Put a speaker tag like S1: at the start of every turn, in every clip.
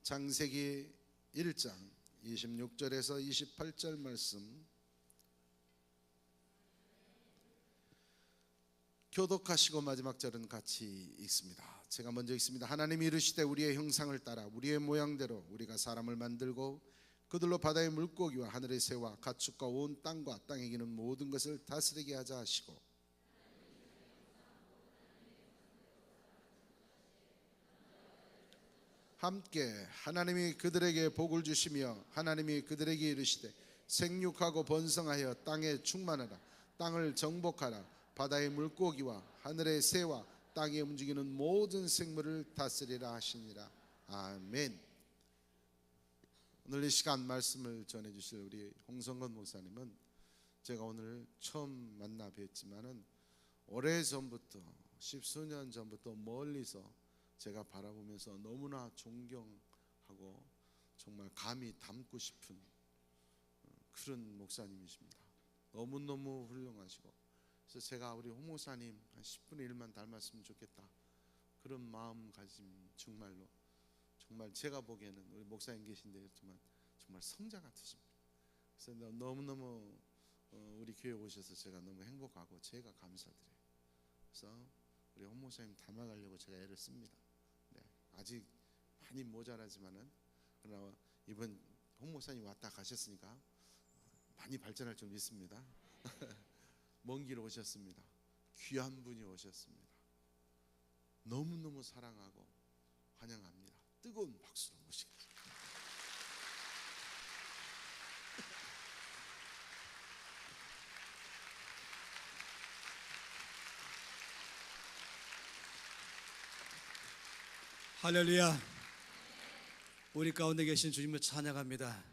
S1: 창세기 1장 26절에서 28절 말씀 교독하시고 마지막 절은 같이 읽습니다. 제가 먼저 읽습니다. 하나님이 이르시되 우리의 형상을 따라 우리의 모양대로 우리가 사람을 만들고 그들로 바다의 물고기와 하늘의 새와 가축과 온 땅과 땅에 기는 모든 것을 다스리게 하자 하시고 함께 하나님이 그들에게 복을 주시며 하나님이 그들에게 이르시되 생육하고 번성하여 땅에 충만하라. 땅을 정복하라. 바다의 물고기와 하늘의 새와 땅에 움직이는 모든 생물을 다스리라 하시니라. 아멘. 오늘 이 시간 말씀을 전해주실 우리 홍성건 목사님은 제가 오늘 처음 만나 뵀지만은 오래전부터 십수년 전부터 멀리서 제가 바라보면서 너무나 존경하고 정말 감히 닮고 싶은 그런 목사님이십니다. 너무너무 훌륭하시고, 그래서 제가 우리 홍 목사님 한 10분의 1만 닮았으면 좋겠다, 그런 마음가짐. 정말 제가 보기에는 우리 목사님 계신데 정말 성자 같으십니다. 그래서 너무너무 우리 교회 오셔서 제가 너무 행복하고 제가 감사드려요. 그래서 우리 홍 목사님 닮아가려고 제가 애를 씁니다. 네, 아직 많이 모자라지만은 그러나 이번 홍 목사님 왔다 가셨으니까 많이 발전할 줄 믿습니다. 먼 길 오셨습니다. 귀한 분이 오셨습니다. 너무너무 사랑하고 환영합니다. 뜨거운 박수로 모시겠습니다.
S2: 할렐루야. 우리 가운데 계신 주님을 찬양합니다.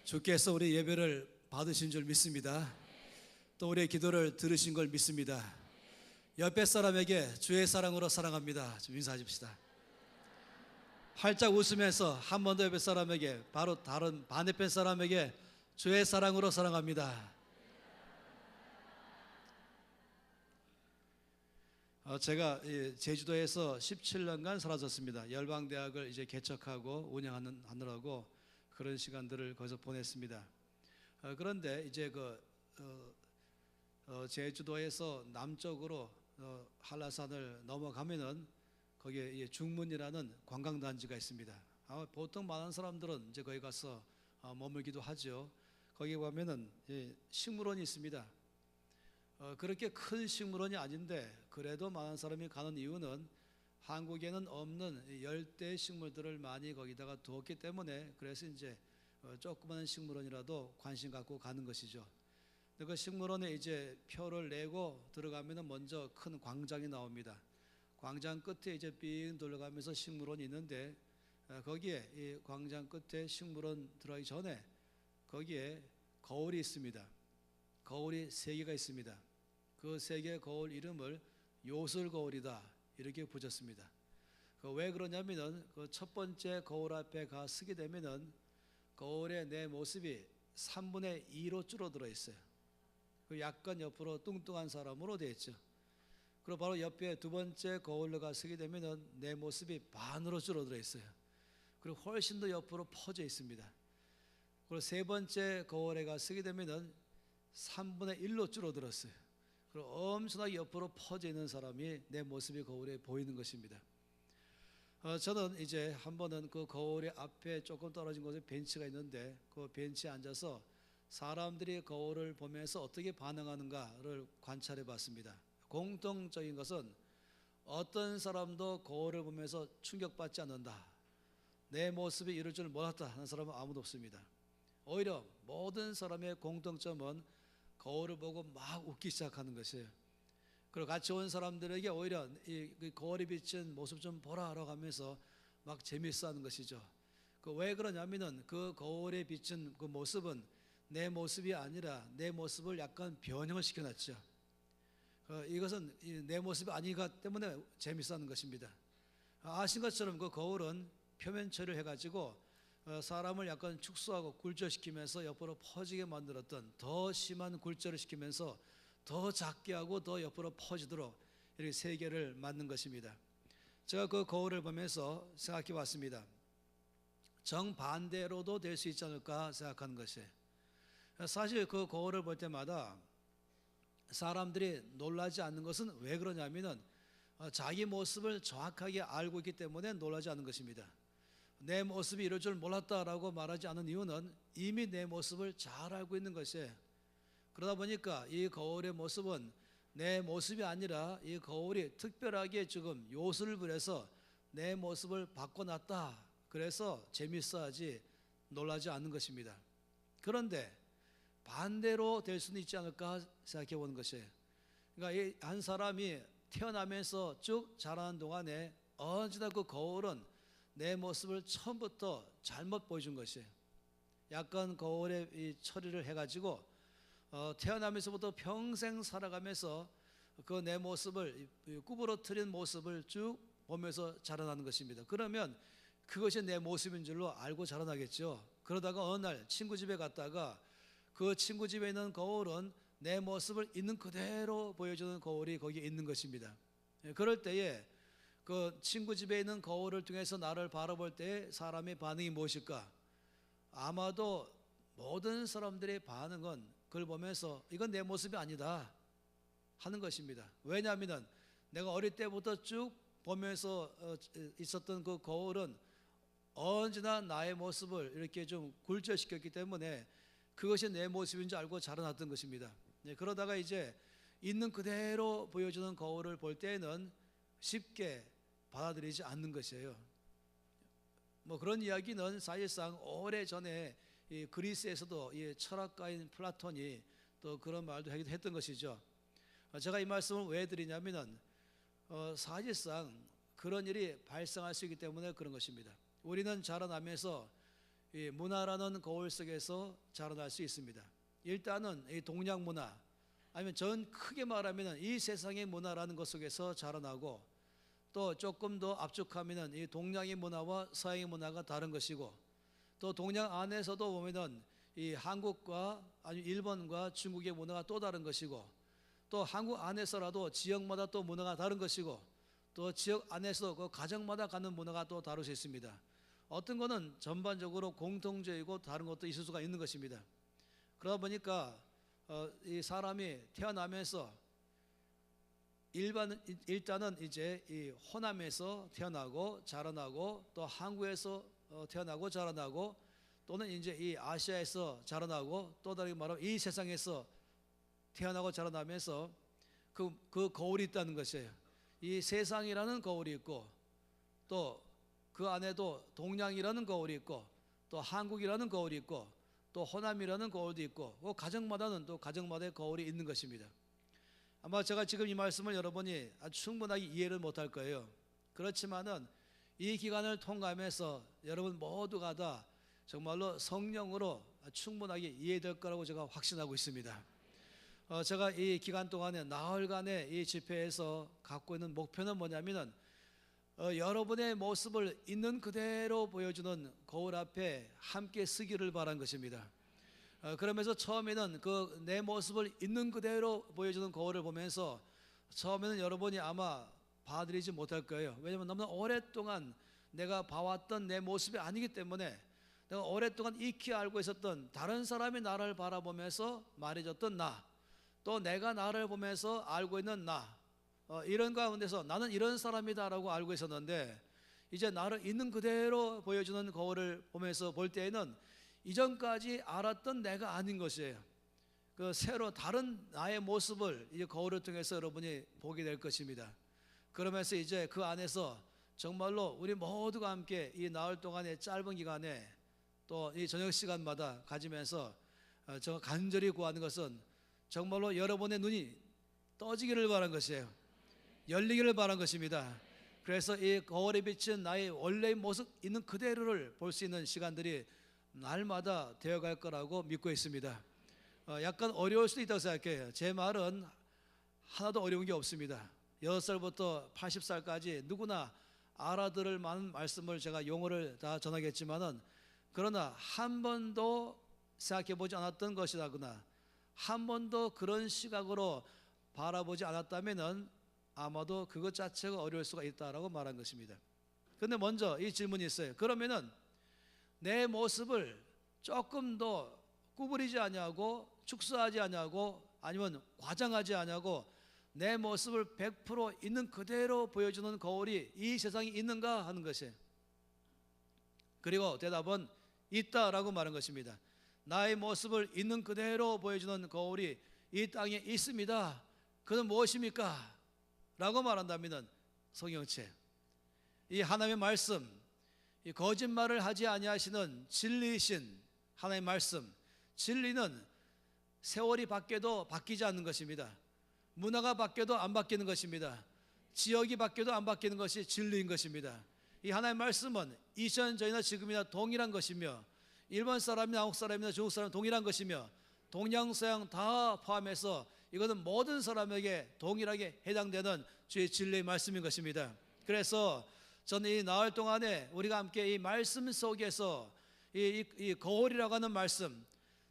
S2: 주께서 우리 예배를 받으신 줄 믿습니다. 또 우리의 기도를 들으신 걸 믿습니다. 옆에 사람에게 주의 사랑으로 사랑합니다. 좀 인사하십시다. 활짝 웃으면서 한 번 더 옆에 사람에게, 바로 다른 반대편 사람에게 주의 사랑으로 사랑합니다. 제가 제주도에서 17년간 살았었습니다. 열방대학을 이제 개척하고 운영하느라고 그런 시간들을 거기서 보냈습니다. 그런데 이제 제주도에서 남쪽으로 한라산을 넘어가면은 거기에 중문이라는 관광단지가 있습니다. 보통 많은 사람들은 이제 거기 가서 머물기도 하죠. 거기 보면은 식물원이 있습니다. 그렇게 큰 식물원이 아닌데 그래도 많은 사람이 가는 이유는 한국에는 없는 열대 식물들을 많이 거기다가 두었기 때문에, 그래서 이제 조그마한 식물원이라도 관심 갖고 가는 것이죠. 그 식물원에 이제 표를 내고 들어가면은 먼저 큰 광장이 나옵니다. 광장 끝에 이제 삥 돌아가면서 식물원이 있는데, 거기에 이 광장 끝에 식물원 들어가기 전에 거기에 거울이 있습니다. 거울이 3개가 있습니다. 그 3개의 거울 이름을 요술거울이다 이렇게 붙였습니다. 왜 그러냐면은 그 첫 번째 거울 앞에 가 서게 되면은 거울에 내 모습이 3분의 2로 줄어들어 있어요. 약간 옆으로 뚱뚱한 사람으로 되어 있죠. 그리고 바로 옆에 두 번째 거울로 가 서게 되면은 내 모습이 반으로 줄어들어 있어요. 그리고 훨씬 더 옆으로 퍼져 있습니다. 그리고 세 번째 거울에 가 서게 되면은 3분의 1로 줄어들었어요. 그리고 엄청나게 옆으로 퍼져 있는 사람이 내 모습이 거울에 보이는 것입니다. 저는 이제 한 번은 그 거울의 앞에 조금 떨어진 곳에 벤치가 있는데 그 벤치에 앉아서 사람들이 거울을 보면서 어떻게 반응하는가를 관찰해 봤습니다. 공통적인 것은 어떤 사람도 거울을 보면서 충격받지 않는다, 내 모습이 이럴 줄 몰랐다 하는 사람은 아무도 없습니다. 오히려 모든 사람의 공통점은 거울을 보고 막 웃기 시작하는 것이에요. 그리고 같이 온 사람들에게 오히려 이 거울이 비친 모습 좀 보라라고 하면서 막 재밌어하는 것이죠. 왜 그러냐면은 그 거울에 비친 그 모습은 내 모습이 아니라 내 모습을 약간 변형을 시켜놨죠. 이것은 내 모습이 아니기 때문에 재밌어하는 것입니다. 아신 것처럼 그 거울은 표면 처리를 해가지고 사람을 약간 축소하고 굴절시키면서 옆으로 퍼지게 만들었던, 더 심한 굴절을 시키면서 더 작게 하고 더 옆으로 퍼지도록 이렇게 3개를 만든 것입니다. 제가 그 거울을 보면서 생각해 봤습니다. 정반대로도 될 수 있지 않을까 생각하는 것이에요. 사실 그 거울을 볼 때마다 사람들이 놀라지 않는 것은 왜 그러냐면은 자기 모습을 정확하게 알고 있기 때문에 놀라지 않는 것입니다. 내 모습이 이럴 줄 몰랐다라고 말하지 않는 이유는 이미 내 모습을 잘 알고 있는 것이에요. 그러다 보니까 이 거울의 모습은 내 모습이 아니라 이 거울이 특별하게 지금 요술을 부려서 내 모습을 바꿔놨다. 그래서 재밌어하지 놀라지 않는 것입니다. 그런데 반대로 될 수는 있지 않을까 생각해 보는 것이에요. 그러니까 한 사람이 태어나면서 쭉 자라는 동안에 언제나 그 거울은 내 모습을 처음부터 잘못 보여준 것이에요. 약간 거울에 이 처리를 해가지고 태어나면서부터 평생 살아가면서 그 내 모습을 구부러뜨린 모습을 쭉 보면서 자라나는 것입니다. 그러면 그것이 내 모습인 줄로 알고 자라나겠죠. 그러다가 어느 날 친구 집에 갔다가 그 친구 집에 있는 거울은 내 모습을 있는 그대로 보여주는 거울이 거기에 있는 것입니다. 그럴 때에 그 친구 집에 있는 거울을 통해서 나를 바라볼 때 사람의 반응이 무엇일까? 아마도 모든 사람들의 반응은 그걸 보면서 이건 내 모습이 아니다 하는 것입니다. 왜냐하면 내가 어릴 때부터 쭉 보면서 있었던 그 거울은 언제나 나의 모습을 이렇게 좀 굴절시켰기 때문에 그것이 내 모습인 줄 알고 자라났던 것입니다. 그러다가 이제 있는 그대로 보여주는 거울을 볼 때에는 쉽게 받아들이지 않는 것이에요. 뭐 그런 이야기는 사실상 오래전에 이 그리스에서도 이 철학가인 플라톤이 또 그런 말도 하기도 했던 것이죠. 제가 이 말씀을 왜 드리냐면은 사실상 그런 일이 발생할 수 있기 때문에 그런 것입니다. 우리는 자라나면서 이 문화라는 거울 속에서 자라날 수 있습니다. 일단은 이 동양 문화 아니면 전 크게 말하면 이 세상의 문화라는 것 속에서 자라나고 또 조금 더 압축하면 이 동양의 문화와 서양의 문화가 다른 것이고 또 동양 안에서도 보면은 이 한국과 아니면 일본과 중국의 문화가 또 다른 것이고 또 한국 안에서라도 지역마다 또 문화가 다른 것이고 또 지역 안에서 그 가정마다 갖는 문화가 또 다를 수 있습니다. 어떤 거는 전반적으로 공통적이고 다른 것도 있을 수가 있는 것입니다. 그러다 보니까 이 사람이 태어나면서 일단은 이제 이 호남에서 태어나고 자라나고 또 한국에서 태어나고 자라나고 또는 이제 이 아시아에서 자라나고 또 다르게 말하면 이 세상에서 태어나고 자라나면서 그 거울이 있다는 것이에요. 이 세상이라는 거울이 있고 또 그 안에도 동양이라는 거울이 있고 또 한국이라는 거울이 있고 또 호남이라는 거울도 있고 그 가정마다는 또 가정마다의 거울이 있는 것입니다. 아마 제가 지금 이 말씀을 여러분이 충분하게 이해를 못할 거예요. 그렇지만은 이 기간을 통과하면서 여러분 모두가 다 정말로 성령으로 충분하게 이해될 거라고 제가 확신하고 있습니다. 제가 이 기간 동안에 나흘간의 이 집회에서 갖고 있는 목표는 뭐냐면은 여러분의 모습을 있는 그대로 보여주는 거울 앞에 함께 서기를 바란 것입니다. 그러면서 처음에는 그 내 모습을 있는 그대로 보여주는 거울을 보면서 처음에는 여러분이 아마 받아들이지 못할 거예요. 왜냐하면 너무나 오랫동안 내가 봐왔던 내 모습이 아니기 때문에 내가 오랫동안 익히 알고 있었던 다른 사람이 나를 바라보면서 말해줬던 나, 또 내가 나를 보면서 알고 있는 나, 이런 가운데서 나는 이런 사람이다라고 알고 있었는데 이제 나를 있는 그대로 보여주는 거울을 보면서 볼 때에는 이전까지 알았던 내가 아닌 것이에요. 그 새로 다른 나의 모습을 이 거울을 통해서 여러분이 보게 될 것입니다. 그러면서 이제 그 안에서 정말로 우리 모두가 함께 이 나흘 동안의 짧은 기간에 또 이 저녁 시간마다 가지면서 제가 간절히 구하는 것은 정말로 여러분의 눈이 떠지기를 바란 것이에요. 열리기를 바란 것입니다. 그래서 이 거울에 비친 나의 원래의 모습 있는 그대로를 볼 수 있는 시간들이 날마다 되어갈 거라고 믿고 있습니다. 약간 어려울 수도 있다고 생각해요. 제 말은 하나도 어려운 게 없습니다. 6살부터 80살까지 누구나 알아들을 만한 말씀을 제가 용어를 다 전하겠지만은 그러나 한 번도 생각해 보지 않았던 것이라거나 한 번도 그런 시각으로 바라보지 않았다면은 아마도 그것 자체가 어려울 수가 있다라고 말한 것입니다. 그런데 먼저 이 질문이 있어요. 그러면은 내 모습을 조금 더 구부리지 아니하고 축소하지 아니하고 아니면 과장하지 아니하고 내 모습을 100% 있는 그대로 보여주는 거울이 이 세상에 있는가 하는 것이에요. 그리고 대답은 있다라고 말한 것입니다. 나의 모습을 있는 그대로 보여주는 거울이 이 땅에 있습니다. 그는 무엇입니까? 라고 말한다면 성경책, 이 하나님의 말씀, 이 거짓말을 하지 아니하시는 진리이신 하나님의 말씀, 진리는 세월이 바뀌어도 바뀌지 않는 것입니다. 문화가 바뀌어도 안 바뀌는 것입니다. 지역이 바뀌어도 안 바뀌는 것이 진리인 것입니다. 이 하나님의 말씀은 이전 전이나 지금이나 동일한 것이며 일본 사람이나 한국 사람이나 중국 사람 동일한 것이며 동양 서양 다 포함해서 이것은 모든 사람에게 동일하게 해당되는 주의 진리의 말씀인 것입니다. 그래서 저는 이 나흘 동안에 우리가 함께 이 말씀 속에서 이 거울이라고 하는 말씀,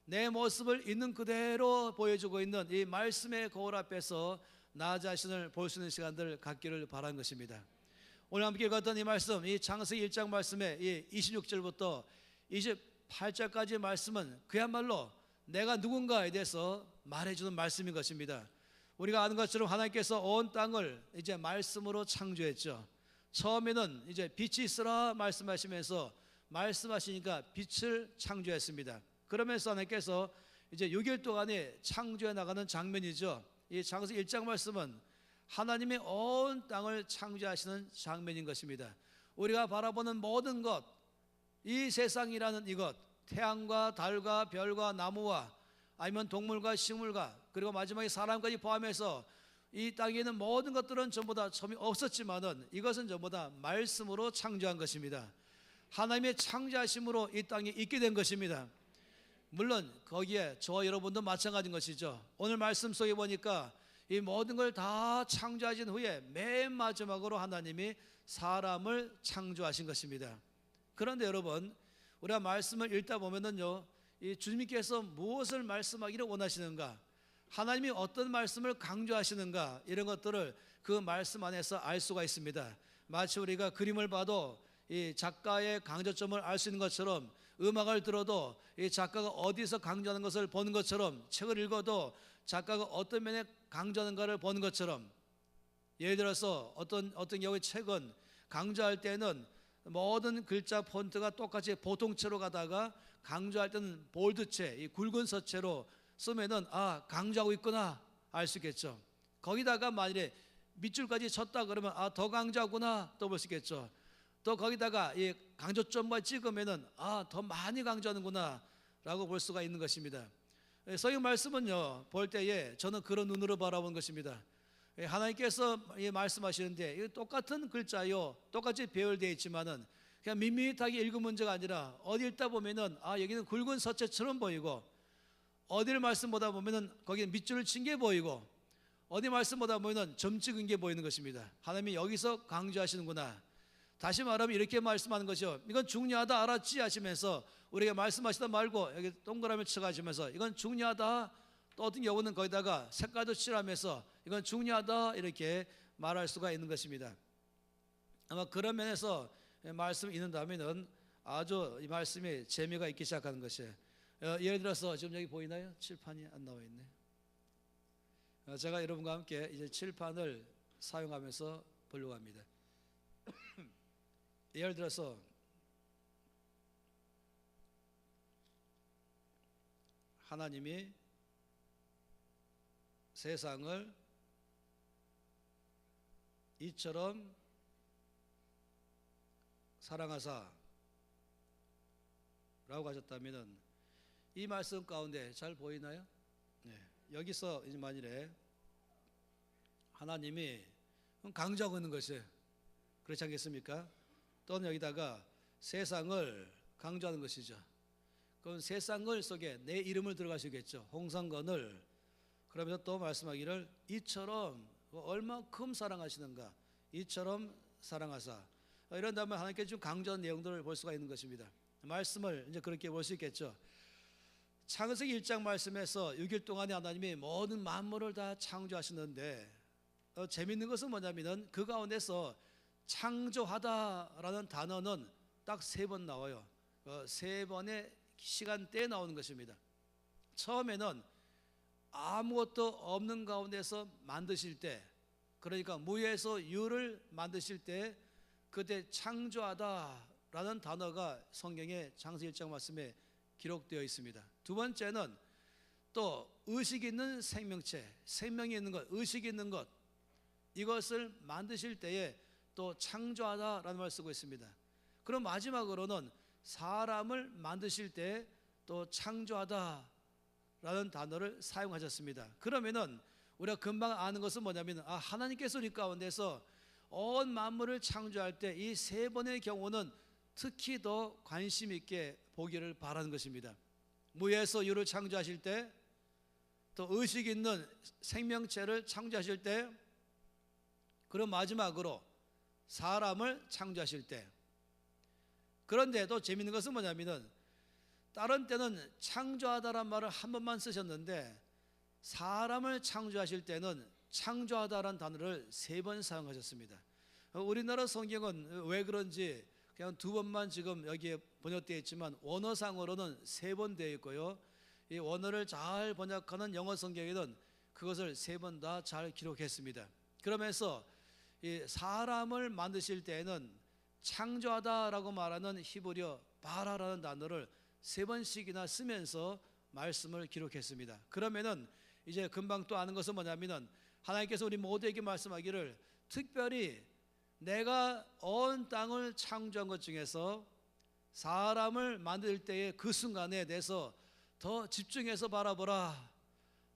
S2: 내 모습을 있는 그대로 보여주고 있는 이 말씀의 거울 앞에서 나 자신을 볼 수 있는 시간들을 갖기를 바라는 것입니다. 오늘 함께 읽었던 이 말씀, 이 창세기 1장 말씀의 이 26절부터 28절까지의 말씀은 그야말로 내가 누군가에 대해서 말해주는 말씀인 것입니다. 우리가 아는 것처럼 하나님께서 온 땅을 이제 말씀으로 창조했죠. 처음에는 이제 빛이 있으라 말씀하시면서 말씀하시니까 빛을 창조했습니다. 그러면서 하나님께서 이제 6일 동안에 창조해 나가는 장면이죠. 이 창세기 1장 말씀은 하나님의 온 땅을 창조하시는 장면인 것입니다. 우리가 바라보는 모든 것, 이 세상이라는 이것, 태양과 달과 별과 나무와 아니면 동물과 식물과 그리고 마지막에 사람까지 포함해서 이 땅에 있는 모든 것들은 전부 다 처음에 없었지만은 이것은 전부 다 말씀으로 창조한 것입니다. 하나님의 창조하심으로 이 땅에 있게 된 것입니다. 물론 거기에 저와 여러분도 마찬가지인 것이죠. 오늘 말씀 속에 보니까 이 모든 걸 다 창조하신 후에 맨 마지막으로 하나님이 사람을 창조하신 것입니다. 그런데 여러분, 우리가 말씀을 읽다 보면은요, 이 주님께서 무엇을 말씀하기를 원하시는가, 하나님이 어떤 말씀을 강조하시는가, 이런 것들을 그 말씀 안에서 알 수가 있습니다. 마치 우리가 그림을 봐도 이 작가의 강조점을 알 수 있는 것처럼, 음악을 들어도 이 작가가 어디서 강조하는 것을 보는 것처럼, 책을 읽어도 작가가 어떤 면에 강조하는가를 보는 것처럼, 예를 들어서 어떤 경우에 책은 강조할 때는 모든 글자 폰트가 똑같이 보통체로 가다가 강조할 때는 볼드체, 이 굵은 서체로 쓰면은 아, 강조하고 있구나 알 수 있겠죠. 거기다가 만일에 밑줄까지 쳤다 그러면 아, 더 강조하구나 또 볼 수 있겠죠. 또 거기다가 이 강조점만 찍으면은 아, 더 많이 강조하는구나 라고 볼 수가 있는 것입니다. 성경 말씀은요, 볼 때에 저는 그런 눈으로 바라본 것입니다. 하나님께서 말씀하시는데 똑같은 글자요, 똑같이 배열되어 있지만은 그냥 밋밋하게 읽은 문제가 아니라 어디 읽다 보면은 아, 여기는 굵은 서체처럼 보이고, 어디를 말씀 보다 보면은 거기는 밑줄을 친 게 보이고, 어디 말씀 보다 보면은 점 찍은 게 보이는 것입니다. 하나님이 여기서 강조하시는구나. 다시 말하면 이렇게 말씀하는 것이요, 이건 중요하다 알았지 하시면서 우리가 말씀하시다 말고 여기 동그라미 쳐가시면서 이건 중요하다, 또 어떤 경우는 거기다가 색깔도 칠하면서 이건 중요하다 이렇게 말할 수가 있는 것입니다. 아마 그런 면에서 말씀을 읽는다면은 아주 이 말씀이 재미가 있기 시작하는 것이에요. 예를 들어서 지금 여기 보이나요? 칠판이 안 나와 있네. 제가 여러분과 함께 이제 칠판을 사용하면서 보려고 합니다. 예를 들어서 하나님이 세상을 이처럼 사랑하사 라고 하셨다면 이 말씀 가운데 잘 보이나요? 네. 여기서 이제 만일에 하나님이 강조하고 있는 것이에요. 그렇지 않겠습니까? 또는 여기다가 세상을 강조하는 것이죠. 그럼 세상을 속에 내 이름을 들어가시겠죠. 홍성건을. 그러면서 또 말씀하기를 이처럼 얼마큼 사랑하시는가, 이처럼 사랑하사. 이런다면 하나님께 좀 강조한 내용들을 볼 수가 있는 것입니다. 말씀을 이제 그렇게 볼 수 있겠죠. 창세기 1장 말씀에서 6일 동안에 하나님이 모든 만물을 다 창조하시는데 재미있는 것은 뭐냐면은 그 가운데서 창조하다라는 단어는 딱 3번 나와요. 세 번의 시간대에 나오는 것입니다. 처음에는 아무것도 없는 가운데서 만드실 때, 그러니까 무에서 유를 만드실 때 그때 창조하다라는 단어가 성경의 창세기 1장 말씀에 기록되어 있습니다. 두 번째는 또 의식 있는 생명체, 생명이 있는 것, 의식이 있는 것, 이것을 만드실 때에 또 창조하다라는 말을 쓰고 있습니다. 그럼 마지막으로는 사람을 만드실 때 또 창조하다라는 단어를 사용하셨습니다. 그러면은 우리가 금방 아는 것은 뭐냐면, 하나님께서 우리 가운데서 온 만물을 창조할 때 이 세 번의 경우는 특히 더 관심 있게 보기를 바라는 것입니다. 무에서 유를 창조하실 때, 또 의식 있는 생명체를 창조하실 때, 그럼 마지막으로 사람을 창조하실 때. 그런데 또 재밌는 것은 뭐냐면은, 다른 때는 창조하다란 말을 한 번만 쓰셨는데 사람을 창조하실 때는 창조하다란 단어를 세 번 사용하셨습니다. 우리나라 성경은 왜 그런지 그냥 두 번만 지금 여기에 번역되어 있지만 원어상으로는 세 번 되어 있고요, 이 원어를 잘 번역하는 영어 성경에는 그것을 세 번 다 잘 기록했습니다. 그러면서 이 사람을 만드실 때에는 창조하다라고 말하는 히브리어 바라라는 단어를 세 번씩이나 쓰면서 말씀을 기록했습니다. 그러면은 이제 금방 또 아는 것은 뭐냐면은, 하나님께서 우리 모두에게 말씀하기를, 특별히 내가 온 땅을 창조한 것 중에서 사람을 만들 때의 그 순간에 대해서 더 집중해서 바라보라,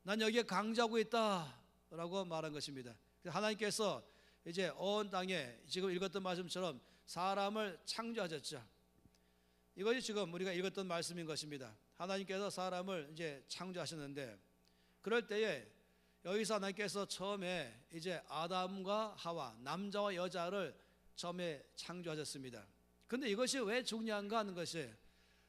S2: 난 여기에 강조하고 있다 라고 말한 것입니다. 하나님께서 이제 온 땅에 지금 읽었던 말씀처럼 사람을 창조하셨죠. 이것이 지금 우리가 읽었던 말씀인 것입니다. 하나님께서 사람을 이제 창조하셨는데, 그럴 때에 여기서 하나님께서 처음에 이제 아담과 하와, 남자와 여자를 처음에 창조하셨습니다. 근데 이것이 왜 중요한가 하는 것이,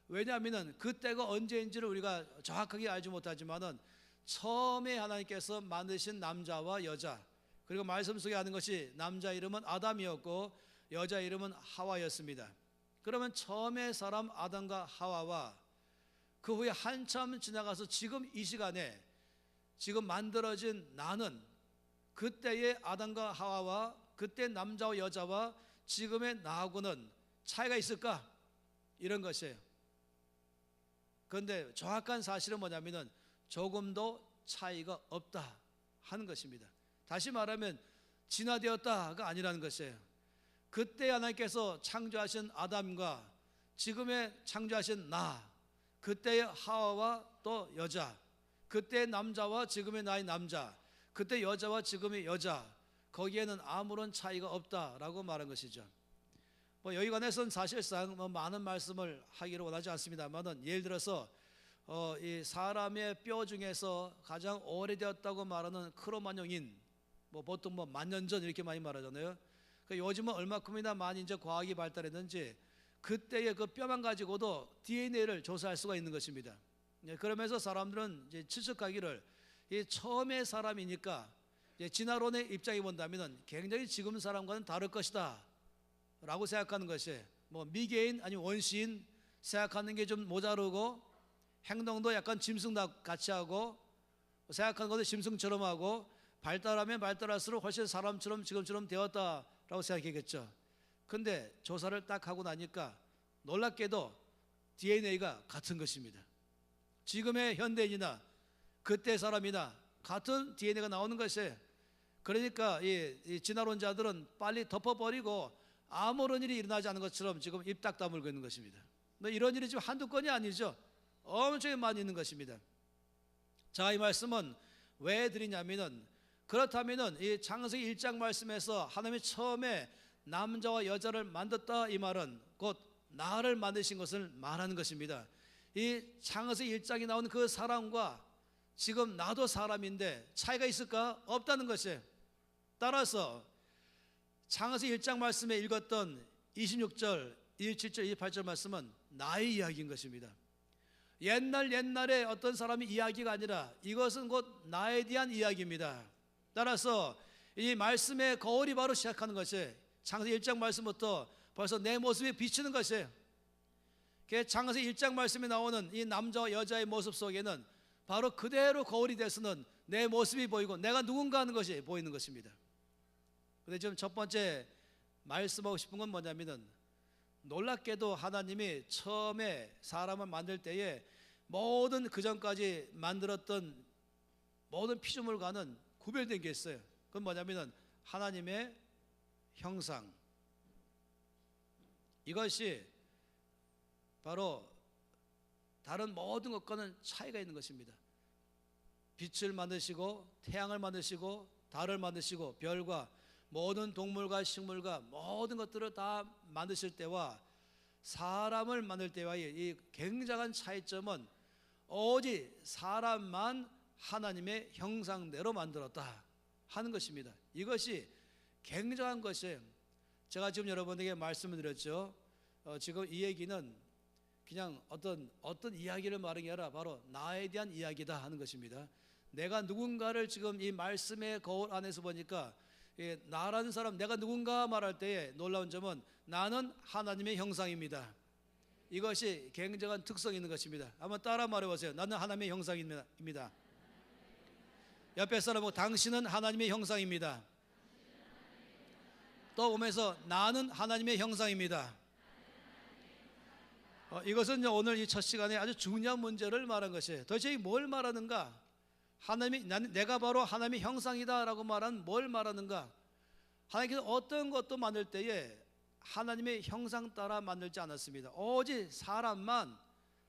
S2: 왜냐하면 그때가 언제인지를 우리가 정확하게 알지 못하지만은 처음에 하나님께서 만드신 남자와 여자, 그리고 말씀 속에 하는 것이 남자 이름은 아담이었고 여자 이름은 하와였습니다. 그러면 처음에 사람 아담과 하와와 그 후에 한참 지나가서 지금 이 시간에 지금 만들어진 나는, 그때의 아담과 하와와 그때 남자와 여자와 지금의 나하고는 차이가 있을까? 이런 것이에요. 그런데 정확한 사실은 뭐냐면은 조금도 차이가 없다 하는 것입니다. 다시 말하면 진화되었다가 아니라는 것이에요. 그때 하나님께서 창조하신 아담과 지금의 창조하신 나, 그때의 하와와 또 여자, 그때 남자와 지금의 나의 남자, 그때 여자와 지금의 여자, 거기에는 아무런 차이가 없다라고 말한 것이죠. 여기 관해서는 사실상 많은 말씀을 하기를 원하지 않습니다만은, 예를 들어서 이 사람의 뼈 중에서 가장 오래되었다고 말하는 크로마뇽인, 보통 만년 전 이렇게 많이 말하잖아요. 요즘은 얼마큼이나 많이 이제 과학이 발달했는지 그때의 그 뼈만 가지고도 DNA를 조사할 수가 있는 것입니다. 그러면서 사람들은 이제 추측하기를, 이 처음의 사람이니까 진화론의 입장에 본다면 굉장히 지금 사람과는 다를 것이다 라고 생각하는 것이, 미개인 아니면 원시인 생각하는 게 좀 모자르고, 행동도 약간 짐승 같이 하고, 생각하는 것도 짐승처럼 하고, 발달하면 발달할수록 훨씬 사람처럼 지금처럼 되었다라고 생각했겠죠. 근데 조사를 딱 하고 나니까 놀랍게도 DNA가 같은 것입니다. 지금의 현대인이나 그때 사람이나 같은 DNA가 나오는 것이에요. 그러니까 이 진화론자들은 빨리 덮어버리고 아무런 일이 일어나지 않은 것처럼 지금 입 딱 다물고 있는 것입니다. 이런 일이 지금 한두 건이 아니죠. 엄청 많이 있는 것입니다. 자, 이 말씀은 왜 드리냐면은, 그렇다면은 이 창세기 1장 말씀에서 하나님이 처음에 남자와 여자를 만들었다, 이 말은 곧 나를 만드신 것을 말하는 것입니다. 이 창세기 1장에 나오는 그 사람과 지금 나도 사람인데 차이가 있을까? 없다는 것이에요. 따라서 창세기 1장 말씀에 읽었던 26절, 27절, 28절 말씀은 나의 이야기인 것입니다. 옛날에 어떤 사람의 이야기가 아니라 이것은 곧 나에 대한 이야기입니다. 따라서 이 말씀의 거울이 바로 시작하는 것이, 창세기 1장 말씀부터 벌써 내 모습에 비치는 것이에요. 창세기 1장 말씀에 나오는 이 남자와 여자의 모습 속에는 바로 그대로 거울이 돼서는 내 모습이 보이고 내가 누군가 하는 것이 보이는 것입니다. 그런데 지금 첫 번째 말씀하고 싶은 건 뭐냐면은, 놀랍게도 하나님이 처음에 사람을 만들 때에 모든 그전까지 만들었던 모든 피조물과는 구별된 게 있어요. 그건 뭐냐면은 하나님의 형상, 이것이 바로 다른 모든 것과는 차이가 있는 것입니다. 빛을 만드시고 태양을 만드시고 달을 만드시고 별과 모든 동물과 식물과 모든 것들을 다 만드실 때와 사람을 만들 때와의 이 굉장한 차이점은 오직 사람만 하나님의 형상대로 만들었다 하는 것입니다. 이것이 굉장한 것이에요. 제가 지금 여러분에게 말씀을 드렸죠. 지금 이 얘기는 그냥 어떤 이야기를 말하는 게 아니라 바로 나에 대한 이야기다 하는 것입니다. 내가 누군가를 지금 이 말씀의 거울 안에서 보니까 나라는 사람, 내가 누군가 말할 때에 놀라운 점은 나는 하나님의 형상입니다. 이것이 굉장한 특성이 있는 것입니다. 한번 따라 말해보세요. 나는 하나님의 형상입니다. 옆에 사람하고 당신은 하나님의 형상입니다. 또 오면서 나는 하나님의 형상입니다. 이것은 오늘 이 첫 시간에 아주 중요한 문제를 말한 것이에요. 도대체 뭘 말하는가? 내가 바로 하나님의 형상이다라고 말하는 뭘 말하는가? 하나님께서 어떤 것도 만들 때에 하나님의 형상 따라 만들지 않았습니다. 오직 사람만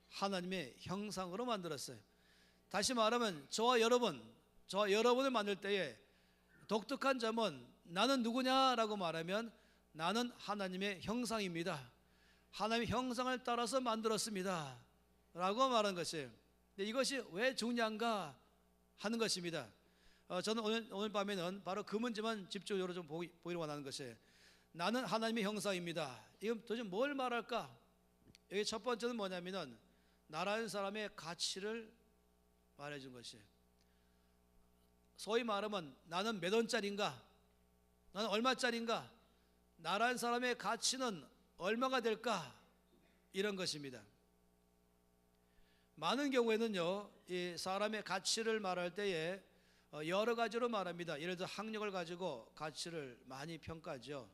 S2: 하나님의 형상으로 만들었어요. 다시 말하면 저와 여러분을 만들 때에 독특한 점은 나는 누구냐라고 말하면 나는 하나님의 형상입니다. 하나님의 형상을 따라서 만들었습니다 라고 말하는 것이에요. 이것이 왜 중요한가 하는 것입니다. 저는 오늘 밤에는 바로 그 문제만 집중적으로 좀 보기를 원하는 것이에요. 나는 하나님의 형상입니다. 이건 도대체 뭘 말할까? 여기 첫 번째는 뭐냐면은 나라는 사람의 가치를 말해준 것이에요. 소위 말하면 나는 몇 원짜리인가? 나는 얼마짜리인가? 나라는 사람의 가치는 얼마가 될까? 이런 것입니다. 많은 경우에는요, 이 사람의 가치를 말할 때에 여러 가지로 말합니다. 예를 들어 학력을 가지고 가치를 많이 평가하죠.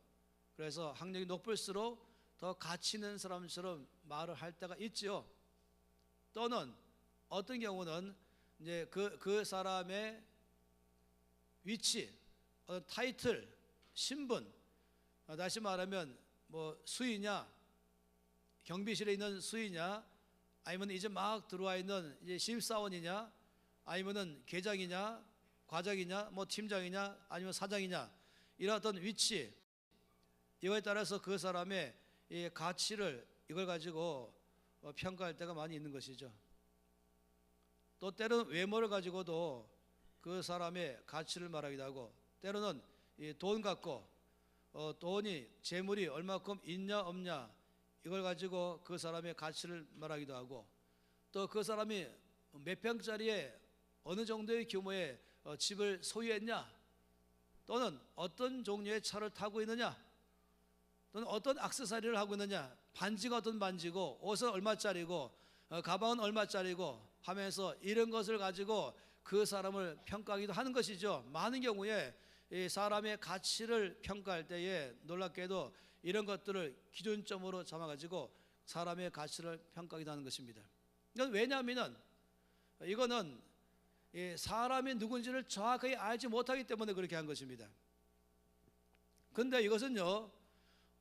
S2: 그래서 학력이 높을수록 더 가치 있는 사람처럼 말을 할 때가 있죠. 또는 어떤 경우는 이제 그 사람의 위치, 타이틀, 신분, 다시 말하면 뭐 수위냐, 경비실에 있는 수위냐, 아니면 이제 막 들어와 있는 이제 신입사원이냐, 아니면은 계장이냐, 과장이냐, 뭐 팀장이냐, 아니면 사장이냐, 이런 어떤 위치, 이거에 따라서 그 사람의 이 가치를 이걸 가지고 평가할 때가 많이 있는 것이죠. 또 때로는 외모를 가지고도 그 사람의 가치를 말하기도 하고, 때로는 이 돈 갖고 돈이 재물이 얼마큼 있냐 없냐 이걸 가지고 그 사람의 가치를 말하기도 하고, 또 그 사람이 몇 평짜리에 어느 정도의 규모의 집을 소유했냐, 또는 어떤 종류의 차를 타고 있느냐, 또는 어떤 액세서리를 하고 있느냐, 반지가 어떤 반지고 옷은 얼마짜리고 가방은 얼마짜리고 하면서 이런 것을 가지고 그 사람을 평가하기도 하는 것이죠. 많은 경우에 이 사람의 가치를 평가할 때에 놀랍게도 이런 것들을 기준점으로 잡아가지고 사람의 가치를 평가하기도 하는 것입니다. 이건 왜냐하면 이거는 사람이 누군지를 정확하게 알지 못하기 때문에 그렇게 한 것입니다. 그런데 이것은요,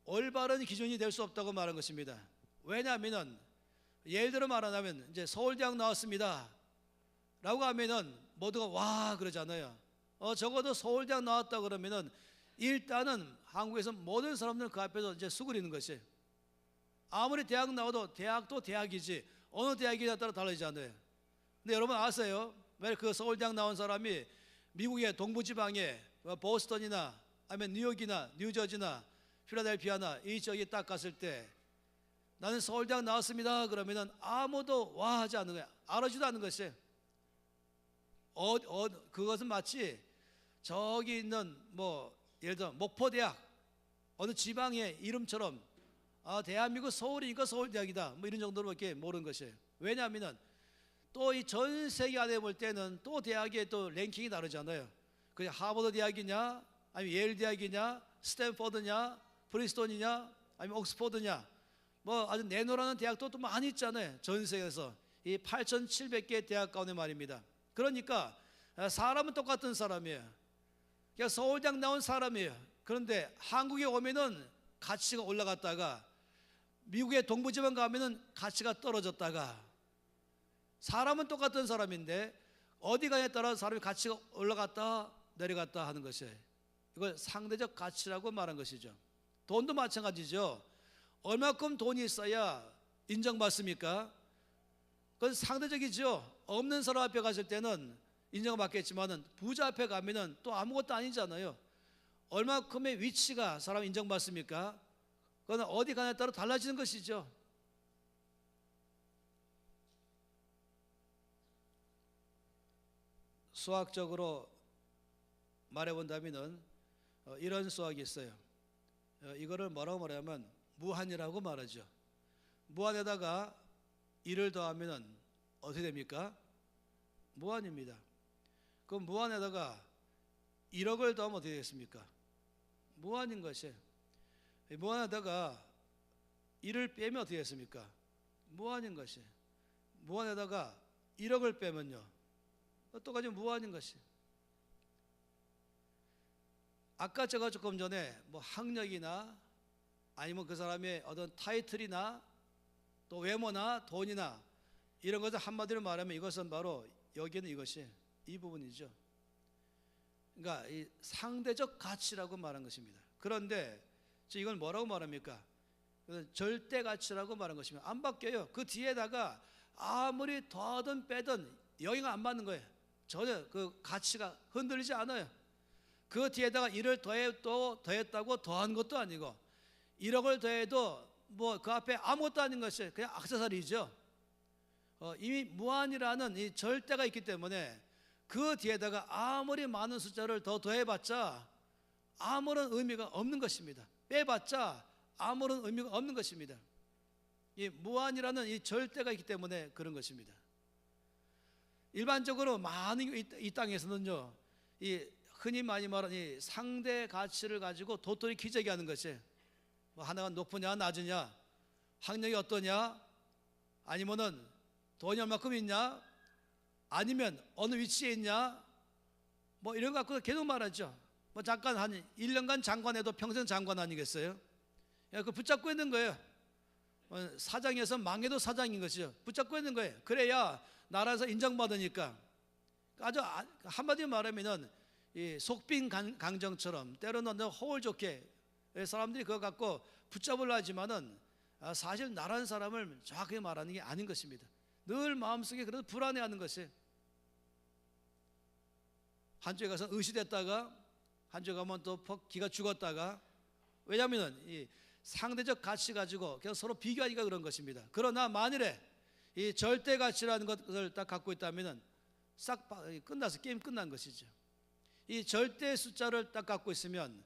S2: 올바른 기준이 될 수 없다고 말한 것입니다. 왜냐하면 예를 들어 말하자면 이제 서울대학 나왔습니다 라고 하면은 모두가 와 그러잖아요. 적어도 서울대학 나왔다 그러면은 일단은 한국에서 모든 사람들은 그 앞에서 이제 수그리는 것이에요. 아무리 대학 나와도 대학도 대학이지 어느 대학이냐에 따라 달라지잖아요. 근데 여러분 아세요? 왜 그 서울대학 나온 사람이 미국의 동부지방에 보스턴이나 아니면 뉴욕이나 뉴저지나 필라델피아나 이 지역에 딱 갔을 때 나는 서울대학 나왔습니다 그러면은 아무도 와 하지 않는 거야. 알아주지도 않는 것이에요. 그것은 마치 저기 있는 뭐 예를 들어 목포대학 어느 지방의 이름처럼 대한민국 서울이니까 서울대학이다 뭐 이런 정도로밖에 모르는 것이에요. 왜냐하면 또 이 전 세계 안에 볼 때는 또 대학의 또 랭킹이 다르잖아요. 그냥 하버드 대학이냐, 아니면 예일 대학이냐, 스탠퍼드냐, 프린스턴이냐, 아니면 옥스퍼드냐, 뭐 아주 내노라는 대학도 또 많이 있잖아요. 전 세계에서 이 8,700개 대학 가운데 말입니다. 그러니까 사람은 똑같은 사람이에요. 그냥 서울대학 나온 사람이에요. 그런데 한국에 오면은 가치가 올라갔다가 미국의 동부지방 가면은 가치가 떨어졌다가, 사람은 똑같은 사람인데 어디 가냐에 따라 사람의 가치가 올라갔다 내려갔다 하는 것이에요. 이걸 상대적 가치라고 말한 것이죠. 돈도 마찬가지죠. 얼마큼 돈이 있어야 인정받습니까? 그건 상대적이죠. 없는 사람 앞에 갔을 때는 인정받겠지만은 부자 앞에 가면은 또 아무것도 아니잖아요. 얼마큼의 위치가 사람 인정받습니까? 그건 어디 가냐에 따라 달라지는 것이죠. 수학적으로 말해본다면은 이런 수학이 있어요. 이거를 뭐라고 말하면 무한이라고 말하죠. 무한에다가 1을 더하면은 어떻게 됩니까? 무한입니다. 그럼 무한에다가 1억을 더하면 어떻게 되겠습니까? 무한인 것이에요. 무한에다가 1을 빼면 어떻게 되겠습니까? 무한인 것이에요. 무한에다가 1억을 빼면요, 똑같이 무한인 것이에요. 아까 제가 조금 전에 뭐 학력이나 아니면 그 사람의 어떤 타이틀이나 또 외모나 돈이나 이런 것을 한마디로 말하면 이것은 바로 여기는 이것이 이 부분이죠. 그러니까 이 상대적 가치라고 말한 것입니다. 그런데 이건 뭐라고 말합니까? 절대 가치라고 말한 것입니다. 안 바뀌어요. 그 뒤에다가 아무리 더하든 빼든 여기가 안 맞는 거예요. 전혀 그 가치가 흔들리지 않아요. 그 뒤에다가 1을 더했다고 더한 것도 아니고 1억을 더해도 뭐 그 앞에 아무것도 아닌 것이 그냥 액세서리죠. 이미 무한이라는 이 절대가 있기 때문에 그 뒤에다가 아무리 많은 숫자를 더 더해봤자 아무런 의미가 없는 것입니다. 빼봤자 아무런 의미가 없는 것입니다. 이 무한이라는 이 절대가 있기 때문에 그런 것입니다. 일반적으로 많은 이 땅에서는요, 이 흔히 많이 말하는 이 상대 가치를 가지고 도토리 기저귀 하는 것이 뭐 하나가 높으냐 낮으냐, 학력이 어떠냐, 아니면은 돈이 얼마큼 있냐, 아니면 어느 위치에 있냐, 뭐 이런 거 갖고 계속 말하죠. 뭐 잠깐 한 1년간 장관해도 평생 장관 아니겠어요? 그 붙잡고 있는 거예요. 사장에서 망해도 사장인 것이죠. 붙잡고 있는 거예요. 그래야 나라에서 인정받으니까. 아주 한마디로 말하면은 이 속빈 강정처럼 때로는 허울 좋게 사람들이 그거 갖고 붙잡으려 하지만은 사실 나라는 사람을 정확하게 말하는 게 아닌 것입니다. 늘 마음속에 그래도 불안해하는 것이에요. 한쪽에 가서 의시됐다가 한쪽에 가면 또 기가 죽었다가, 왜냐하면 이 상대적 가치 가지고 그냥 서로 비교하니까 그런 것입니다. 그러나 만일에 이 절대 가치라는 것을 딱 갖고 있다면은 싹 끝나서 게임 끝난 것이죠. 이 절대 숫자를 딱 갖고 있으면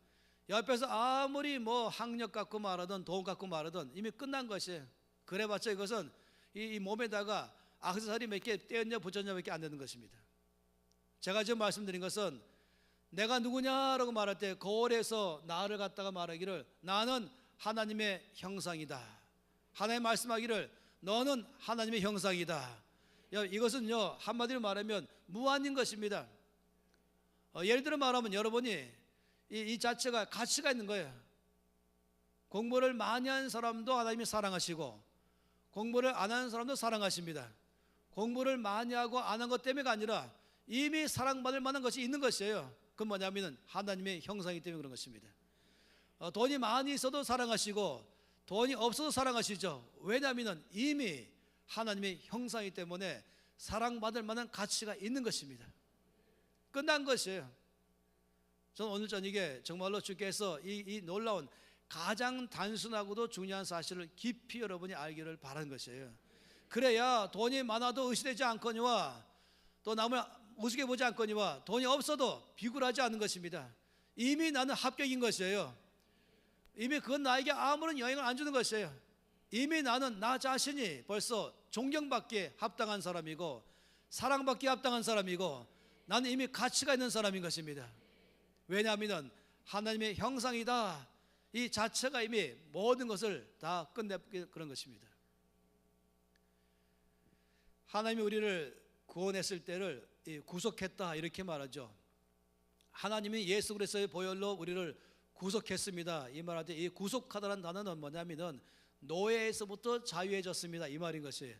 S2: 옆에서 아무리 뭐 학력 갖고 말하든 돈 갖고 말하든 이미 끝난 것이에요. 그래봤자 이것은 이 몸에다가 액세서리 몇 개 떼었냐 붙였냐 밖에 안 되는 것입니다. 제가 지금 말씀드린 것은 내가 누구냐라고 말할 때 거울에서 나를 갖다가 말하기를 나는 하나님의 형상이다. 하나님 말씀하기를 너는 하나님의 형상이다. 이것은요 한마디로 말하면 무한인 것입니다. 예를 들어 말하면 여러분이 이 자체가 가치가 있는 거예요. 공부를 많이 한 사람도 하나님이 사랑하시고 공부를 안 하는 사람도 사랑하십니다. 공부를 많이 하고 안 한 것 때문에가 아니라 이미 사랑받을 만한 것이 있는 것이에요. 그건 뭐냐면 하나님의 형상이기 때문에 그런 것입니다. 돈이 많이 있어도 사랑하시고 돈이 없어도 사랑하시죠. 왜냐하면 이미 하나님의 형상이기 때문에 사랑받을 만한 가치가 있는 것입니다. 끝난 것이에요. 저는 오늘 저녁에 정말로 주께서 이 놀라운 가장 단순하고도 중요한 사실을 깊이 여러분이 알기를 바라는 것이에요. 그래야 돈이 많아도 의시되지 않거니와 또 남을 우습게 보지 않거니와 돈이 없어도 비굴하지 않은 것입니다. 이미 나는 합격인 것이에요. 이미 그건 나에게 아무런 영향을 안 주는 것이에요. 이미 나는 나 자신이 벌써 존경받기에 합당한 사람이고 사랑받기에 합당한 사람이고 나는 이미 가치가 있는 사람인 것입니다. 왜냐하면 하나님의 형상이다. 이 자체가 이미 모든 것을 다 끝내게 그런 것입니다. 하나님이 우리를 구원했을 때를 구속했다 이렇게 말하죠. 하나님이 예수 그리스도의 보혈로 우리를 구속했습니다. 이 말할 때 이 구속하다는 단어는 뭐냐면은 노예에서부터 자유해졌습니다. 이 말인 것이.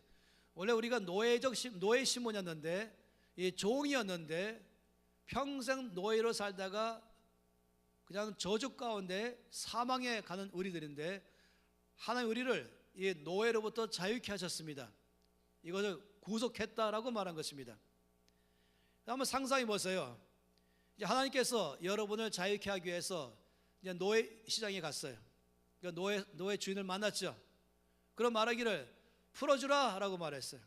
S2: 원래 우리가 노예 신분이었는데 이 종이었는데 평생 노예로 살다가 그냥 저주 가운데 사망에 가는 우리들인데 하나님 우리를 이 노예로부터 자유케 하셨습니다. 이것을 구속했다라고 말한 것입니다. 한번 상상해 보세요. 이제 하나님께서 여러분을 자유케 하기 위해서 이제 노예 시장에 갔어요. 그러니까 노예 주인을 만났죠. 그럼 말하기를 풀어주라라고 말했어요.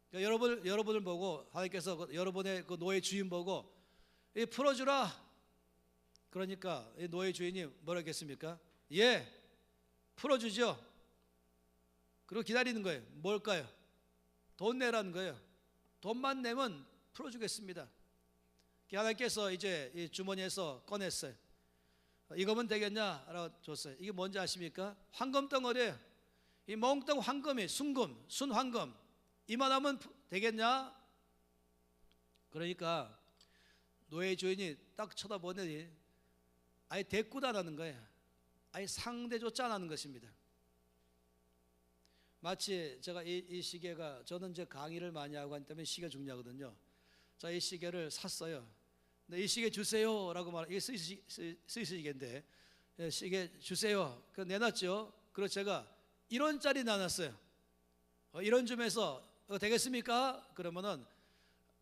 S2: 그러니까 여러분을 보고 하나님께서 여러분의 그 노예 주인 보고 풀어주라. 그러니까 이 노예 주인이 뭐라 했겠습니까? 예, 풀어주죠. 그리고 기다리는 거예요. 뭘까요? 돈 내라는 거예요. 돈만 내면 풀어주겠습니다. 하나님께서 이제 이 주머니에서 꺼냈어요. 이거면 되겠냐? 라고 줬어요. 이게 뭔지 아십니까? 황금 덩어리예요. 이 몽땅 황금이 순황금 이만하면 되겠냐? 그러니까 노예 주인이 딱 쳐다보더니 아예 대꾸도 안 하는 거예요. 아예 상대조차 안 하는 것입니다. 마치 제가 이 시계가 저는 이제 강의를 많이 하고 하기 때문에 시계가 중요하거든요. 자, 이 시계를 샀어요. 근데 이 시계 주세요라고 말해. 이게 스위스 시계인데 시계 주세요. 그 내놨죠. 그래서 제가 1원짜리 나눴어요. 1원 주면서 되겠습니까? 그러면은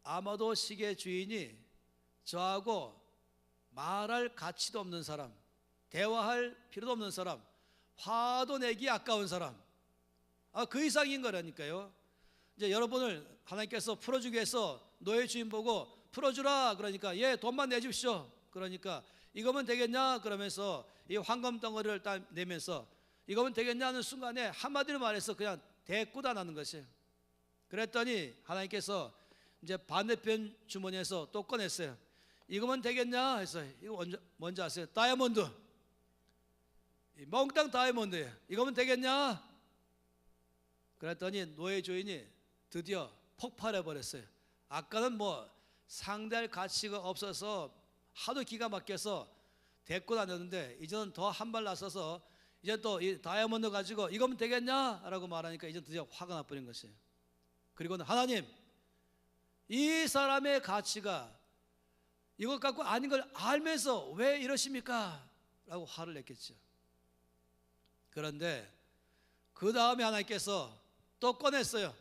S2: 아마도 시계 주인이 저하고 말할 가치도 없는 사람, 대화할 필요도 없는 사람, 화도 내기 아까운 사람, 그 이상인 거라니까요. 이제 여러분을 하나님께서 풀어주기 위해서 노예 주인 보고 풀어주라 그러니까 예, 돈만 내주십시오. 그러니까 이거면 되겠냐 그러면서 이 황금 덩어리를 딱 내면서 이거면 되겠냐는 순간에 한마디로 말해서 그냥 대꾸도 안 하는 것이에요. 그랬더니 하나님께서 이제 반대편 주머니에서 또 꺼냈어요. 이거면 되겠냐 해서 이거 뭔지 아세요? 다이아몬드. 몽땅 다이아몬드예요. 이거면 되겠냐? 그랬더니 노예 주인이 드디어 폭발해 버렸어요. 아까는 뭐 상대할 가치가 없어서 하도 기가 막혀서 대꾸도 안 했는데 이제는 더 한 발 나서서 이제 또 이 다이아몬드 가지고 이거면 되겠냐라고 말하니까 이제 드디어 화가 나버린 것이에요. 그리고는 하나님, 이 사람의 가치가 이것 갖고 아닌 걸 알면서 왜 이러십니까? 라고 화를 냈겠죠. 그런데 그 다음에 하나님께서 또 꺼냈어요.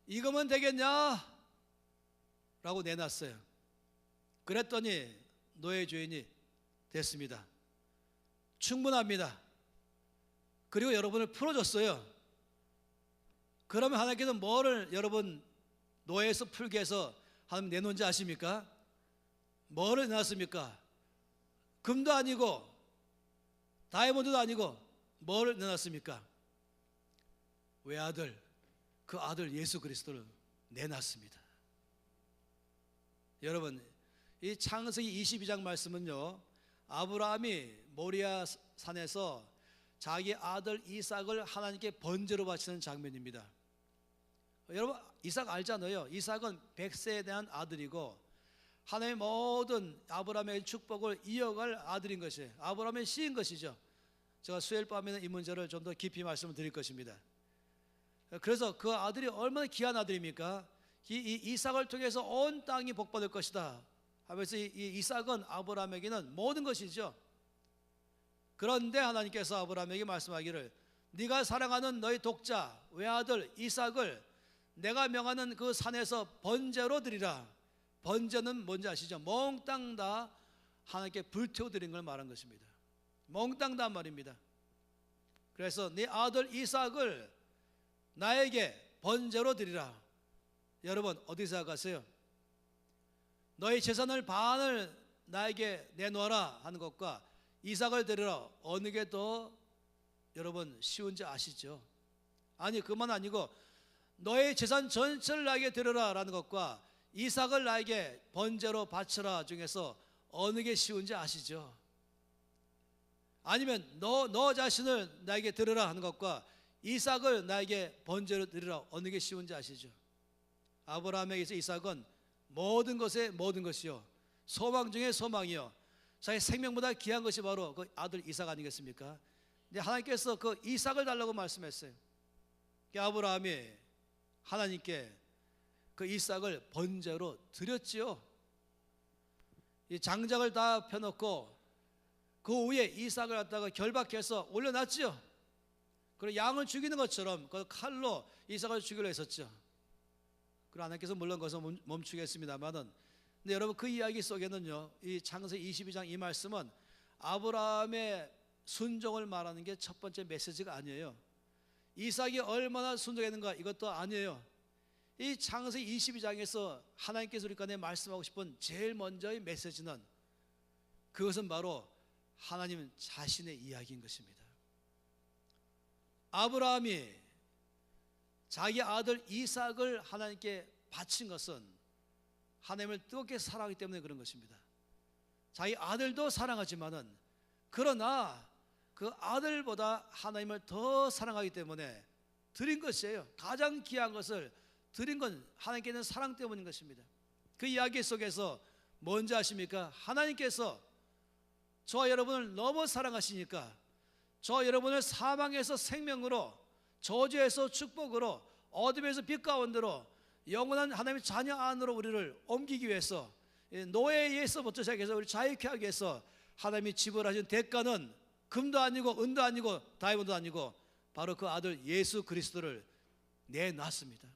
S2: 이거면 되겠냐? 라고 내놨어요. 그랬더니 노예 주인이 됐습니다. 충분합니다. 그리고 여러분을 풀어줬어요. 그러면 하나님께서 뭐를 여러분 노예에서 풀게 해서 하나님 내놓은지 아십니까? 뭐를 내놨습니까? 금도 아니고 다이아몬드도 아니고 뭐를 내놨습니까? 외아들, 그 아들 예수 그리스도를 내놨습니다. 여러분, 이 창세기 22장 말씀은요, 아브라함이 모리아 산에서 자기 아들 이삭을 하나님께 번제로 바치는 장면입니다. 여러분, 이삭 알잖아요. 이삭은 100세에 대한 아들이고 하나님의 모든 아브라함의 축복을 이어갈 아들인 것이에요. 아브라함의 씨인 것이죠. 제가 수요일 밤에는 이 문제를 좀 더 깊이 말씀을 드릴 것입니다. 그래서 그 아들이 얼마나 귀한 아들입니까? 이 이삭을 통해서 온 땅이 복받을 것이다 하면서 이 이삭은 아브라함에게는 모든 것이죠. 그런데 하나님께서 아브라함에게 말씀하기를 네가 사랑하는 너희 독자 외아들 이삭을 내가 명하는 그 산에서 번제로 드리라. 번제는 뭔지 아시죠? 몽땅 다 하나님께 불태워 드린 걸 말한 것입니다. 몽땅 다 말입니다. 그래서 네 아들 이삭을 나에게 번제로 드리라. 여러분 어디서 생각하세요? 너희 재산을 반을 나에게 내놓아라 하는 것과 이삭을 데려라. 어느 게 더 여러분 쉬운지 아시죠? 아니 그만 아니고 너의 재산 전체를 나에게 데려라 라는 것과 이삭을 나에게 번제로 바쳐라 중에서 어느 게 쉬운지 아시죠? 아니면 너 자신을 나에게 드려라 하는 것과 이삭을 나에게 번제로 드리라 어느 게 쉬운지 아시죠? 아브라함에게서 이삭은 모든 것의 모든 것이요 소망 중에 소망이요 자기 생명보다 귀한 것이 바로 그 아들 이삭 아니겠습니까? 근데 하나님께서 그 이삭을 달라고 말씀했어요. 아브라함이 하나님께 그 이삭을 번제로 드렸지요. 이 장작을 다 펴놓고 그 위에 이삭을 갖다가 결박해서 올려놨지요. 그리고 양을 죽이는 것처럼 그 칼로 이삭을 죽이려 했었죠. 그리고 하나님께서 물론 거기서 멈추겠습니다만은, 근데 여러분 그 이야기 속에는요, 이 창세기 22장 이 말씀은 아브라함의 순종을 말하는 게 첫 번째 메시지가 아니에요. 이삭이 얼마나 순종했는가 이것도 아니에요. 이 창세기 22장에서 하나님께서 우리 간에 말씀하고 싶은 제일 먼저의 메시지는 그것은 바로 하나님 자신의 이야기인 것입니다. 아브라함이 자기 아들 이삭을 하나님께 바친 것은 하나님을 뜨겁게 사랑하기 때문에 그런 것입니다. 자기 아들도 사랑하지만은 그러나 그 아들보다 하나님을 더 사랑하기 때문에 드린 것이에요. 가장 귀한 것을 드린 건 하나님께 있는 사랑 때문인 것입니다. 그 이야기 속에서 뭔지 아십니까? 하나님께서 저와 여러분을 너무 사랑하시니까 저 여러분을 사망에서 생명으로, 저주에서 축복으로, 어둠에서 빛 가운데로 영원한 하나님의 자녀 안으로 우리를 옮기기 위해서, 노예에서부터 시작해서 우리 자유케 하기 위해서 하나님이 지불하신 대가는 금도 아니고 은도 아니고 다이아몬드도 아니고 바로 그 아들 예수 그리스도를 내놨습니다.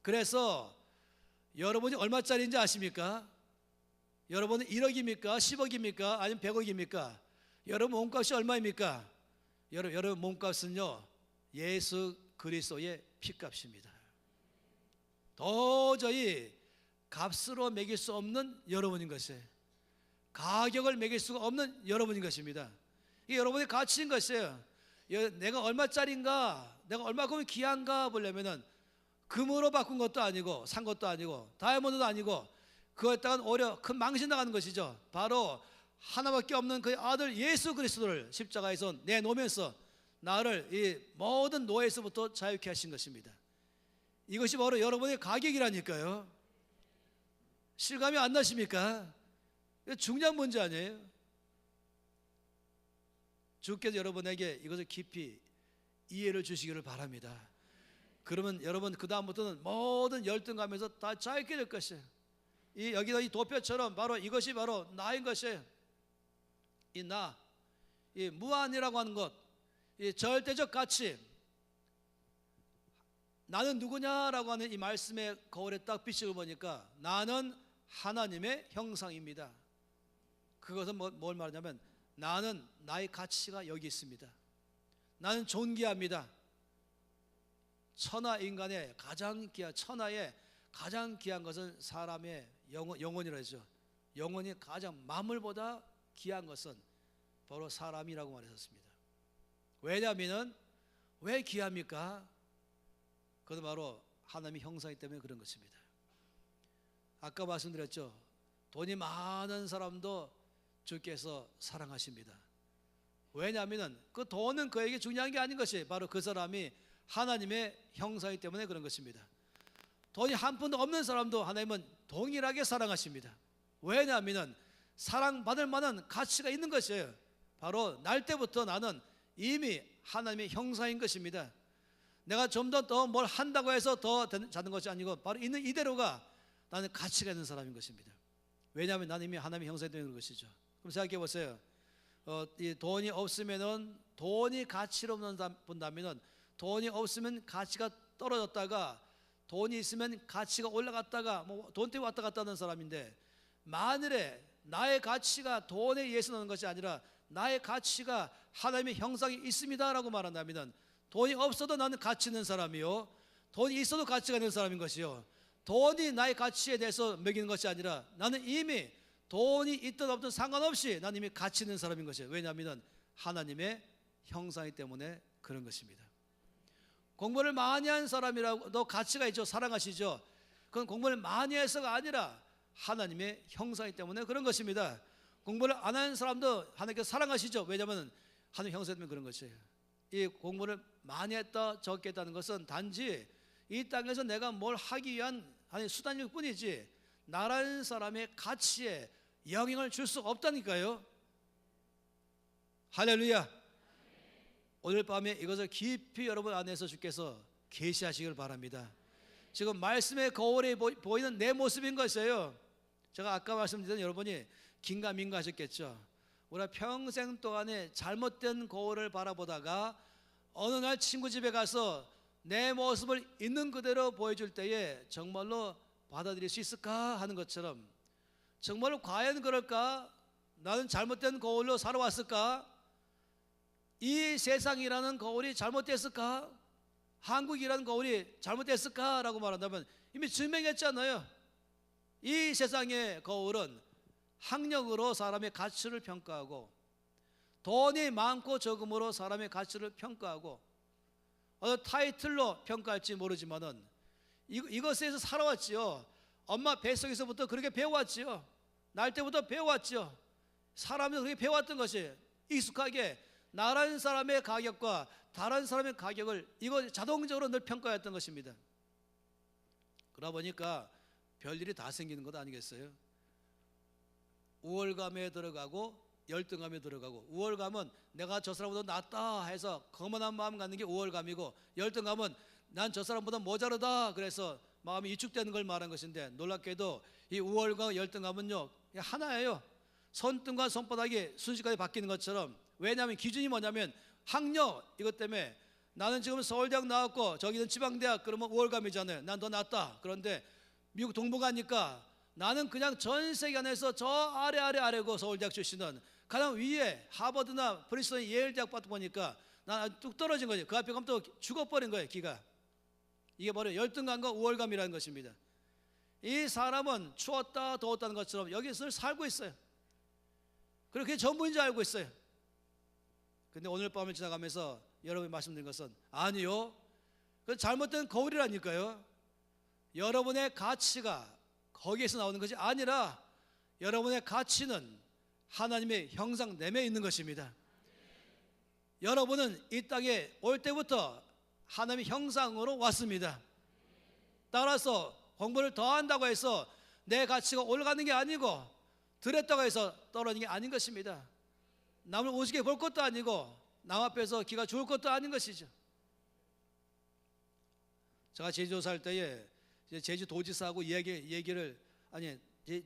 S2: 그래서 여러분이 얼마짜리인지 아십니까? 여러분은 1억입니까? 10억입니까? 아니면 100억입니까? 여러분 몸값이 얼마입니까? 여러분 몸값은요 예수 그리스도의 피값입니다. 도저히 값으로 매길 수 없는 여러분인 것이에요. 가격을 매길 수가 없는 여러분인 것입니다. 이게 여러분의 가치인 것이에요. 내가 얼마짜리인가, 내가 얼마큼 귀한가 보려면은 금으로 바꾼 것도 아니고 산 것도 아니고 다이아몬드도 아니고 그것다간 오히려 큰 망신 나가는 것이죠. 바로 하나밖에 없는 그 아들 예수 그리스도를 십자가에서 내놓으면서 나를 이 모든 노예에서부터 자유케 하신 것입니다. 이것이 바로 여러분의 가격이라니까요. 실감이 안 나십니까? 중요한 문제 아니에요? 주께서 여러분에게 이것을 깊이 이해를 주시기를 바랍니다. 그러면 여러분 그 다음부터는 모든 열등감에서 다 자유케 될 것이에요. 여기다 이 도표처럼 바로 이것이 바로 나인 것이에요. 이 나, 이 무한이라고 하는 것, 이 절대적 가치, 나는 누구냐라고 하는 이 말씀의 거울에 딱 비추어 보니까 나는 하나님의 형상입니다. 그것은 뭘 말하냐면 나는 나의 가치가 여기 있습니다. 나는 존귀합니다. 천하 인간의 가장 귀한, 천하의 가장 귀한 것은 사람의 영혼이라 하죠. 영혼이 가장 만물보다 귀한 것은 바로 사람이라고 말했었습니다. 왜냐하면 왜 귀합니까? 그것은 바로 하나님의 형상이기 때문에 그런 것입니다. 아까 말씀드렸죠. 돈이 많은 사람도 주께서 사랑하십니다. 왜냐하면 그 돈은 그에게 중요한 게 아닌 것이 바로 그 사람이 하나님의 형상이기 때문에 그런 것입니다. 돈이 한 푼도 없는 사람도 하나님은 동일하게 사랑하십니다. 왜냐하면 사랑받을 만한 가치가 있는 것이에요. 바로 날 때부터 나는 이미 하나님의 형상인 것입니다. 내가 좀 더 뭘 한다고 해서 더 자는 것이 아니고 바로 있는 이대로가 나는 가치가 있는 사람인 것입니다. 왜냐하면 나는 이미 하나님의 형상이 되는 것이죠. 그럼 생각해 보세요. 이 돈이 없으면은, 돈이 가치로 없는 본다면은, 돈이 없으면 가치가 떨어졌다가 돈이 있으면 가치가 올라갔다가 돈 때문에 왔다 갔다 하는 사람인데, 만일에 나의 가치가 돈에 의해서 나는 것이 아니라 나의 가치가 하나님의 형상이 있습니다라고 말한다면 돈이 없어도 나는 가치 있는 사람이요, 돈이 있어도 가치가 있는 사람인 것이요, 돈이 나의 가치에 대해서 매기는 것이 아니라 나는 이미 돈이 있든 없든 상관없이 나는 이미 가치 있는 사람인 것이에요. 왜냐하면 하나님의 형상이기 때문에 그런 것입니다. 공부를 많이 한 사람이라도 가치가 있죠. 사랑하시죠. 그건 공부를 많이 해서가 아니라 하나님의 형상이기 때문에 그런 것입니다. 공부를 안 한 사람도 하나님께서 사랑하시죠. 왜냐하면 하나님 형상 때문에 그런 것이에요. 이 공부를 많이 했다 적게 했다는 것은 단지 이 땅에서 내가 뭘 하기 위한 하나님의 수단일 뿐이지 나라는 사람의 가치에 영향을 줄 수 없다니까요. 할렐루야. 오늘 밤에 이것을 깊이 여러분 안에서 주께서 계시하시길 바랍니다. 지금 말씀의 거울에 보이는 내 모습인 것이에요. 제가 아까 말씀드린 여러분이 긴가민가 하셨겠죠. 우리가 평생 동안에 잘못된 거울을 바라보다가 어느 날 친구 집에 가서 내 모습을 있는 그대로 보여줄 때에 정말로 받아들일 수 있을까 하는 것처럼, 정말로 과연 그럴까? 나는 잘못된 거울로 살아왔을까? 이 세상이라는 거울이 잘못됐을까? 한국이라는 거울이 잘못됐을까? 라고 말한다면 이미 증명했잖아요. 이 세상의 거울은 학력으로 사람의 가치를 평가하고, 돈이 많고 적음으로 사람의 가치를 평가하고, 어떤 타이틀로 평가할지 모르지만은 이것에서 살아왔지요. 엄마 뱃속에서부터 그렇게 배워왔지요. 날 때부터 배워왔지요. 사람은 그렇게 배워왔던 것이 익숙하게 나라는 사람의 가격과 다른 사람의 가격을 이거 자동적으로 늘 평가했던 것입니다. 그러다 보니까 별일이 다 생기는 것 아니겠어요? 우월감에 들어가고 열등감에 들어가고, 우월감은 내가 저 사람보다 낫다 해서 거만한 마음 갖는 게 우월감이고, 열등감은 난 저 사람보다 모자르다 그래서 마음이 위축되는 걸 말한 것인데, 놀랍게도 이 우월감과 열등감은요 하나예요. 손등과 손바닥이 순식간에 바뀌는 것처럼. 왜냐하면 기준이 뭐냐면 학력, 이것 때문에 나는 지금 서울대학 나왔고 저기는 지방대학, 그러면 우월감이잖아요. 난 더 낫다. 그런데 미국 동부 가니까 나는 그냥 전 세계 안에서 저 아래고, 서울대학 출신은 가장 위에 하버드나 프린스턴, 예일대학 받다 보니까 난 뚝 떨어진 거지. 그 앞에 가면 또 죽어버린 거예요, 기가. 이게 바로 열등감과 우월감이라는 것입니다. 이 사람은 추웠다 더웠다는 것처럼 여기서 살고 있어요. 그렇게 전부인 줄 알고 있어요. 근데 오늘 밤을 지나가면서 여러분이 말씀드린 것은 아니요, 그건 잘못된 거울이라니까요. 여러분의 가치가 거기에서 나오는 것이 아니라 여러분의 가치는 하나님의 형상 내면에 있는 것입니다. 여러분은 이 땅에 올 때부터 하나님의 형상으로 왔습니다. 따라서 공부를 더 한다고 해서 내 가치가 올라가는 게 아니고, 들었다고 해서 떨어지는 게 아닌 것입니다. 남을 우습게 볼 것도 아니고 남 앞에서 기가 죽을 것도 아닌 것이죠. 제가 제주도 살 때에 제주 도지사하고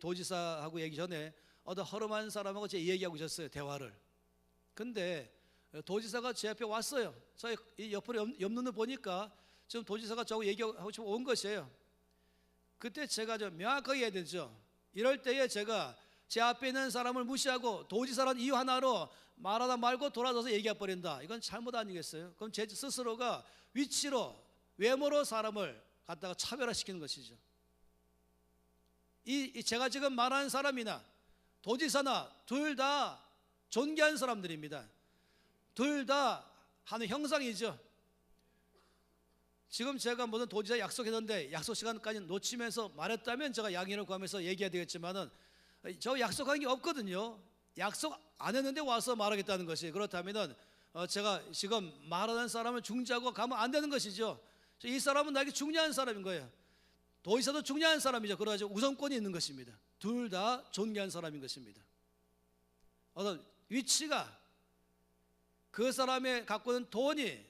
S2: 도지사하고 얘기 전에 어떤 허름한 사람하고 제 얘기하고 있었어요, 대화를. 근데 도지사가 제 앞에 왔어요. 저 옆으로 옆눈을 보니까 지금 도지사가 저하고 얘기하고 싶어 온 것이에요. 그때 제가 좀 명확하게 해야 되죠. 이럴 때에 제가 제 앞에 있는 사람을 무시하고 도지사라는 이유 하나로 말하다 말고 돌아서서 얘기해 버린다, 이건 잘못 아니겠어요? 그럼 제 스스로가 위치로, 외모로 사람을 갖다가 차별화시키는 것이죠. 제가 지금 말하는 사람이나 도지사나 둘 다 존귀한 사람들입니다. 둘 다 하는 형상이죠. 지금 제가 무슨 도지사 약속했는데 약속 시간까지 놓치면서 말했다면 제가 양해를 구하면서 얘기해야 되겠지만은 저 약속한 게 없거든요. 약속 안 했는데 와서 말하겠다는 것이, 그렇다면은 제가 지금 말하는 사람을 중지하고 가면 안 되는 것이죠. 이 사람은 나에게 중요한 사람인 거예요. 도지사도 중요한 사람이죠. 그래가지고 우선권이 있는 것입니다. 둘 다 존귀한 사람인 것입니다. 어떤 위치가, 그 사람의 갖고 있는 돈이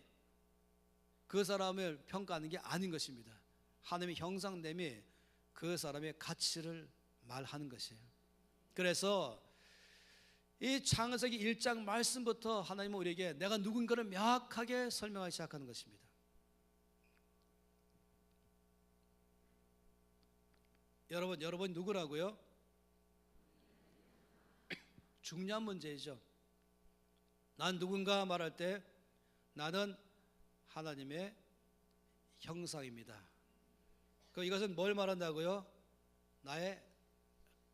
S2: 그 사람을 평가하는 게 아닌 것입니다. 하나님의 형상 내면 그 사람의 가치를 말하는 것이에요. 그래서 이 창세기 1장 말씀부터 하나님은 우리에게 내가 누군가를 명확하게 설명하기 시작하는 것입니다. 여러분 누구라고요? 중요한 문제이죠. 난 누군가 말할 때 나는 하나님의 형상입니다. 그럼 이것은 뭘 말한다고요? 나의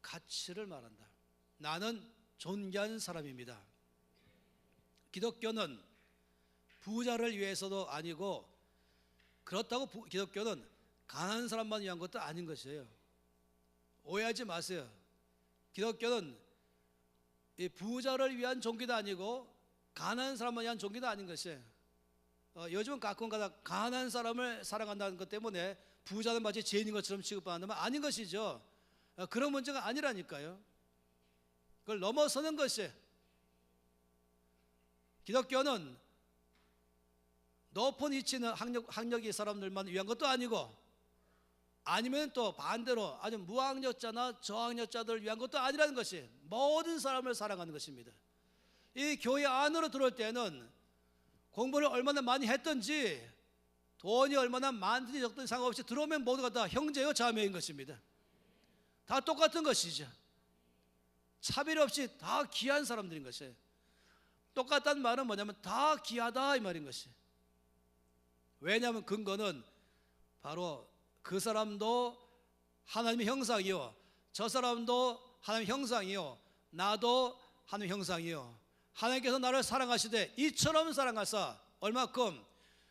S2: 가치를 말한다. 나는 존귀한 사람입니다. 기독교는 부자를 위해서도 아니고, 그렇다고 기독교는 가난한 사람만 위한 것도 아닌 것이에요. 오해하지 마세요. 기독교는 이 부자를 위한 종교도 아니고 가난한 사람만 위한 종교도 아닌 것이에요. 요즘은 가끔가다 가난한 사람을 사랑한다는 것 때문에 부자는 마치 죄인인 것처럼 취급받는다면 아닌 것이죠. 그런 문제가 아니라니까요. 그걸 넘어서는 것이, 기독교는 높은 위치 있는 학력이 사람들만 위한 것도 아니고, 아니면 또 반대로 아주 무학력자나 저학력자들을 위한 것도 아니라는 것이, 모든 사람을 사랑하는 것입니다. 이 교회 안으로 들어올 때는 공부를 얼마나 많이 했든지 돈이 얼마나 많든지 적든지 상관없이 들어오면 모두가 다 형제요 자매인 것입니다. 다 똑같은 것이죠. 차별 없이 다 귀한 사람들인 것이에요. 똑같다는 말은 뭐냐면 다 귀하다 이 말인 것이. 왜냐하면 근거는 바로 그 사람도 하나님의 형상이요, 저 사람도 하나님의 형상이요, 나도 하나님의 형상이요, 하나님께서 나를 사랑하시되 이처럼 사랑하사 얼마큼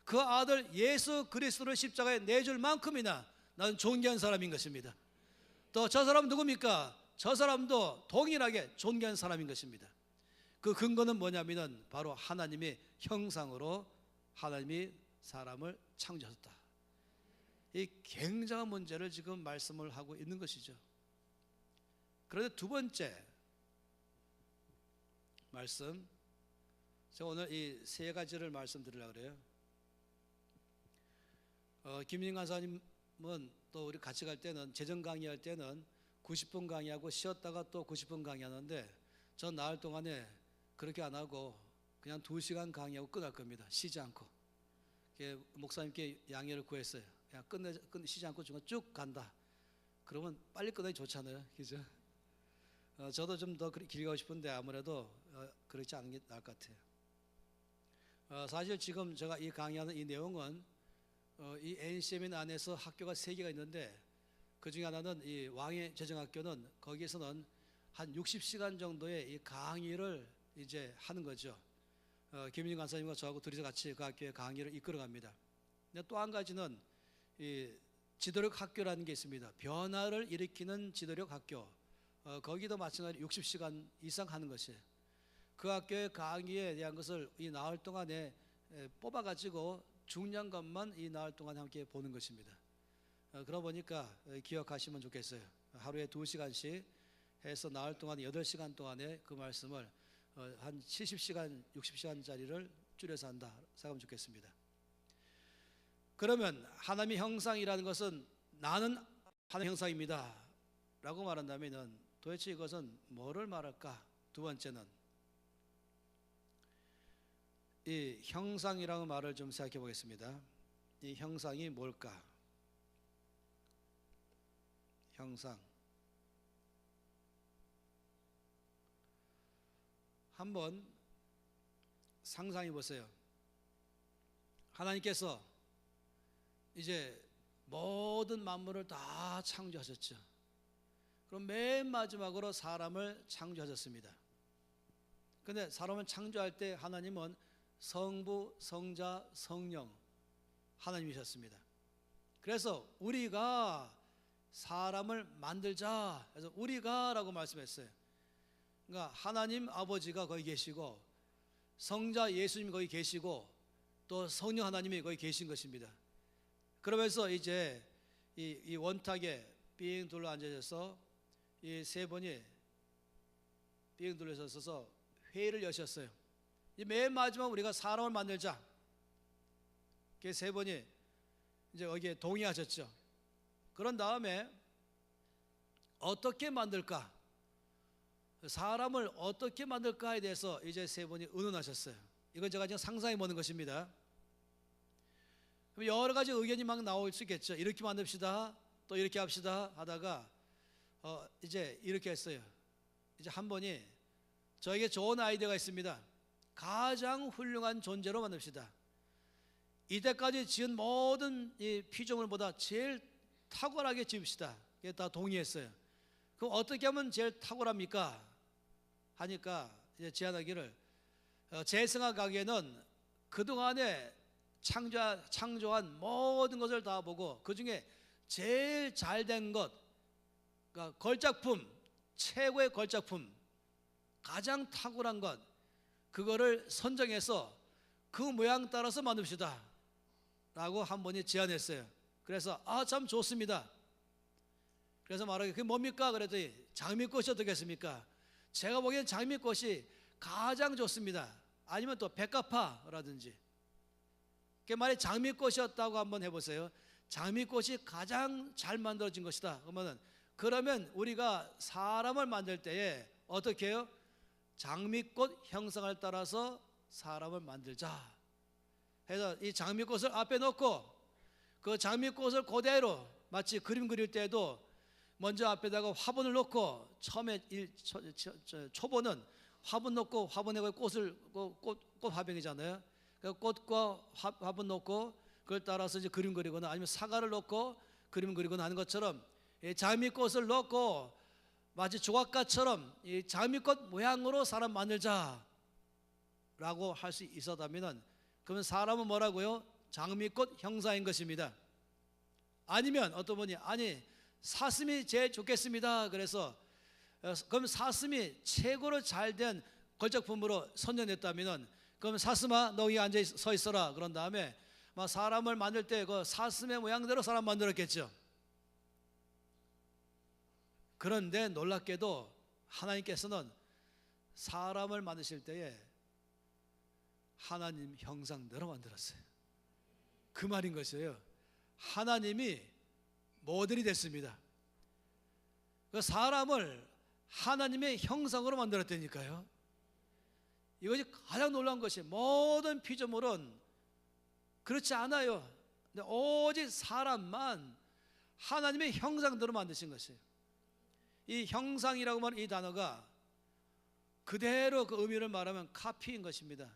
S2: 그 아들 예수 그리스도를 십자가에 내줄 만큼이나 나는 존귀한 사람인 것입니다. 또 저 사람 누굽니까? 저 사람도 동일하게 존귀한 사람인 것입니다. 그 근거는 뭐냐면은 바로 하나님의 형상으로 하나님이 사람을 창조하셨다. 이 굉장한 문제를 지금 말씀을 하고 있는 것이죠. 그런데 두 번째 말씀, 제가 오늘 이 세 가지를 말씀드리려고 그래요. 김인 간사님은 또 우리 같이 갈 때는 재정 강의할 때는 90분 강의하고 쉬었다가 또 90분 강의하는데, 전 나흘 동안에 그렇게 안 하고 그냥 2시간 강의하고 끝날 겁니다. 쉬지 않고. 목사님께 양해를 구했어요. 그냥 쉬지 않고 중간 쭉 간다. 그러면 빨리 끝내기 좋잖아요, 그죠? 저도 좀 더 길게 가고 싶은데 아무래도 그렇지 않은 게 나을 것 같아요. 사실 지금 제가 이 강의하는 이 내용은 이 NCM인 안에서 학교가 3개가 있는데, 그 중에 하나는 이 왕의 재정학교는 거기에서는 한 60시간 정도의 이 강의를 이제 하는 거죠. 김인중 간사님과 저하고 둘이서 같이 그 학교의 강의를 이끌어갑니다. 근데 또 한 가지는 이 지도력 학교라는 게 있습니다. 변화를 일으키는 지도력 학교. 거기도 마찬가지로 60시간 이상 하는 것이에요. 그 학교의 강의에 대한 것을 이 나흘 동안에 뽑아가지고 중요한 것만 이 나흘 동안 함께 보는 것입니다. 그러다 보니까 기억하시면 좋겠어요. 하루에 2시간씩 해서 나흘 동안 8시간 동안에 그 말씀을 한 70시간, 60시간짜리를 줄여서 한다 생각하면 좋겠습니다. 그러면 하나님의 형상이라는 것은 나는 하나님의 형상입니다 라고 말한다면 도대체 이것은 뭐를 말할까? 두 번째는 이 형상이라는 말을 좀 생각해 보겠습니다. 이 형상이 뭘까? 형상. 한번 상상해 보세요. 하나님께서 이제 모든 만물을 다 창조하셨죠. 그럼 맨 마지막으로 사람을 창조하셨습니다. 그런데 사람을 창조할 때 하나님은 성부, 성자, 성령 하나님이셨습니다. 그래서 우리가 사람을 만들자 해서 우리가 라고 말씀했어요. 그러니까 하나님 아버지가 거기 계시고 성자 예수님이 거기 계시고 또 성령 하나님이 거기 계신 것입니다. 그러면서 이제 이 원탁에 삥 둘러 앉아서 이 세 분이 삥 둘러 서서 회의를 여셨어요. 맨 마지막 우리가 사람을 만들자. 그 세 분이 이제 거기에 동의하셨죠. 그런 다음에 어떻게 만들까? 사람을 어떻게 만들까에 대해서 이제 세 분이 의논하셨어요. 이건 제가 지금 상상해 보는 것입니다. 여러 가지 의견이 막 나올 수 있겠죠. 이렇게 만듭시다, 또 이렇게 합시다 하다가 이제 이렇게 했어요. 이제 한 분이 저에게 좋은 아이디어가 있습니다. 가장 훌륭한 존재로 만듭시다. 이때까지 지은 모든 이 피조물보다 제일 탁월하게 지읍시다. 이게 다 동의했어요. 그럼 어떻게 하면 제일 탁월합니까? 하니까 이제 제안하기를 재성학에는 그동안에 창조한 모든 것을 다 보고 그 중에 제일 잘된 것, 그러니까 걸작품, 최고의 걸작품, 가장 탁월한 것, 그거를 선정해서 그 모양 따라서 만듭시다 라고 한 분이 제안했어요. 그래서 참 좋습니다. 그래서 말하기 그게 뭡니까? 그랬더니 장미꽃이 어떻겠습니까? 제가 보기엔 장미꽃이 가장 좋습니다. 아니면 또 백합화라든지. 그 말이 장미꽃이었다고 한번 해보세요. 장미꽃이 가장 잘 만들어진 것이다. 그러면 우리가 사람을 만들 때에 어떻게 해요? 장미꽃 형상을 따라서 사람을 만들자 해서 이 장미꽃을 앞에 놓고 그 장미꽃을 그대로 마치 그림 그릴 때도 먼저 앞에다가 화분을 놓고 처음에 초보는 화분 놓고 화분에 꽃을 꽃 화병이잖아요. 그 꽃과 화분 놓고 그걸 따라서 이제 그림 그리거나 아니면 사과를 놓고 그림 그리거나 하는 것처럼 이 장미꽃을 놓고 마치 조각가처럼 이 장미꽃 모양으로 사람 만들자라고 할 수 있었다면은 그러면 사람은 뭐라고요? 장미꽃 형상인 것입니다. 아니면 어떤 분이 아니 사슴이 제일 좋겠습니다. 그래서 그럼 사슴이 최고로 잘된 걸작품으로 선정됐다면은 그럼 사슴아 너 여기 앉아 서 있어라. 그런 다음에 막 사람을 만들 때 그 사슴의 모양대로 사람 만들었겠죠. 그런데 놀랍게도 하나님께서는 사람을 만드실 때에 하나님 형상대로 만들었어요. 그 말인 것이에요. 하나님이 모델이 됐습니다. 그 사람을 하나님의 형상으로 만들었다니까요. 이것이 가장 놀라운 것이 모든 피조물은 그렇지 않아요. 근데 오직 사람만 하나님의 형상대로 만드신 것이에요. 이 형상이라고 하는 이 단어가 그대로 그 의미를 말하면 카피인 것입니다.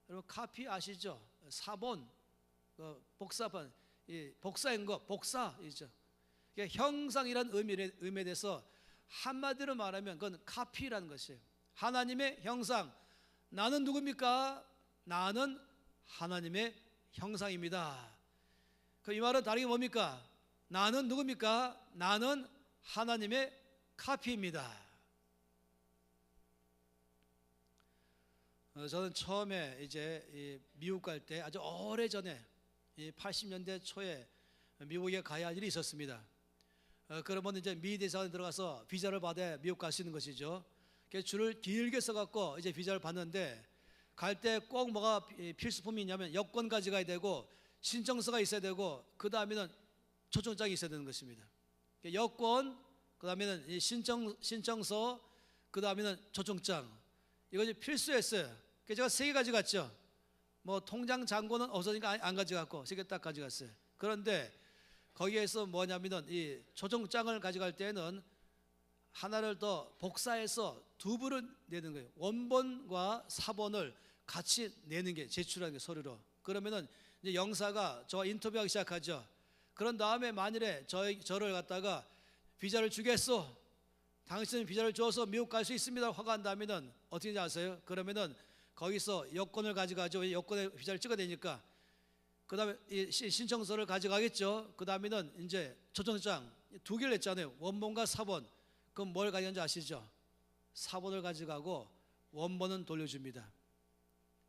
S2: 여러분 카피 아시죠? 사본, 복사본, 복사인 거, 복사이죠. 형상이라는 의미에 대해서 한마디로 말하면 그건 카피라는 것이에요. 하나님의 형상. 나는 누굽니까? 나는 하나님의 형상입니다. 이 말은 다르게 뭡니까? 나는 누굽니까? 나는 하나님의 카피입니다. 저는 처음에 이제 미국 갈 때 아주 오래 전에 80년대 초에 미국에 가야 할 일이 있었습니다. 그러면 이제 미 대사관에 들어가서 비자를 받아 미국 갈 수 있는 것이죠. 줄을 길게 써갖고 이제 비자를 받는데 갈 때 꼭 뭐가 필수품이 있냐면 여권 가져가야 되고 신청서가 있어야 되고 그 다음에는 초청장이 있어야 되는 것입니다. 여권, 그 다음에는 신청서, 그 다음에는 초청장. 이것이 필수였어요. 제가 3개 가져갔죠. 뭐 통장 잔고는 없어지니까 안 가져갔고 3개 딱 가져갔어요. 그런데 거기에서 뭐냐면은 이 초청장을 가져갈 때는 하나를 더 복사해서 2부를 내는 거예요. 원본과 사본을 같이 내는 게 제출하는 게 서류로. 그러면은 이제 영사가 저와 인터뷰하기 시작하죠. 그런 다음에 만일에 저를 갖다가 비자를 주겠소. 당신은 비자를 줘서 미국 갈 수 있습니다. 허가한다면은 어떻게 하는지 아세요? 그러면은 거기서 여권을 가져가죠. 여권에 비자를 찍어야 되니까. 그 다음에 신청서를 가져가겠죠. 그 다음에는 이제 초청장 2개를 냈잖아요. 원본과 사본. 그럼 뭘 가져가는지 아시죠? 사본을 가져가고 원본은 돌려줍니다.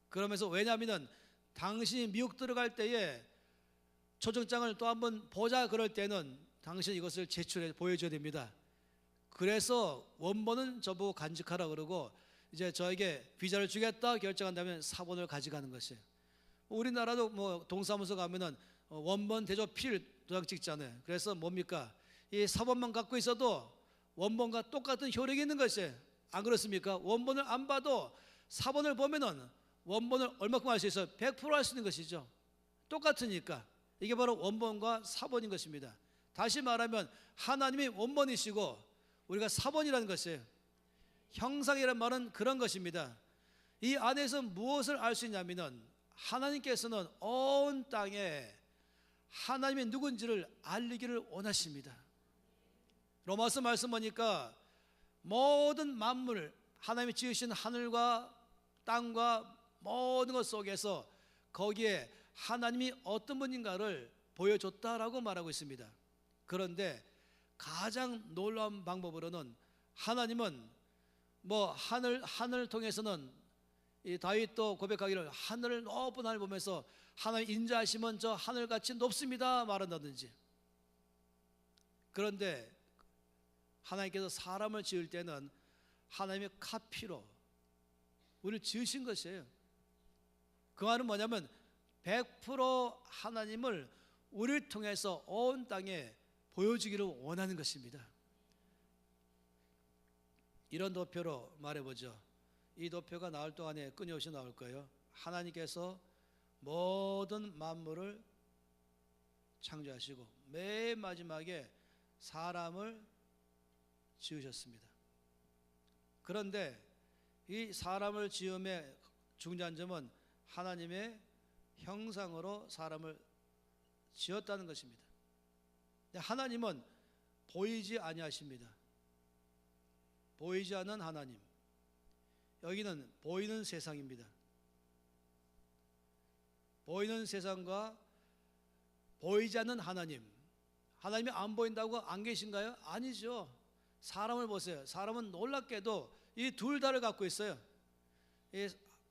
S2: 그러면서 왜냐하면 당신이 미국 들어갈 때에 초청장을 또 한번 보자 그럴 때는 당신이 이것을 제출해 보여줘야 됩니다. 그래서 원본은 저보고 간직하라 그러고 이제 저에게 비자를 주겠다 결정한다면 사본을 가져가는 것이에요. 우리나라도 뭐 동사무소 가면은 원본 대조필 도장 찍잖아요. 그래서 뭡니까? 이 사본만 갖고 있어도 원본과 똑같은 효력이 있는 것이에요. 안 그렇습니까? 원본을 안 봐도 사본을 보면은 원본을 얼마큼 알 수 있어요? 100% 알 수 있는 것이죠. 똑같으니까. 이게 바로 원본과 사본인 것입니다. 다시 말하면 하나님이 원본이시고 우리가 사본이라는 것이에요. 형상이라는 말은 그런 것입니다. 이 안에서 무엇을 알 수 있냐면은 하나님께서는 온 땅에 하나님이 누군지를 알리기를 원하십니다. 로마서 말씀 보니까 모든 만물 하나님이 지으신 하늘과 땅과 모든 것 속에서 거기에 하나님이 어떤 분인가를 보여줬다라고 말하고 있습니다. 그런데 가장 놀라운 방법으로는 하나님은 뭐 하늘 통해서는 이 다윗도 고백하기를 하늘을 높은 하늘 보면서 하나님 인자하시면 저 하늘같이 높습니다 말한다든지. 그런데 하나님께서 사람을 지을 때는 하나님의 카피로 우리를 지으신 것이에요. 그 말은 뭐냐면 100% 하나님을 우리를 통해서 온 땅에 보여주기를 원하는 것입니다. 이런 도표로 말해보죠. 이 도표가 나올 동안에 끊임없이 나올 거예요. 하나님께서 모든 만물을 창조하시고 맨 마지막에 사람을 지으셨습니다. 그런데 이 사람을 지음의 중요한 점은 하나님의 형상으로 사람을 지었다는 것입니다. 하나님은 보이지 아니하십니다. 보이지 않는 하나님. 여기는 보이는 세상입니다. 보이는 세상과 보이지 않는 하나님. 하나님이 안 보인다고 안 계신가요? 아니죠. 사람을 보세요. 사람은 놀랍게도 이 둘 다를 갖고 있어요. 이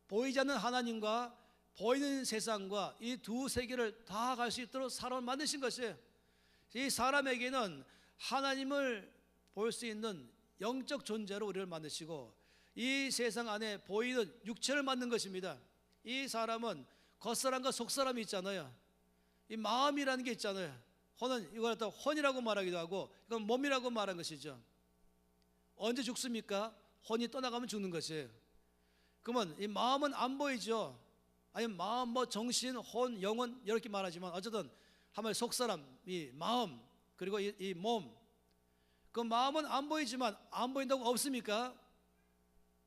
S2: 보이지 않는 하나님과 보이는 세상과 이 두 세계를 다 갈 수 있도록 사람을 만드신 것이에요. 이 사람에게는 하나님을 볼 수 있는 영적 존재로 우리를 만드시고 이 세상 안에 보이는 육체를 만든 것입니다. 이 사람은 겉사람과 속사람이 있잖아요. 이 마음이라는 게 있잖아요. 혼은 이걸 갖다 혼이라고 말하기도 하고 이건 몸이라고 말한 것이죠. 언제 죽습니까? 혼이 떠나가면 죽는 것이에요. 그러면 이 마음은 안 보이죠. 아니 마음, 뭐 정신, 혼, 영혼 이렇게 말하지만 어쨌든 한번 속사람, 이 마음 그리고 이 몸, 그 마음은 안 보이지만 안 보인다고 없습니까?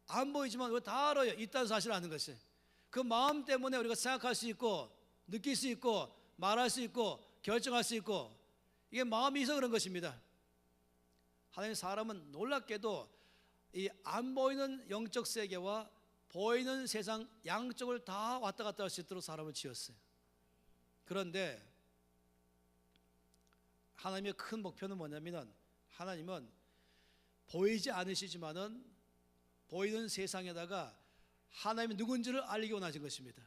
S2: 안 보이지만 우리가 다 알아요. 있다는 사실을 아는 것이. 그 마음 때문에 우리가 생각할 수 있고 느낄 수 있고 말할 수 있고 결정할 수 있고 이게 마음이 있어 그런 것입니다. 하나님 사람은 놀랍게도 이 안 보이는 영적 세계와 보이는 세상 양쪽을 다 왔다 갔다 할 수 있도록 사람을 지었어요. 그런데 하나님의 큰 목표는 뭐냐면 하나님은 보이지 않으시지만은 보이는 세상에다가 하나님이 누군지를 알리기 원하신 것입니다.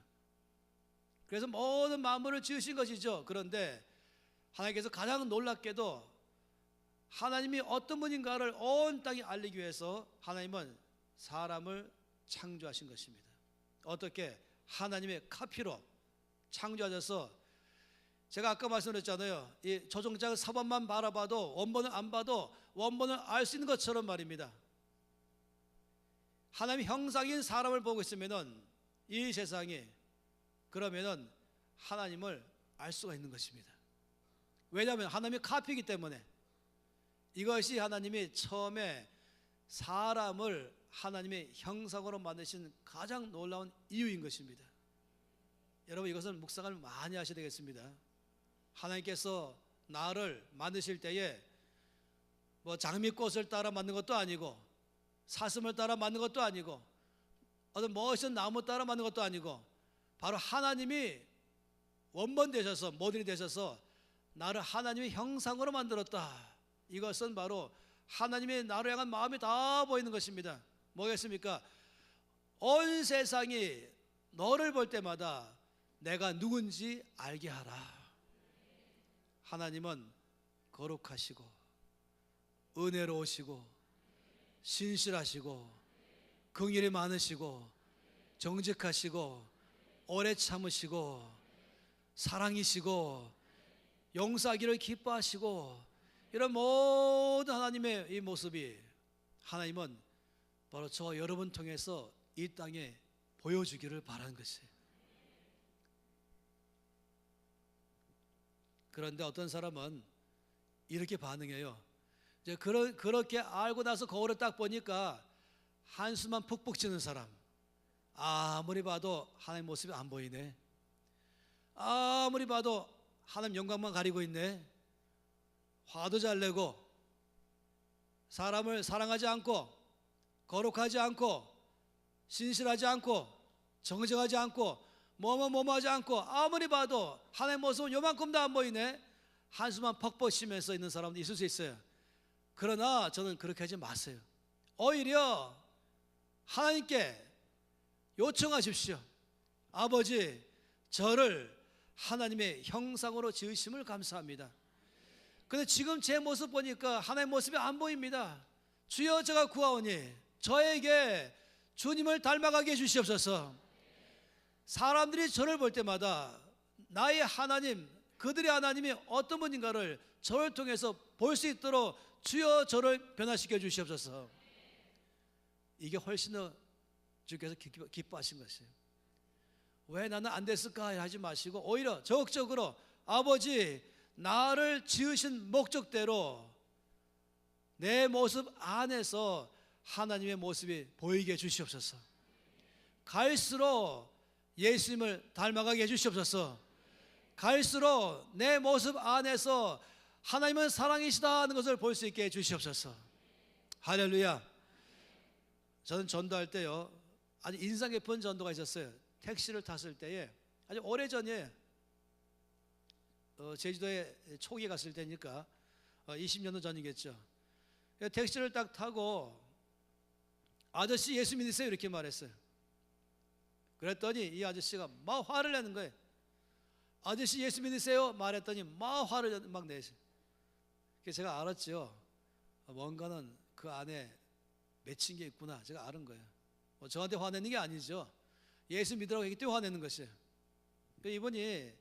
S2: 그래서 모든 만물을 지으신 것이죠. 그런데 하나님께서 가장 놀랍게도 하나님이 어떤 분인가를 온 땅에 알리기 위해서 하나님은 사람을 창조하신 것입니다. 어떻게? 하나님의 카피로 창조하셔서 제가 아까 말씀드렸잖아요. 이 조종자가 사본만 바라봐도 원본을 안 봐도 원본을 알 수 있는 것처럼 말입니다. 하나님의 형상인 사람을 보고 있으면은 이 세상이 그러면은 하나님을 알 수가 있는 것입니다. 왜냐하면 하나님의 카피이기 때문에. 이것이 하나님이 처음에 사람을 하나님의 형상으로 만드신 가장 놀라운 이유인 것입니다. 여러분 이것은 묵상을 많이 하셔야 되겠습니다. 하나님께서 나를 만드실 때에 뭐 장미꽃을 따라 만든 것도 아니고 사슴을 따라 만든 것도 아니고 어떤 멋있는 나무 따라 만든 것도 아니고 바로 하나님이 원본 되셔서 모델이 되셔서 나를 하나님의 형상으로 만들었다. 이것은 바로 하나님의 나를 향한 마음이 다 보이는 것입니다. 뭐겠습니까? 온 세상이 너를 볼 때마다 내가 누군지 알게 하라. 하나님은 거룩하시고 은혜로우시고 신실하시고 긍휼이 많으시고 정직하시고 오래 참으시고 사랑이시고 용서하기를 기뻐하시고 이런 모든 하나님의 이 모습이 하나님은 바로 저 여러분 통해서 이 땅에 보여주기를 바라는 것이에요. 그런데 어떤 사람은 이렇게 반응해요. 이제 그렇게 알고 나서 거울을 딱 보니까 한숨만 푹푹 치는 사람. 아무리 봐도 하나님 모습이 안 보이네. 아무리 봐도 하나님 영광만 가리고 있네. 화도 잘 내고 사람을 사랑하지 않고 거룩하지 않고 신실하지 않고 정직하지 않고 뭐하지 않고 아무리 봐도 하나님의 모습은 요만큼도 안 보이네. 한숨만 퍽퍽 쉬면서 있는 사람도 있을 수 있어요. 그러나 저는 그렇게 하지 마세요. 오히려 하나님께 요청하십시오. 아버지, 저를 하나님의 형상으로 지으심을 감사합니다. 근데 지금 제 모습 보니까 하나님의 모습이 안 보입니다. 주여, 제가 구하오니 저에게 주님을 닮아가게 해주시옵소서. 사람들이 저를 볼 때마다 나의 하나님, 그들의 하나님이 어떤 분인가를 저를 통해서 볼 수 있도록 주여 저를 변화시켜 주시옵소서. 이게 훨씬 더 주께서 기뻐하신 것이에요. 왜 나는 안 됐을까 하지 마시고 오히려 적극적으로 아버지, 나를 지으신 목적대로 내 모습 안에서 하나님의 모습이 보이게 해주시옵소서. 갈수록 예수님을 닮아가게 해주시옵소서. 갈수록 내 모습 안에서 하나님은 사랑이시다 하는 것을 볼 수 있게 해주시옵소서. 할렐루야. 저는 전도할 때요, 아주 인상 깊은 전도가 있었어요. 택시를 탔을 때에 아주 오래전에 제주도에 초기에 갔을 때니까 20년도 전이겠죠. 택시를 딱 타고 아저씨 예수 믿으세요 이렇게 말했어요. 그랬더니 이 아저씨가 막 화를 내는 거예요. 아저씨 예수 믿으세요 말했더니 막 화를 막 내세요. 그래서 제가 알았죠. 뭔가는 그 안에 맺힌 게 있구나. 제가 아는 거예요. 저한테 화내는 게 아니죠. 예수 믿으라고 했기 때문에 화내는 것이에요. 이분이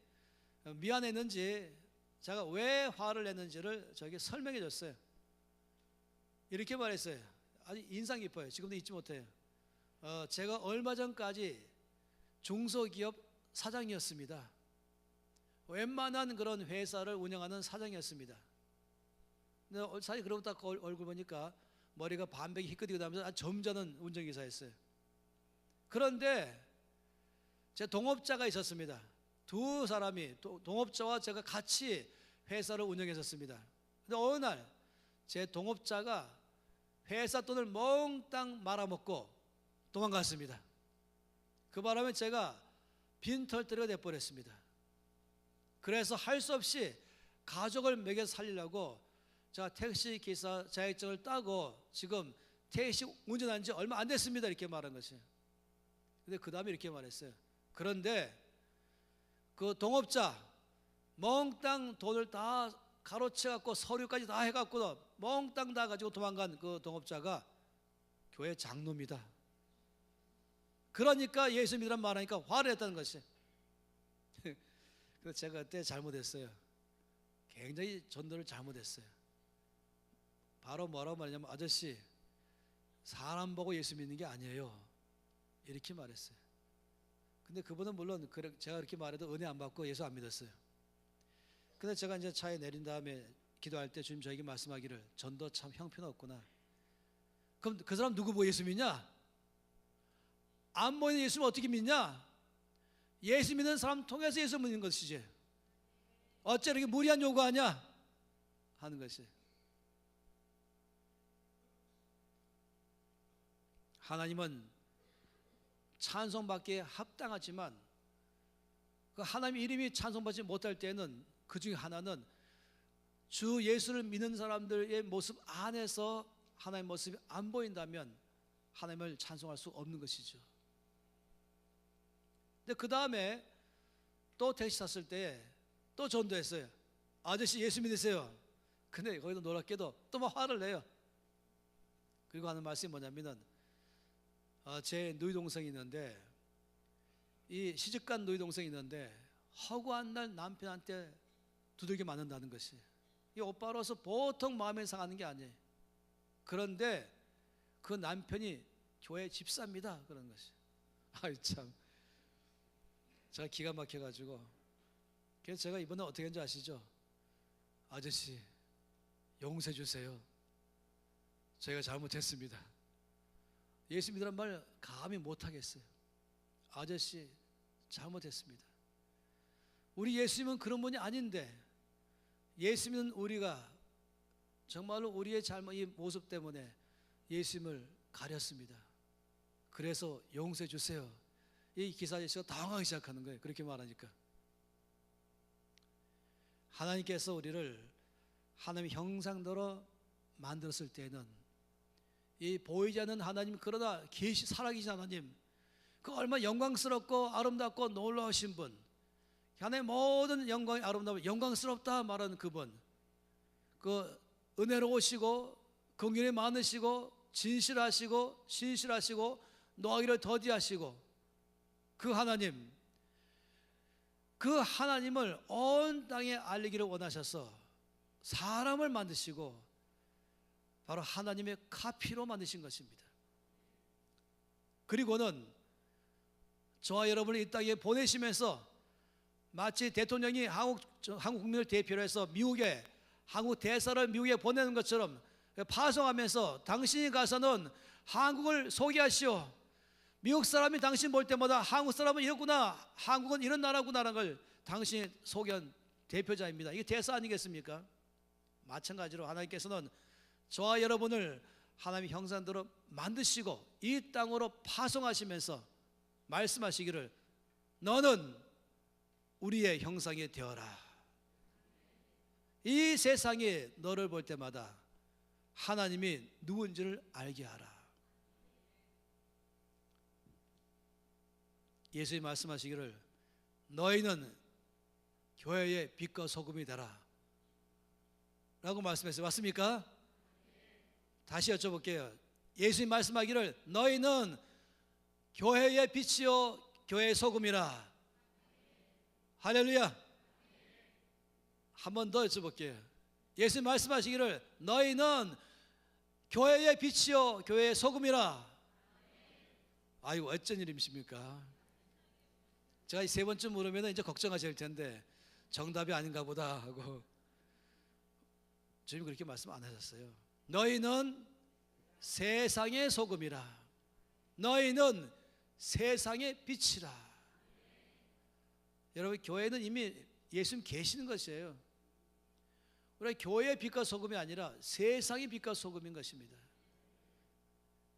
S2: 미안했는지 제가 왜 화를 냈는지를 저에게 설명해 줬어요. 이렇게 말했어요. 아주 인상 깊어요. 지금도 잊지 못해요. 제가 얼마 전까지 중소기업 사장이었습니다. 웬만한 그런 회사를 운영하는 사장이었습니다. 근데 사실 그러고 딱 얼굴 보니까 머리가 반백이 희끗이고 나면서 아주 점잖은 운전기사였어요. 그런데 제 동업자가 있었습니다. 두 사람이 동업자와 제가 같이 회사를 운영했었습니다. 근데 어느 날 제 동업자가 회사 돈을 몽땅 말아먹고 도망갔습니다. 그 바람에 제가 빈털터리가 돼버렸습니다. 그래서 할 수 없이 가족을 먹여 살리려고 제가 택시기사 자격증을 따고 지금 택시 운전한 지 얼마 안 됐습니다 이렇게 말한 것이에요. 근데 그 다음에 이렇게 말했어요. 그런데 그 동업자 몽땅 돈을 다 가로채갖고 서류까지 다 해갖고 몽땅 다 가지고 도망간 그 동업자가 교회 장로입니다. 그러니까 예수 믿으란 말하니까 화를 냈다는 것이에요. 그래서 제가 그때 잘못했어요. 굉장히 전도를 잘못했어요. 바로 뭐라고 말하냐면 아저씨, 사람 보고 예수 믿는 게 아니에요 이렇게 말했어요. 근데 그분은 물론 제가 그렇게 말해도 은혜 안 받고 예수 안 믿었어요. 근데 제가 이제 차에 내린 다음에 기도할 때 주님 저에게 말씀하기를 전도 참 형편없구나. 그럼 그 사람 누구 보고 예수 믿냐? 안 보이는 예수를 어떻게 믿냐? 예수 믿는 사람 통해서 예수 믿는 것이지. 어째 이렇게 무리한 요구하냐? 하는 것이. 하나님은 찬송받기에 합당하지만 그 하나님 이름이 찬송받지 못할 때는 그 중에 하나는 주 예수를 믿는 사람들의 모습 안에서 하나님의 모습이 안 보인다면 하나님을 찬송할 수 없는 것이죠. 근데 그 다음에 또 택시 탔을 때 또 전도했어요. 아저씨 예수 믿으세요. 근데 거기도 놀랍게도 또 막 화를 내요. 그리고 하는 말씀이 뭐냐면은 제 누이 동생이 있는데 이 시집간 누이 동생이 있는데 허구한 날 남편한테 두들겨 맞는다는 것이. 이 오빠로서 보통 마음에 상하는 게 아니에요. 그런데 그 남편이 교회 집사입니다. 그런 것이. 아이 참. 제가 기가 막혀가지고. 그래서 제가 이번에 어떻게 했는지 아시죠? 아저씨 용서해 주세요. 저희가 잘못했습니다. 예수 믿으란 말 감히 못하겠어요. 아저씨 잘못했습니다. 우리 예수님은 그런 분이 아닌데 예수 믿는 우리가 정말로 우리의 잘못 이 모습 때문에 예수님을 가렸습니다. 그래서 용서해 주세요. 이 기사 아저씨가 당황하기 시작하는 거예요. 그렇게 말하니까. 하나님께서 우리를 하나님의 형상대로 만들었을 때는 이 보이지 않는 하나님, 그러나 살아계신 하나님, 그 얼마나 영광스럽고 아름답고 놀라우신 분, 하나님의 모든 영광이 아름다워 영광스럽다 말하는 그분, 그 은혜로우시고 긍휼이 많으시고 진실하시고 신실하시고 노하기를 더디하시고 그 하나님을 온 땅에 알리기를 원하셔서 사람을 만드시고 바로 하나님의 카피로 만드신 것입니다. 그리고는 저와 여러분을 이 땅에 보내시면서 마치 대통령이 한국 국민을 대표로 해서 한국 대사를 미국에 보내는 것처럼 파송하면서 당신이 가서는 한국을 소개하시오. 미국 사람이 당신 볼 때마다 한국 사람은 이렇구나, 한국은 이런 나라구나라는 걸 당신이 소개한 대표자입니다. 이게 대사 아니겠습니까? 마찬가지로 하나님께서는 저와 여러분을 하나님의 형상대로 만드시고 이 땅으로 파송하시면서 말씀하시기를 너는 우리의 형상이 되어라. 이 세상에 너를 볼 때마다 하나님이 누군지를 알게 하라. 예수님 말씀하시기를 너희는 교회의 빛과 소금이 되라 라고 말씀했어요. 맞습니까? 다시 여쭤볼게요. 예수님 말씀하기를 너희는 교회의 빛이요 교회의 소금이라. 할렐루야. 한 번 더 여쭤볼게요. 예수님 말씀하시기를 너희는 교회의 빛이요 교회의 소금이라. 아이고 어쩐 일이십니까? 제가 세 번쯤 물으면 이제 걱정하실 텐데 정답이 아닌가 보다 하고 주님이 그렇게 말씀 안 하셨어요. 너희는 세상의 소금이라. 너희는 세상의 빛이라. 여러분 교회는 이미 예수님 계시는 것이에요. 우리 교회의 빛과 소금이 아니라 세상의 빛과 소금인 것입니다.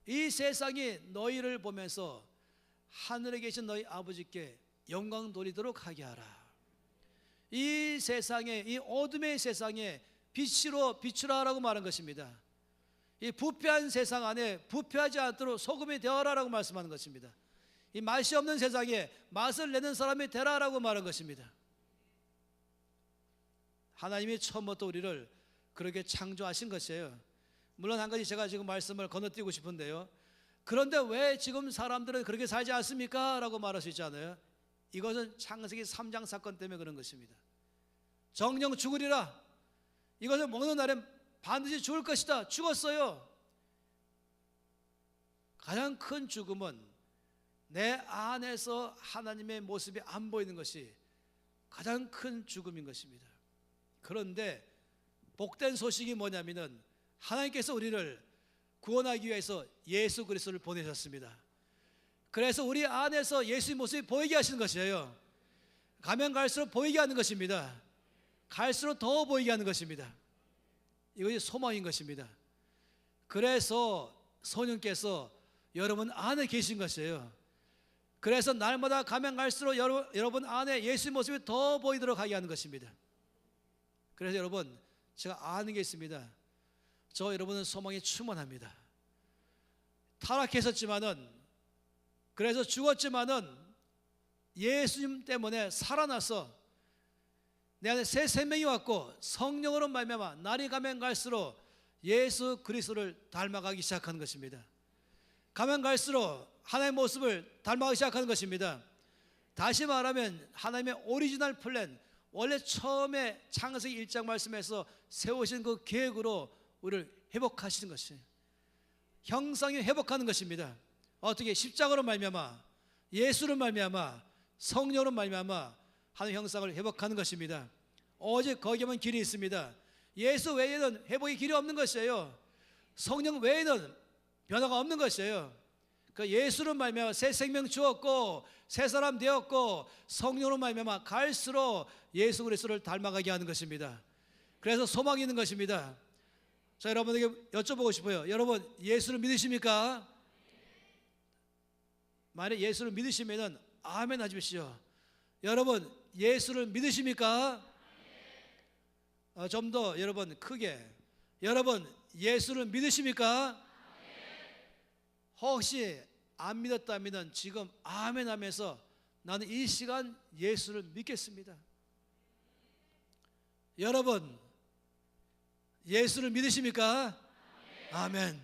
S2: 이 세상이 너희를 보면서 하늘에 계신 너희 아버지께 영광 돌리도록 하게 하라. 이 세상에, 이 어둠의 세상에 빛으로 비추라라고 말한 것입니다. 이 부패한 세상 안에 부패하지 않도록 소금이 되어라라고 말씀하는 것입니다. 이 맛이 없는 세상에 맛을 내는 사람이 되라라고 말한 것입니다. 하나님이 처음부터 우리를 그렇게 창조하신 것이에요. 물론 한 가지 제가 지금 말씀을 건너뛰고 싶은데요. 그런데 왜 지금 사람들은 그렇게 살지 않습니까? 라고 말할 수 있잖아요. 이것은 창세기 3장 사건 때문에 그런 것입니다. 정령 죽으리라. 이것을 먹는 날에 반드시 죽을 것이다. 죽었어요. 가장 큰 죽음은 내 안에서 하나님의 모습이 안 보이는 것이 가장 큰 죽음인 것입니다. 그런데 복된 소식이 뭐냐면은 하나님께서 우리를 구원하기 위해서 예수 그리스도를 보내셨습니다. 그래서 우리 안에서 예수의 모습이 보이게 하시는 것이에요. 가면 갈수록 보이게 하는 것입니다. 갈수록 더 보이게 하는 것입니다. 이것이 소망인 것입니다. 그래서 성령께서 여러분 안에 계신 것이에요. 그래서 날마다 가면 갈수록 여러분 안에 예수의 모습이 더 보이도록 하게 하는 것입니다. 그래서 여러분 제가 아는 게 있습니다. 저 여러분은 소망이 충만합니다. 타락했었지만은 그래서 죽었지만은 예수님 때문에 살아나서 내 안에 새 생명이 왔고 성령으로 말미암아 날이 가면 갈수록 예수 그리스도를 닮아가기 시작하는 것입니다. 가면 갈수록 하나님의 모습을 닮아가기 시작하는 것입니다. 다시 말하면 하나님의 오리지널 플랜, 원래 처음에 창세기 1장 말씀에서 세우신 그 계획으로 우리를 회복하시는 것이에요. 형상이 회복하는 것입니다. 어떻게? 십자가로 말미암아, 예수로 말미암아, 성령으로 말미암아 하나님의 형상을 회복하는 것입니다. 오직 거기에만 길이 있습니다. 예수 외에는 회복의 길이 없는 것이에요. 성령 외에는 변화가 없는 것이에요. 그 예수로 말미암아 새 생명 주었고 새 사람 되었고 성령으로 말미암아 갈수록 예수 그리스도를 닮아가게 하는 것입니다. 그래서 소망이 있는 것입니다. 자, 여러분에게 여쭤보고 싶어요. 여러분 예수를 믿으십니까? 만약 예수를 믿으시면은 아멘 하십시오. 여러분 예수를 믿으십니까? 좀 더 여러분 크게. 여러분 예수를 믿으십니까? 혹시 안 믿었다면 지금 아멘 하면서 나는 이 시간 예수를 믿겠습니다. 여러분 예수를 믿으십니까? 아멘.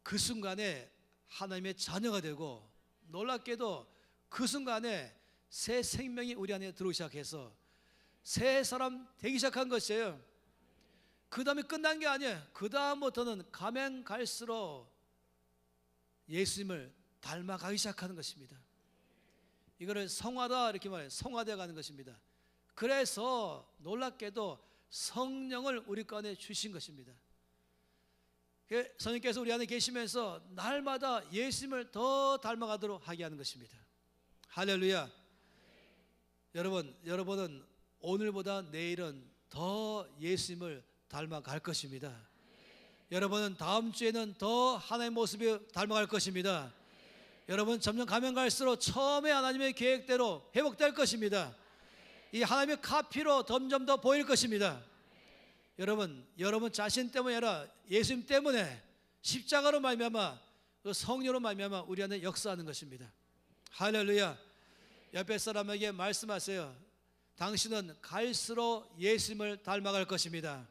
S2: 그 순간에 하나님의 자녀가 되고, 놀랍게도 그 순간에 새 생명이 우리 안에 들어오기 시작해서 새 사람 되기 시작한 것이에요. 그 다음에 끝난 게 아니에요. 그 다음부터는 가면 갈수록 예수님을 닮아가기 시작하는 것입니다. 이거를 성화다 이렇게 말해요. 성화되어 가는 것입니다. 그래서 놀랍게도 성령을 우리 가운데 주신 것입니다. 성령께서 우리 안에 계시면서 날마다 예수님을 더 닮아가도록 하게 하는 것입니다. 할렐루야. 여러분은 오늘보다 내일은 더 예수님을 닮아갈 것입니다. 여러분은 다음 주에는 더 하나님의 모습이 닮아갈 것입니다. 여러분 점점 가면 갈수록 처음에 하나님의 계획대로 회복될 것입니다. 이 하나님의 카피로 점점 더 보일 것입니다. 여러분 자신 때문이 아니라 예수님 때문에 십자가로 말미암아 그 성령으로 말미암아 우리 안에 역사하는 것입니다. 할렐루야. 옆에 사람에게 말씀하세요. 당신은 갈수록 예수님을 닮아갈 것입니다.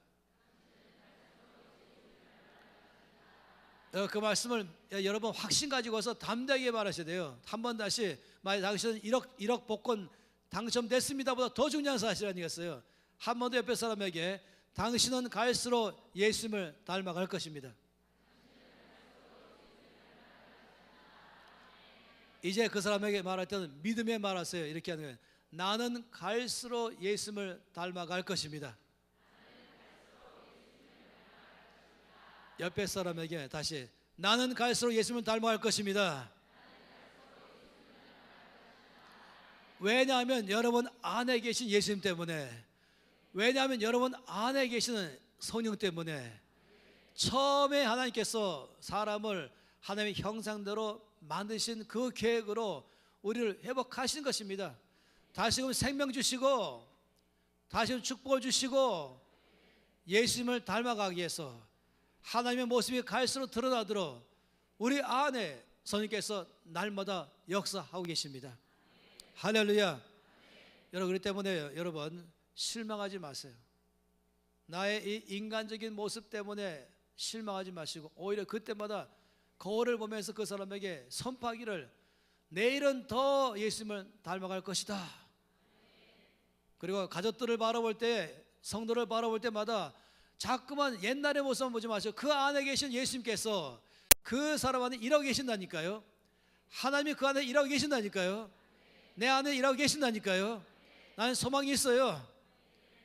S2: 그 말씀을 여러분 확신 가지고서 담대하게 말하셔야 돼요. 한 번 다시 만약 당신은 1억 복권 당첨됐습니다 보다 더 중요한 사실 아니겠어요? 한 번 더 옆에 사람에게 당신은 갈수록 예수님을 닮아갈 것입니다. 이제 그 사람에게 말할 때는 믿음에 말하세요. 이렇게 하는 거예요. 나는 갈수록 예수님을 닮아갈 것입니다. 옆에 사람에게 다시 나는 갈수록 예수님을 닮아갈 것입니다. 왜냐하면 여러분 안에 계신 예수님 때문에, 왜냐하면 여러분 안에 계시는 성령 때문에. 처음에 하나님께서 사람을 하나님의 형상대로 만드신 그 계획으로 우리를 회복하신 것입니다. 다시금 생명 주시고 다시금 축복을 주시고 예수님을 닮아가기 위해서 하나님의 모습이 갈수록 드러나도록 우리 안에 성령께서 날마다 역사하고 계십니다. 할렐루야. 여러분 그렇기 때문에 여러분 실망하지 마세요. 나의 이 인간적인 모습 때문에 실망하지 마시고 오히려 그때마다 거울을 보면서 그 사람에게 선포하기를 내일은 더 예수님을 닮아갈 것이다. 그리고 가족들을 바라볼 때, 성도를 바라볼 때마다 자꾸만 옛날의 모습만 보지 마시고 그 안에 계신 예수님께서 그 사람 안에 일하고 계신다니까요. 하나님이 그 안에 일하고 계신다니까요. 내 안에 일하고 계신다니까요. 나는 소망이 있어요.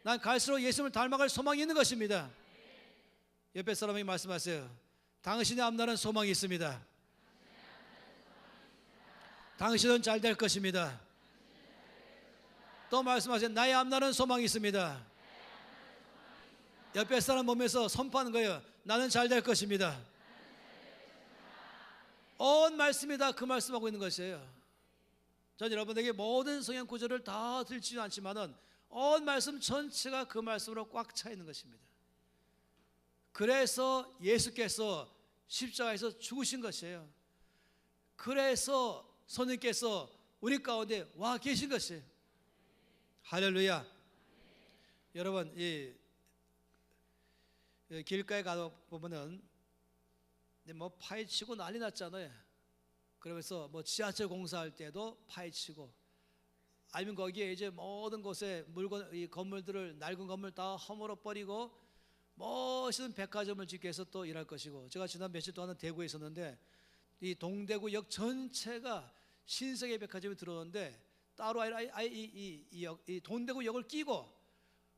S2: 난 갈수록 예수님을 닮아갈 소망이 있는 것입니다. 옆에 사람에게 말씀하세요. 당신의 앞날은 소망이 있습니다. 당신은 잘 될 것입니다. 또 말씀하세요. 나의 앞날은 소망이 있습니다. 옆에 사람 보면서 선포하는 거예요. 나는 잘 될 것입니다. 온 말씀이 다 그 말씀하고 있는 것이에요. 전 여러분에게 모든 성경 구절을 다 들지는 않지만은 온 말씀 전체가 그 말씀으로 꽉 차 있는 것입니다. 그래서 예수께서 십자가에서 죽으신 것이에요. 그래서 성령께서 우리 가운데 와 계신 것이에요. 할렐루야. 여러분 이 길가에 가다 보면은 뭐 파헤치고 난리 났잖아요. 그러면서 뭐 지하철 공사할 때도 파헤치고, 아니면 거기에 이제 모든 곳에 물건, 이 건물들을 낡은 건물 다 허물어 버리고 멋있는 백화점을 짓기 위해서 또 일할 것이고. 제가 지난 며칠 동안은 대구에 있었는데 이 동대구역 전체가 신세계 백화점이 들어오는데 따로 아니라 이 동대구역을 끼고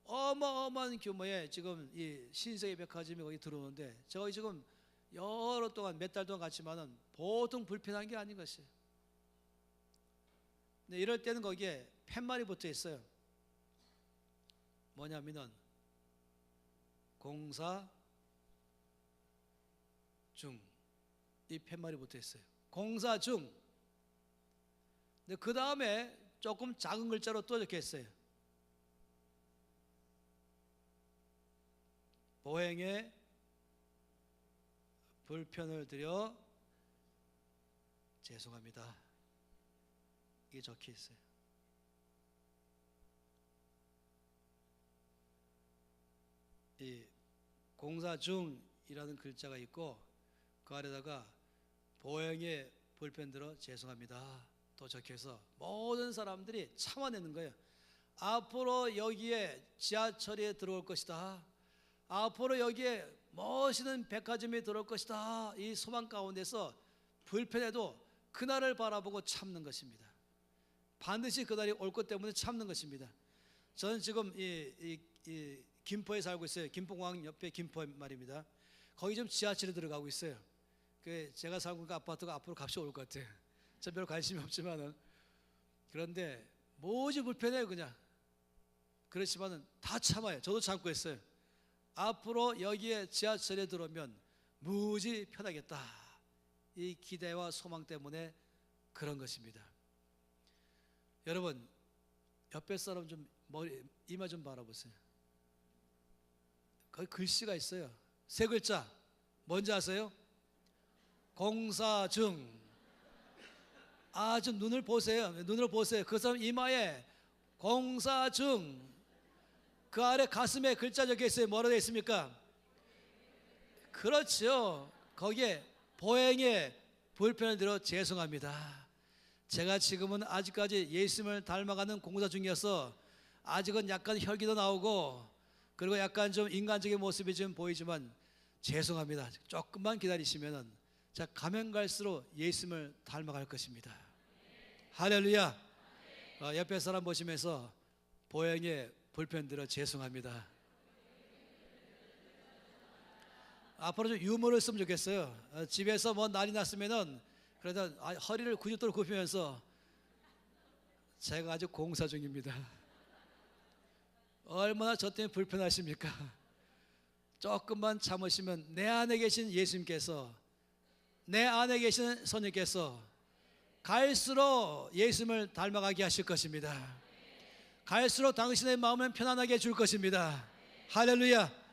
S2: 어마어마한 규모의 지금 이 신세계 백화점이 거기 들어오는데, 저희 지금 여러 동안 몇 달 동안 갔지만은 보통 불편한 게 아닌 것이에요. 근데 이럴 때는 거기에 팻말이 붙어 있어요. 뭐냐면은 공사 중, 이 팻말이 붙어 있어요. 공사 중. 근데 그 다음에 조금 작은 글자로 또 적혀 있어요. 보행에 불편을 드려 죄송합니다. 이게 적혀 있어요. 이 공사 중이라는 글자가 있고 그 아래다가 보행에 불편 들어 죄송합니다 또 적혀서 모든 사람들이 참아내는 거예요. 앞으로 여기에 지하철이 들어올 것이다. 앞으로 여기에 멋있는 백화점이 들어올 것이다. 이 소망 가운데서 불편해도 그날을 바라보고 참는 것입니다. 반드시 그날이 올 것 때문에 참는 것입니다. 저는 지금 이 김포에 살고 있어요. 김포공항 옆에 김포 말입니다. 거기 좀 지하철이 들어가고 있어요. 제가 살고 있는 아파트가 앞으로 값이 올 것 같아요. 저 별 관심이 없지만은. 그런데 무지 불편해요 그냥. 그렇지만은 다 참아요. 저도 참고 있어요. 앞으로 여기에 지하철에 들어오면 무지 편하겠다. 이 기대와 소망 때문에 그런 것입니다. 여러분 옆에 사람 좀 이마 좀 바라보세요. 거기 글씨가 있어요. 세 글자. 뭔지 아세요? 공사 중. 좀 눈을 보세요. 눈을 보세요. 그 사람 이마에 공사 중. 그 아래 가슴에 글자 적혀 있어요. 뭐라고 되어 있습니까? 그렇죠. 거기에 보행에 불편을 드려 죄송합니다. 제가 지금은 아직까지 예수님을 닮아가는 공사 중이어서 아직은 약간 혈기도 나오고 그리고 약간 좀 인간적인 모습이 좀 보이지만 죄송합니다. 조금만 기다리시면은 자 가면 갈수록 예수님을 닮아갈 것입니다. 할렐루야. 옆에 사람 보시면서 보행에 불편 들어 죄송합니다. 앞으로 좀 유머를 쓰면 좋겠어요. 집에서 뭐 난리 났으면은 그래도 허리를 90도로 굽히면서 제가 아주 공사 중입니다. 얼마나 저 때문에 불편하십니까? 조금만 참으시면 내 안에 계신 예수님께서 내 안에 계신 성령께서 갈수록 예수님을 닮아가게 하실 것입니다. 갈수록 당신의 마음은 편안하게 해줄 것입니다. 할렐루야.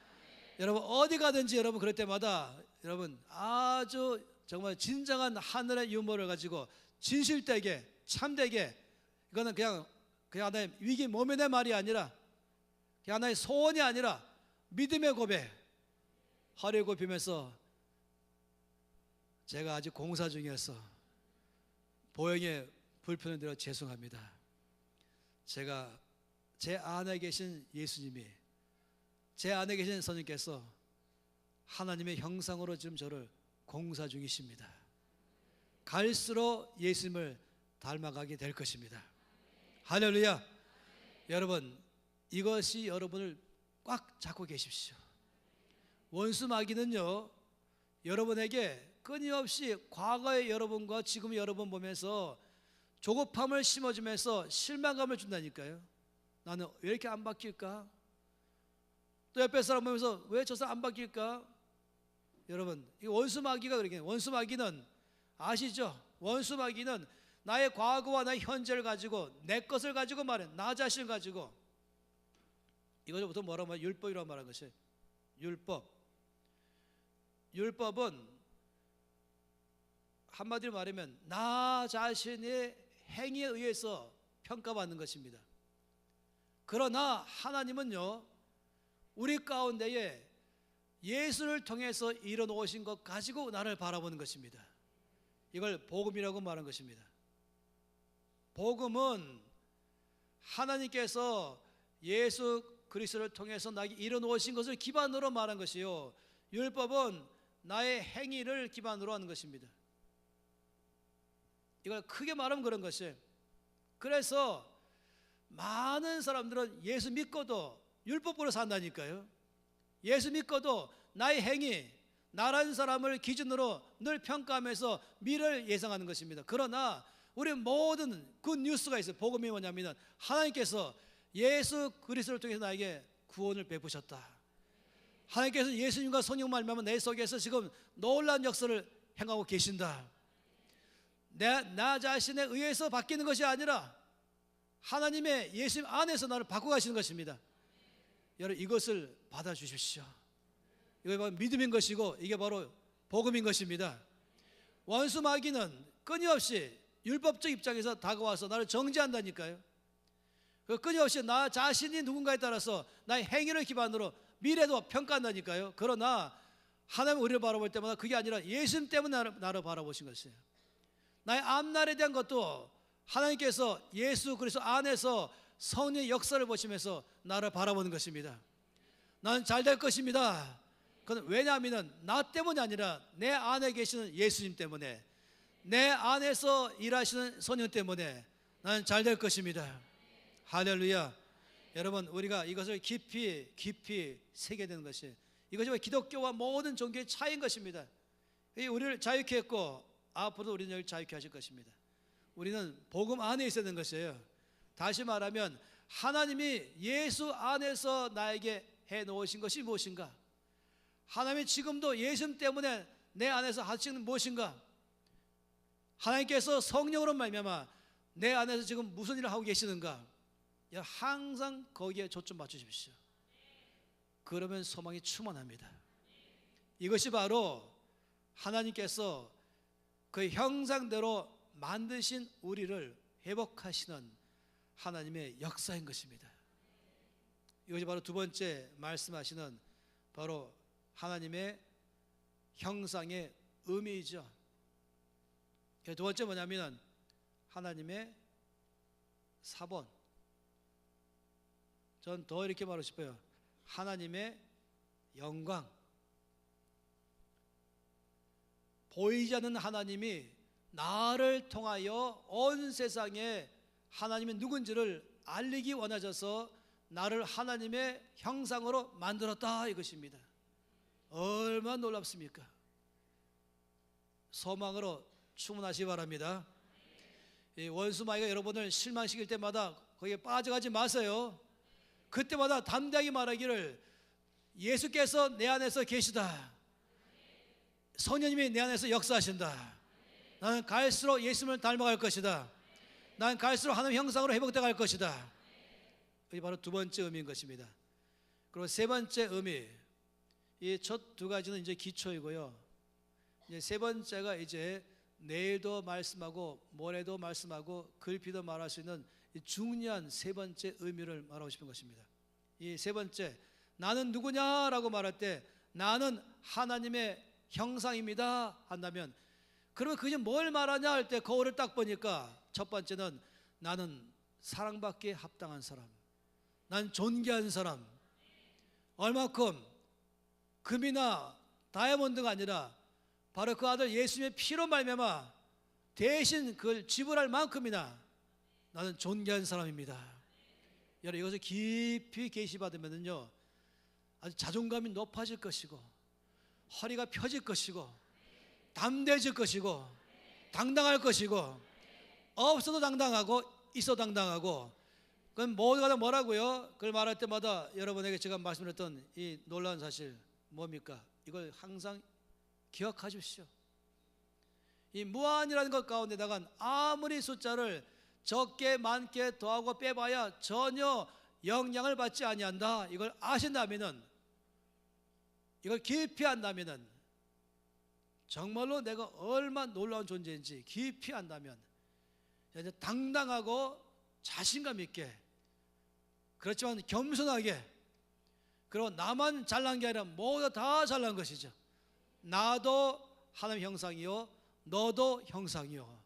S2: 여러분 어디 가든지 여러분 그럴 때마다 여러분 아주 정말 진정한 하늘의 유머를 가지고 진실되게 참되게 이거는 그냥 하나의 위기 모면의 말이 아니라 그냥 하나의 소원이 아니라 믿음의 고백 허리 굽히면서 제가 아직 공사 중이어서 보행에 불편을 드려 죄송합니다. 제가 제 안에 계신 예수님이 제 안에 계신 성령께서 하나님의 형상으로 지금 저를 공사 중이십니다. 갈수록 예수님을 닮아가게 될 것입니다. 할렐루야. 여러분 이것이 여러분을 꽉 잡고 계십시오. 원수 마귀는요 여러분에게 끊임없이 과거의 여러분과 지금의 여러분 보면서 조급함을 심어주면서 실망감을 준다니까요. 나는 왜 이렇게 안 바뀔까? 또 옆에 사람 보면서 왜 저 사람 안 바뀔까? 여러분 이 원수 마귀가 그렇게 원수 마귀는 아시죠? 원수 마귀는 나의 과거와 나의 현재를 가지고 내 것을 가지고 말해 나 자신을 가지고 이걸 보통 뭐라고 말해? 율법이라고 말하는 것이 율법은 한마디로 말하면 나 자신의 행위에 의해서 평가받는 것입니다. 그러나 하나님은요 우리 가운데에 예수를 통해서 이뤄놓으신 것 가지고 나를 바라보는 것입니다. 이걸 복음이라고 말하는 것입니다. 복음은 하나님께서 예수 그리스도를 통해서 나에게 이뤄놓으신 것을 기반으로 말한 것이요 율법은 나의 행위를 기반으로 하는 것입니다. 이걸 크게 말하면 그런 것이에요. 그래서 많은 사람들은 예수 믿고도 율법으로 산다니까요. 예수 믿고도 나의 행위, 나라는 사람을 기준으로 늘 평가하면서 미래를 예상하는 것입니다. 그러나 우리 모든 굿 뉴스가 있어요. 복음이 뭐냐면 하나님께서 예수 그리스도를 통해서 나에게 구원을 베푸셨다. 하나님께서 예수님과 성령 말미암아 내 속에서 지금 놀라운 역사를 행하고 계신다. 나 자신에 의해서 바뀌는 것이 아니라 하나님의 예수님 안에서 나를 바꿔가시는 것입니다. 여러분, 이것을 받아주십시오. 이게 바로 믿음인 것이고 이게 바로 복음인 것입니다. 원수 마귀는 끊임없이 율법적 입장에서 다가와서 나를 정죄한다니까요. 끊임없이 나 자신이 누군가에 따라서 나의 행위를 기반으로 미래도 평가한다니까요. 그러나 하나님 우리를 바라볼 때마다 그게 아니라 예수님 때문에 나를 바라보신 것이에요. 나의 앞날에 대한 것도 하나님께서 예수 그리스도 안에서 성령의 역사를 보시면서 나를 바라보는 것입니다. 나는 잘 될 것입니다. 그건 왜냐하면 나 때문이 아니라 내 안에 계시는 예수님 때문에, 내 안에서 일하시는 성령 때문에 나는 잘 될 것입니다. 할렐루야. 여러분, 우리가 이것을 깊이 새겨야 되는 것이, 이것이 기독교와 모든 종교의 차이인 것입니다. 우리를 자유케 했고 앞으로도 우리는 여기 자유케 하실 것입니다. 우리는 복음 안에 있어야 되는 것이에요. 다시 말하면 하나님이 예수 안에서 나에게 해놓으신 것이 무엇인가? 하나님이 지금도 예수님 때문에 내 안에서 하시는 무엇인가? 하나님께서 성령으로 말미암아 내 안에서 지금 무슨 일을 하고 계시는가? 항상 거기에 초점 맞추십시오. 그러면 소망이 충만합니다. 이것이 바로 하나님께서 그 형상대로 만드신 우리를 회복하시는 하나님의 역사인 것입니다. 이것이 바로 두 번째 말씀하시는 바로 하나님의 형상의 의미이죠. 두 번째 뭐냐면 하나님의 사본. 전 더 이렇게 말하고 싶어요. 하나님의 영광. 보이지 않는 하나님이 나를 통하여 온 세상에 하나님이 누군지를 알리기 원하셔서 나를 하나님의 형상으로 만들었다, 이것입니다. 얼마나 놀랍습니까? 소망으로 충분하시기 바랍니다. 이 원수 마귀가 여러분을 실망시킬 때마다 거기에 빠져가지 마세요. 그때마다 담대하게 말하기를 예수께서 내 안에서 계시다. 성령님이 내 안에서 역사하신다. 나는 갈수록 예수님을 닮아갈 것이다. 나는 갈수록 하나님 형상으로 회복되어 갈 것이다. 이게 바로 두 번째 의미인 것입니다. 그리고 세 번째 의미, 이 첫 두 가지는 이제 기초이고요. 이제 세 번째가 이제 내일도 말씀하고 모레도 말씀하고 글피도 말할 수 있는 이 중요한 세 번째 의미를 말하고 싶은 것입니다. 이 세 번째, 나는 누구냐라고 말할 때 나는 하나님의 형상입니다 한다면, 그러면 그게 뭘 말하냐 할 때 거울을 딱 보니까 첫 번째는 나는 사랑받기에 합당한 사람, 난 존귀한 사람. 얼마큼? 금이나 다이아몬드가 아니라 바로 그 아들 예수님의 피로 말미암아 대신 그걸 지불할 만큼이나 나는 존귀한 사람입니다. 여러분, 이것을 깊이 계시받으면요 아주 자존감이 높아질 것이고 허리가 펴질 것이고 담대해질 것이고 당당할 것이고, 없어도 당당하고 있어도 당당하고. 그건 모두가 다 뭐라고요? 그걸 말할 때마다 여러분에게 제가 말씀드렸던 이 놀라운 사실 뭡니까? 이걸 항상 기억하십시오. 이 무한이라는 것 가운데다가 아무리 숫자를 적게 많게 더하고 빼봐야 전혀 영향을 받지 아니한다. 이걸 아신다면은, 이걸 깊이 안다면은, 정말로 내가 얼마나 놀라운 존재인지 깊이 안다면 이제 당당하고 자신감 있게, 그렇지만 겸손하게, 그리고 나만 잘난 게 아니라 모두 다 잘난 것이죠. 나도 하나님 형상이요, 너도 형상이요.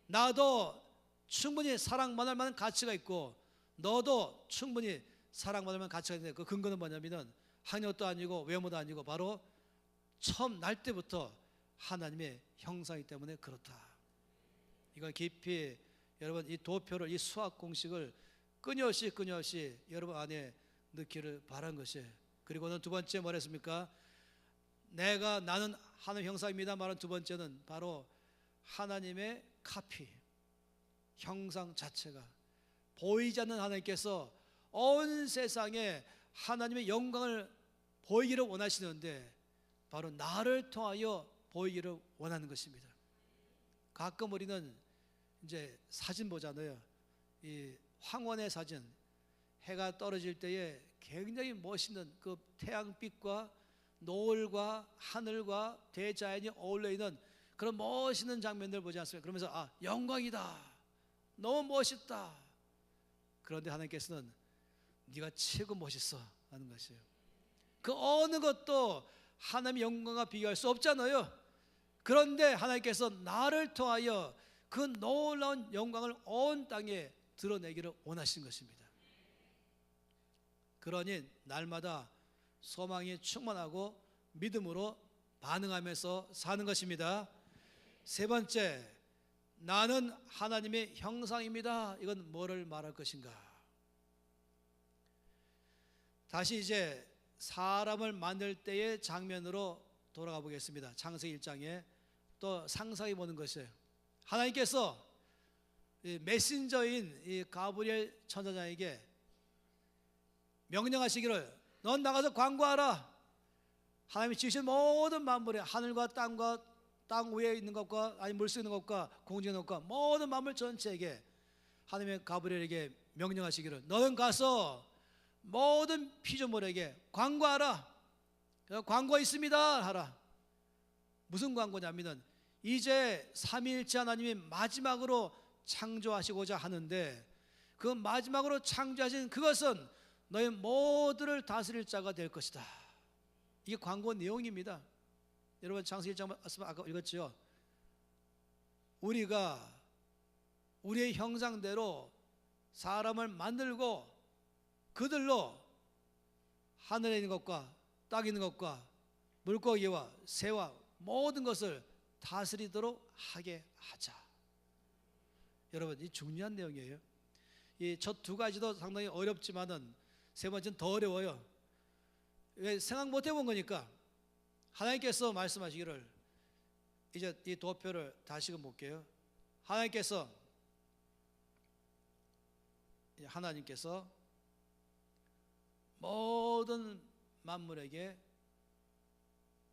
S2: 나도 충분히 사랑받을 만한 가치가 있고 너도 충분히 사랑받을 만한 가치가 있는데, 그 근거는 뭐냐면은 학력도 아니고 외모도 아니고 바로 처음 날 때부터 하나님의 형상이기 때문에 그렇다. 이걸 깊이 여러분 이 도표를, 이 수학 공식을 끊임없이 여러분 안에 넣기를 바란 것이에요. 그리고는 두 번째 뭐랬습니까? 나는 하나님 형상입니다 말한 두 번째는 바로 하나님의 카피, 형상 자체가 보이지 않는 하나님께서 온 세상에 하나님의 영광을 보이기를 원하시는데 바로 나를 통하여 보이기를 원하는 것입니다. 가끔 우리는 이제 사진 보잖아요. 이 황혼의 사진, 해가 떨어질 때에 굉장히 멋있는 그 태양빛과 노을과 하늘과 대자연이 어울려 있는 그런 멋있는 장면들 보지 않습니까? 그러면서 영광이다, 너무 멋있다. 그런데 하나님께서는 네가 최고 멋있어 하는 것이에요. 그 어느 것도 하나님의 영광과 비교할 수 없잖아요. 그런데 하나님께서 나를 통하여 그 놀라운 영광을 온 땅에 드러내기를 원하시는 것입니다. 그러니 날마다 소망이 충만하고 믿음으로 반응하면서 사는 것입니다. 세 번째, 나는 하나님의 형상입니다. 이건 뭐를 말할 것인가? 다시 이제 사람을 만들 때의 장면으로 돌아가 보겠습니다. 창세기 1장에 또 상상해 보는 것이에요. 하나님께서 메신저인 이 가브리엘 천사장에게 명령하시기를 넌 나가서 관고하라. 하나님이 지으신 모든 만물에 하늘과 땅과 땅 위에 있는 것과 아니 물속에 있는 것과 공중에 있는 것과 모든 만물 전체에게 하나님의 가브리엘에게 명령하시기를 너는 가서 모든 피조물에게 관고하라. 관고 있습니다 하라. 무슨 관고냐면은 이제 삼위일체 하나님이 마지막으로 창조하시고자 하는데 그 마지막으로 창조하신 그것은 너희 모두를 다스릴 자가 될 것이다. 이게 광고 내용입니다. 여러분 창세기 1장 말씀 아까 읽었죠. 우리가 우리의 형상대로 사람을 만들고 그들로 하늘에 있는 것과 땅에 있는 것과 물고기와 새와 모든 것을 다스리도록 하게 하자. 여러분 이 중요한 내용이에요. 이 첫 두 가지도 상당히 어렵지만은 세 번째는 더 어려워요. 왜 생각 못 해본 거니까. 하나님께서 말씀하시기를 이제 이 도표를 다시금 볼게요. 하나님께서 모든 만물에게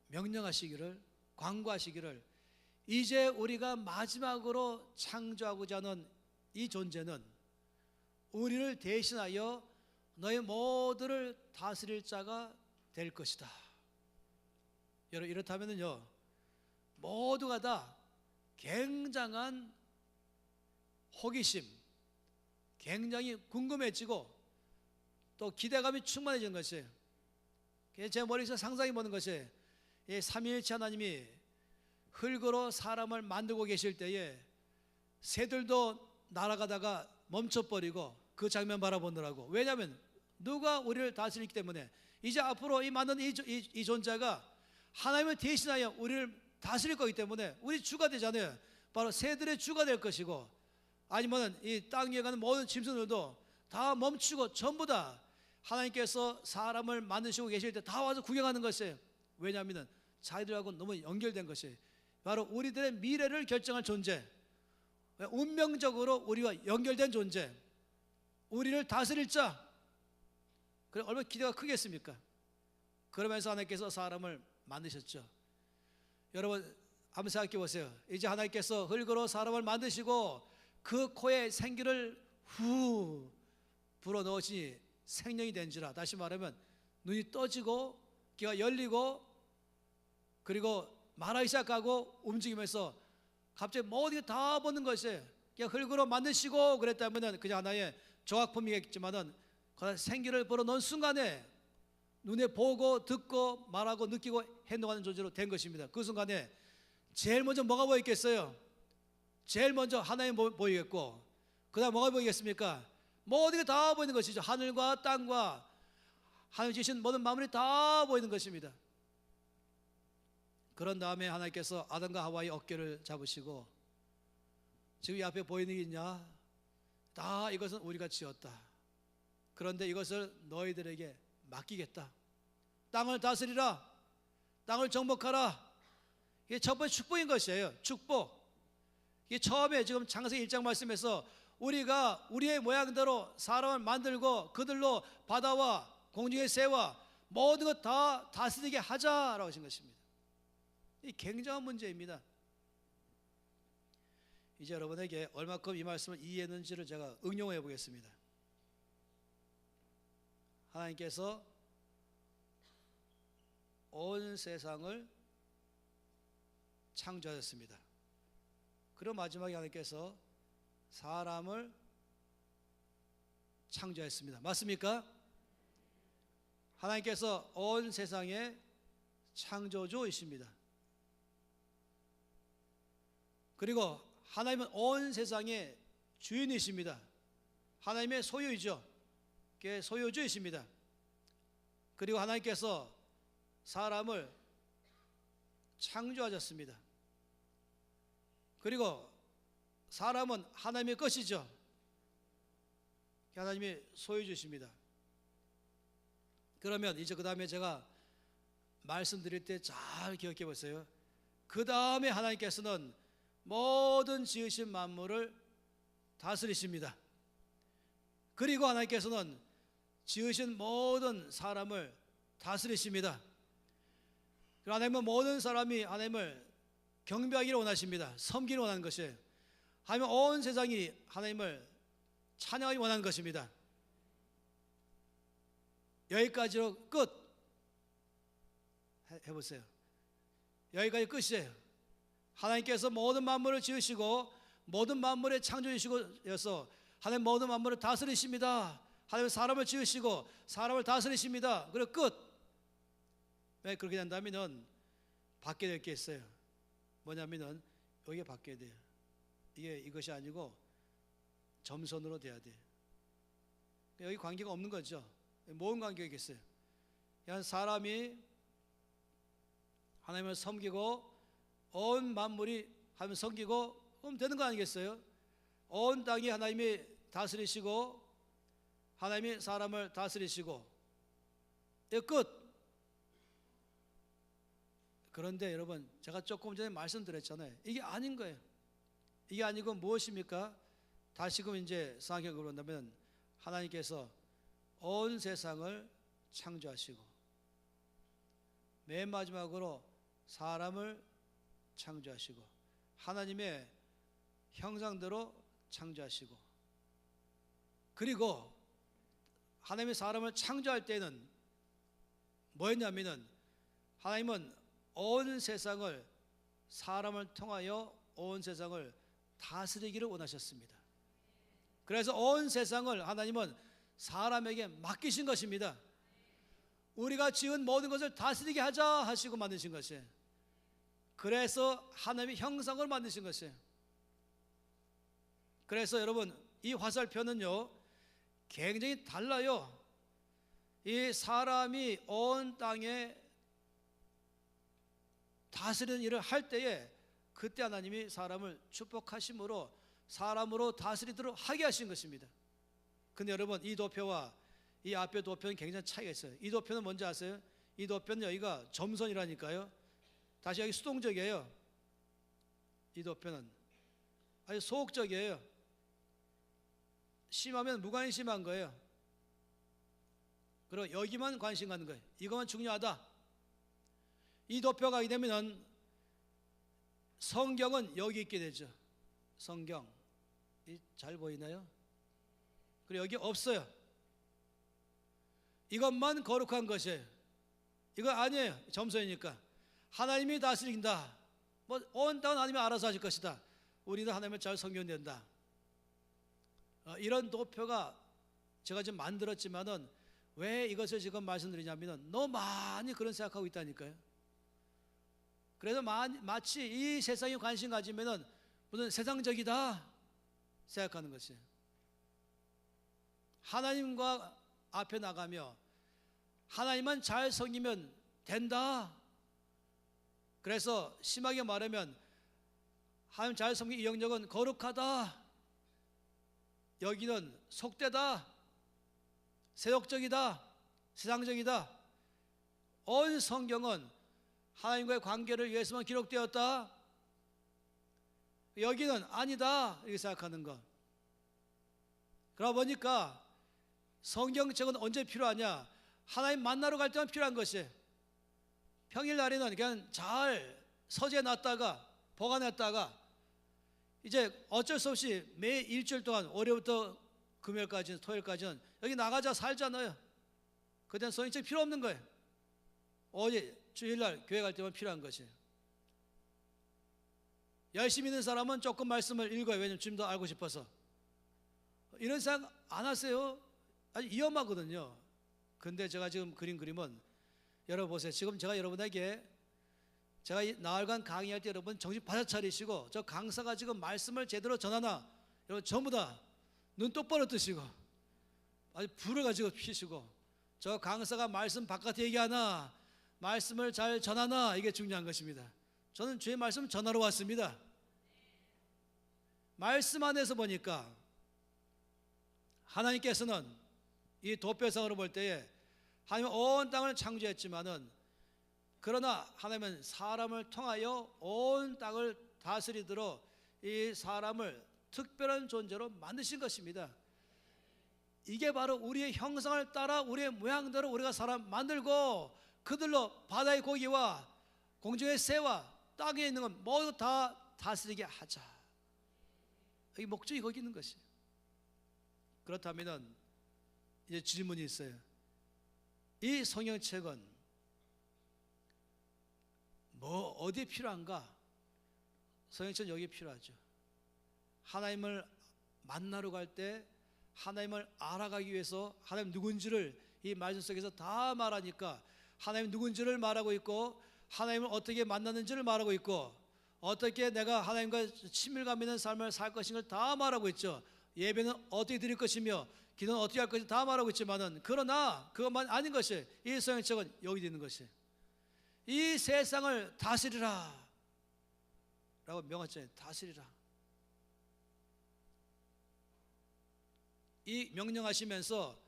S2: 명령하시기를 관고하시기를 이제 우리가 마지막으로 창조하고자 하는 이 존재는 우리를 대신하여 너희 모두를 다스릴 자가 될 것이다. 여러분 이렇다면요 모두가 다 굉장한 호기심, 굉장히 궁금해지고 또 기대감이 충만해지는 것이에요. 제 머릿속에 상상해 보는 것이 이 삼위일체 하나님이 흙으로 사람을 만들고 계실 때에 새들도 날아가다가 멈춰버리고 그 장면 바라보느라고. 왜냐하면 누가 우리를 다스리기 때문에 이제 앞으로 이 만든 이 존재가 하나님을 대신하여 우리를 다스릴 거기 때문에 우리 주가 되잖아요. 바로 새들의 주가 될 것이고 아니면 이 땅 위에 가는 모든 짐승들도 다 멈추고 전부 다 하나님께서 사람을 만드시고 계실 때 다 와서 구경하는 것이에요. 왜냐하면 자기들하고 너무 연결된 것이에요. 바로 우리들의 미래를 결정할 존재, 운명적으로 우리와 연결된 존재, 우리를 다스릴 자. 그래 얼마나 기대가 크겠습니까? 그러면서 하나님께서 사람을 만드셨죠. 여러분 한번 생각해 보세요. 이제 하나님께서 흙으로 사람을 만드시고 그 코에 생기를 후 불어넣으시니 생명이 된지라. 다시 말하면 눈이 떠지고 귀가 열리고 그리고 말하기 시작하고 움직이면서 갑자기 모든 게 다 보는 것이에요. 그냥 흙으로 만드시고 그랬다면 그냥 하나의 조각품이겠지만은 그 생기를 불어넣은 순간에 눈에 보고 듣고 말하고 느끼고 행동하는 존재로 된 것입니다. 그 순간에 제일 먼저 뭐가 보이겠어요? 제일 먼저 하나님 보이겠고 그 다음 뭐가 보이겠습니까? 모든 게 다 보이는 것이죠. 하늘과 땅과 하나님 지으신 모든 만물이 다 보이는 것입니다. 그런 다음에 하나님께서 아담과 하와의 어깨를 잡으시고 지금 이 앞에 보이는 게 있냐? 다 이것은 우리가 지었다. 그런데 이것을 너희들에게 맡기겠다. 땅을 다스리라. 땅을 정복하라. 이게 첫 번째 축복인 것이에요. 축복. 이게 처음에 지금 창세기 1장 말씀에서 우리가 우리의 모양대로 사람을 만들고 그들로 바다와 공중의 새와 모든 것 다 다스리게 하자라고 하신 것입니다. 이 굉장한 문제입니다. 이제 여러분에게 얼마큼 이 말씀을 이해했는지를 제가 응용해 보겠습니다. 하나님께서 온 세상을 창조하셨습니다. 그리고 마지막에 하나님께서 사람을 창조했습니다. 맞습니까? 하나님께서 온 세상의 창조주이십니다. 그리고 하나님은 온 세상의 주인이십니다. 하나님의 소유이죠. 그게 소유주이십니다. 그리고 하나님께서 사람을 창조하셨습니다. 그리고 사람은 하나님의 것이죠. 하나님이 소유주십니다. 그러면 이제 그 다음에 제가 말씀드릴 때 잘 기억해 보세요. 그 다음에 하나님께서는 모든 지으신 만물을 다스리십니다. 그리고 하나님께서는 지으신 모든 사람을 다스리십니다. 그리고 하나님은 모든 사람이 하나님을 경배하기를 원하십니다. 섬기를 원하는 것이에요. 하나님은 온 세상이 하나님을 찬양하기 원하는 것입니다. 여기까지로 끝. 해보세요. 여기까지 끝이에요. 하나님께서 모든 만물을 지으시고 모든 만물의 창조주시고여서 하나님 모든 만물을 다스리십니다. 하나님 사람을 지으시고 사람을 다스리십니다. 그리고 끝. 왜 그렇게 된다면은 바뀌어야 될 게 있어요. 뭐냐면은 여기가 바뀌어야 돼요. 이것이 아니고 점선으로 돼야 돼요. 여기 관계가 없는 거죠. 뭔 관계가 있겠어요? 그냥 사람이 하나님을 섬기고 온 만물이 하나님을 섬기고 그럼 되는 거 아니겠어요? 온 땅이 하나님이 다스리시고 하나님이 사람을 다스리시고 끝. 그런데 여러분 제가 조금 전에 말씀드렸잖아요. 이게 아닌 거예요. 이게 아니고 무엇입니까? 다시금 이제 생각해 본다면 하나님께서 온 세상을 창조하시고 맨 마지막으로 사람을 창조하시고 하나님의 형상대로 창조하시고 그리고 하나님의 사람을 창조할 때는 뭐였냐면은 하나님은 온 세상을 사람을 통하여 온 세상을 다스리기를 원하셨습니다. 그래서 온 세상을 하나님은 사람에게 맡기신 것입니다. 우리가 지은 모든 것을 다스리게 하자 하시고 만드신 것이에요. 그래서 하나님의 형상을 만드신 것이에요. 그래서 여러분 이 화살표는요 굉장히 달라요. 이 사람이 온 땅에 다스리는 일을 할 때에 그때 하나님이 사람을 축복하심으로 사람으로 다스리도록 하게 하신 것입니다. 근데 여러분 이 도표와 이 앞에 도표는 굉장히 차이가 있어요. 이 도표는 뭔지 아세요? 이 도표는 여기가 점선이라니까요. 다시 여기 수동적이에요. 이 도표는 아주 소극적이에요. 심하면 무관이 심한 거예요. 그리고 여기만 관심 갖는 거예요. 이것만 중요하다. 이 도표가 가게 되면 성경은 여기 있게 되죠. 성경 잘 보이나요? 그리고 여기 없어요. 이것만 거룩한 것이에요. 이거 아니에요. 점선이니까 하나님이 다스린다. 뭐 온 땅은 하나님이 알아서 하실 것이다. 우리는 하나님을 잘 섬기면 된다. 이런 도표가 제가 지금 만들었지만은 왜 이것을 지금 말씀드리냐면은 너무 많이 그런 생각하고 있다니까요. 그래서 마치 이 세상에 관심 가지면은 무슨 세상적이다 생각하는 것이에요. 하나님과 앞에 나가며 하나님만 잘 섬기면 된다. 그래서 심하게 말하면 하나님 잘 섬기는 이 영역은 거룩하다. 여기는 속되다. 세속적이다. 세상적이다. 온 성경은 하나님과의 관계를 위해서만 기록되었다. 여기는 아니다 이렇게 생각하는 것. 그러다 보니까 성경책은 언제 필요하냐? 하나님 만나러 갈 때만 필요한 것이, 평일날에는 그냥 잘 서재해 놨다가 보관했다가 이제 어쩔 수 없이 매 일주일 동안 월요일부터 금요일까지 토요일까지는 여기 나가자 살잖아요. 그때는 성인책 필요 없는 거예요. 어디 주일날 교회 갈 때만 필요한 것이. 열심히 있는 사람은 조금 말씀을 읽어요. 왜냐면 주님도 알고 싶어서. 이런 생각 안 하세요? 아주 위험하거든요. 근데 제가 지금 그림은 여러분 보세요. 지금 제가 여러분에게 제가 나흘간 강의할 때 여러분 정신 바짝 차리시고, 저 강사가 지금 말씀을 제대로 전하나 여러분 전부 다 눈 똑바로 뜨시고 아주 불을 가지고 피시고, 저 강사가 말씀 바깥에 얘기하나 말씀을 잘 전하나, 이게 중요한 것입니다. 저는 주의 말씀 전하러 왔습니다. 말씀 안에서 보니까 하나님께서는 이 도표상으로 볼 때에 하나님은 온 땅을 창조했지만은, 그러나 하나님은 사람을 통하여 온 땅을 다스리도록 이 사람을 특별한 존재로 만드신 것입니다. 이게 바로 우리의 형상을 따라 우리의 모양대로 우리가 사람 만들고, 그들로 바다의 고기와 공중의 새와 땅에 있는 건 모두 다 다스리게 하자. 이 목적이 거기 있는 것이에요. 그렇다면 이제 질문이 있어요. 이 성경책은 뭐 어디에 필요한가? 성경책은 여기에 필요하죠. 하나님을 만나러 갈 때 하나님을 알아가기 위해서 하나님 누군지를 이 말씀 속에서 다 말하니까, 하나님 누군지를 말하고 있고, 하나님을 어떻게 만났는지를 말하고 있고, 어떻게 내가 하나님과 친밀감 있는 삶을 살 것인가를 다 말하고 있죠. 예배는 어떻게 드릴 것이며 기도는 어떻게 할 것인지 다 말하고 있지만은, 그러나 그것만 아닌 것이, 이 성경책은 여기 있는 것이, 이 세상을 다스리라 라고 명하잖아요. 다스리라. 이 명령하시면서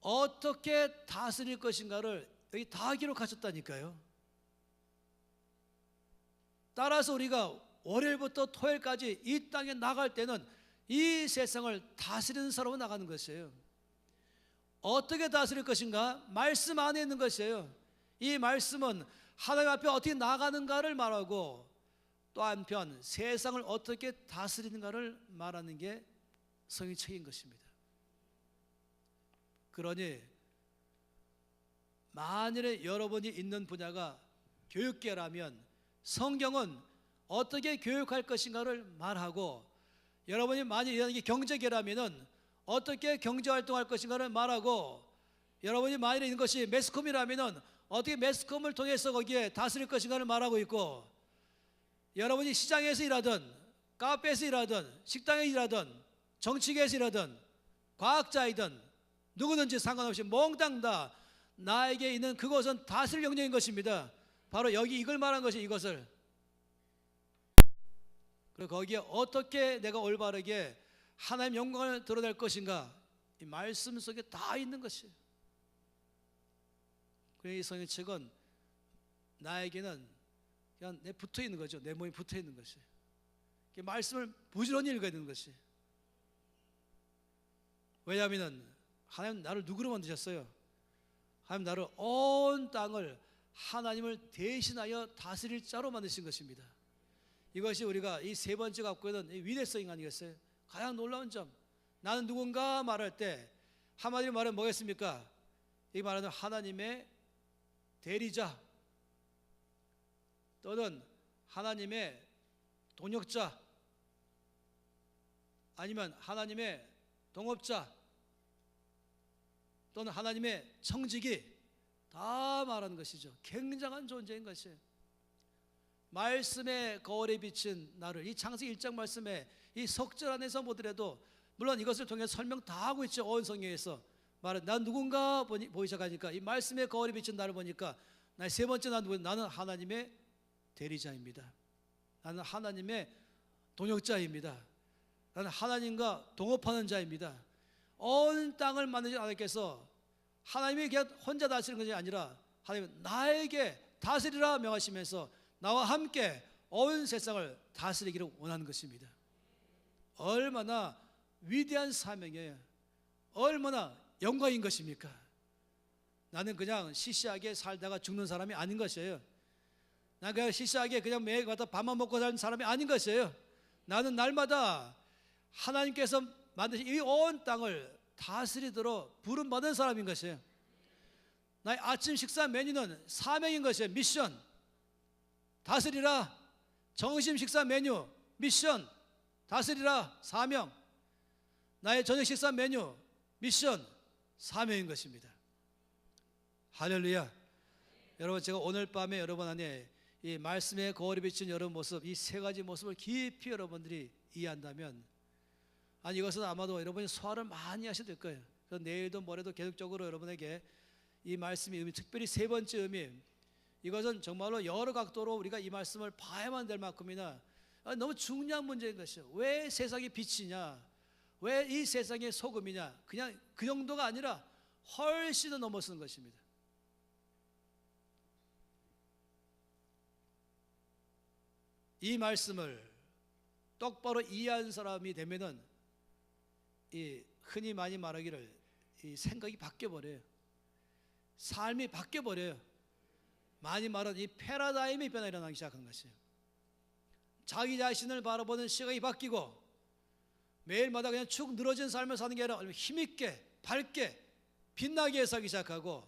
S2: 어떻게 다스릴 것인가를 여기 다 기록하셨다니까요. 따라서 우리가 월요일부터 토요일까지 이 땅에 나갈 때는 이 세상을 다스리는 사람으로 나가는 것이에요. 어떻게 다스릴 것인가? 말씀 안에 있는 것이에요. 이 말씀은 하나님 앞에 어떻게 나가는가를 말하고, 또 한편 세상을 어떻게 다스리는가를 말하는 게 성경책인 것입니다. 그러니 만일에 여러분이 있는 분야가 교육계라면 성경은 어떻게 교육할 것인가를 말하고, 여러분이 만일 일하는 게 경제계라면 어떻게 경제활동할 것인가를 말하고, 여러분이 만일에 있는 것이 매스컴이라면 어떻게 매스컴을 통해서 거기에 다스릴 것인가를 말하고 있고, 여러분이 시장에서 일하든 카페에서 일하든 식당에서 일하든 정치계에서 일하든 과학자이든 누구든지 상관없이 몽땅 다 나에게 있는 그것은 다스릴 영역인 것입니다. 바로 여기 이걸 말한 것이, 이것을. 그리고 거기에 어떻게 내가 올바르게 하나님 영광을 드러낼 것인가, 이 말씀 속에 다 있는 것이에요. 그래서 이 성경책은 나에게는 그냥 내 붙어 있는 거죠. 내 몸이 붙어 있는 것이. 말씀을 부지런히 읽어야 되는 것이. 왜냐하면 하나님 나를 누구로 만드셨어요? 하나님 나를 온 땅을 하나님을 대신하여 다스릴 자로 만드신 것입니다. 이것이 우리가 이 세 번째 갖고 있는 위대성이 아니겠어요? 가장 놀라운 점. 나는 누군가 말할 때 한마디로 말하면 뭐겠습니까? 이 말하는 하나님의 대리자, 또는 하나님의 동역자, 아니면 하나님의 동업자, 또는 하나님의 청지기, 다 말하는 것이죠. 굉장한 존재인 것이에요. 말씀의 거울에 비친 나를, 이 창세기 1장 말씀에 이 석절 안에서 보더라도, 물론 이것을 통해 설명 다 하고 있죠. 온 성경에서 말은 난 누군가 보기 시작하니까, 이 말씀의 거울에 비친 나를 보니까 나의 세 번째 나는 하나님의 대리자입니다. 나는 하나님의 동역자입니다. 나는 하나님과 동업하는 자입니다. 온 땅을 만드신 하나님께서 하나님이 그냥 혼자 다스리는 것이 아니라 하나님은 나에게 다스리라 명하시면서 나와 함께 온 세상을 다스리기를 원하는 것입니다. 얼마나 위대한 사명이에요. 얼마나 영광인 것입니까? 나는 그냥 시시하게 살다가 죽는 사람이 아닌 것이에요. 나는 그냥 시시하게 그냥 매일 갖다 밥만 먹고 사는 사람이 아닌 것이에요. 나는 날마다 하나님께서 만드신 이 온 땅을 다스리도록 부름받은 사람인 것이에요. 나의 아침 식사 메뉴는 사명인 것이에요. 미션. 다스리라. 점심 식사 메뉴 미션. 다스리라. 사명. 나의 저녁 식사 메뉴 미션. 사명인 것입니다. 할렐루야. 여러분, 제가 오늘 밤에 여러분 안에 이 말씀의 거울에 비친 여러분 모습, 이 세 가지 모습을 깊이 여러분들이 이해한다면, 아니 이것은 아마도 여러분이 소화를 많이 하셔야 될 거예요. 그래서 내일도 모레도 계속적으로 여러분에게 이 말씀의 의미, 특별히 세 번째 의미, 이것은 정말로 여러 각도로 우리가 이 말씀을 봐야만 될 만큼이나 너무 중요한 문제인 것이죠. 왜 세상이 빛이냐, 왜 이 세상의 소금이냐, 그냥 그 정도가 아니라 훨씬 더 넘어서는 것입니다. 이 말씀을 똑바로 이해한 사람이 되면은 이 흔히 많이 말하기를 이 생각이 바뀌어 버려요. 삶이 바뀌어 버려요. 많이 말하는 이 패러다임이 변화 일어나기 시작한 것이에요. 자기 자신을 바라보는 시각이 바뀌고 매일마다 그냥 축 늘어진 삶을 사는 게 아니라 힘있게 밝게 빛나게 살기 시작하고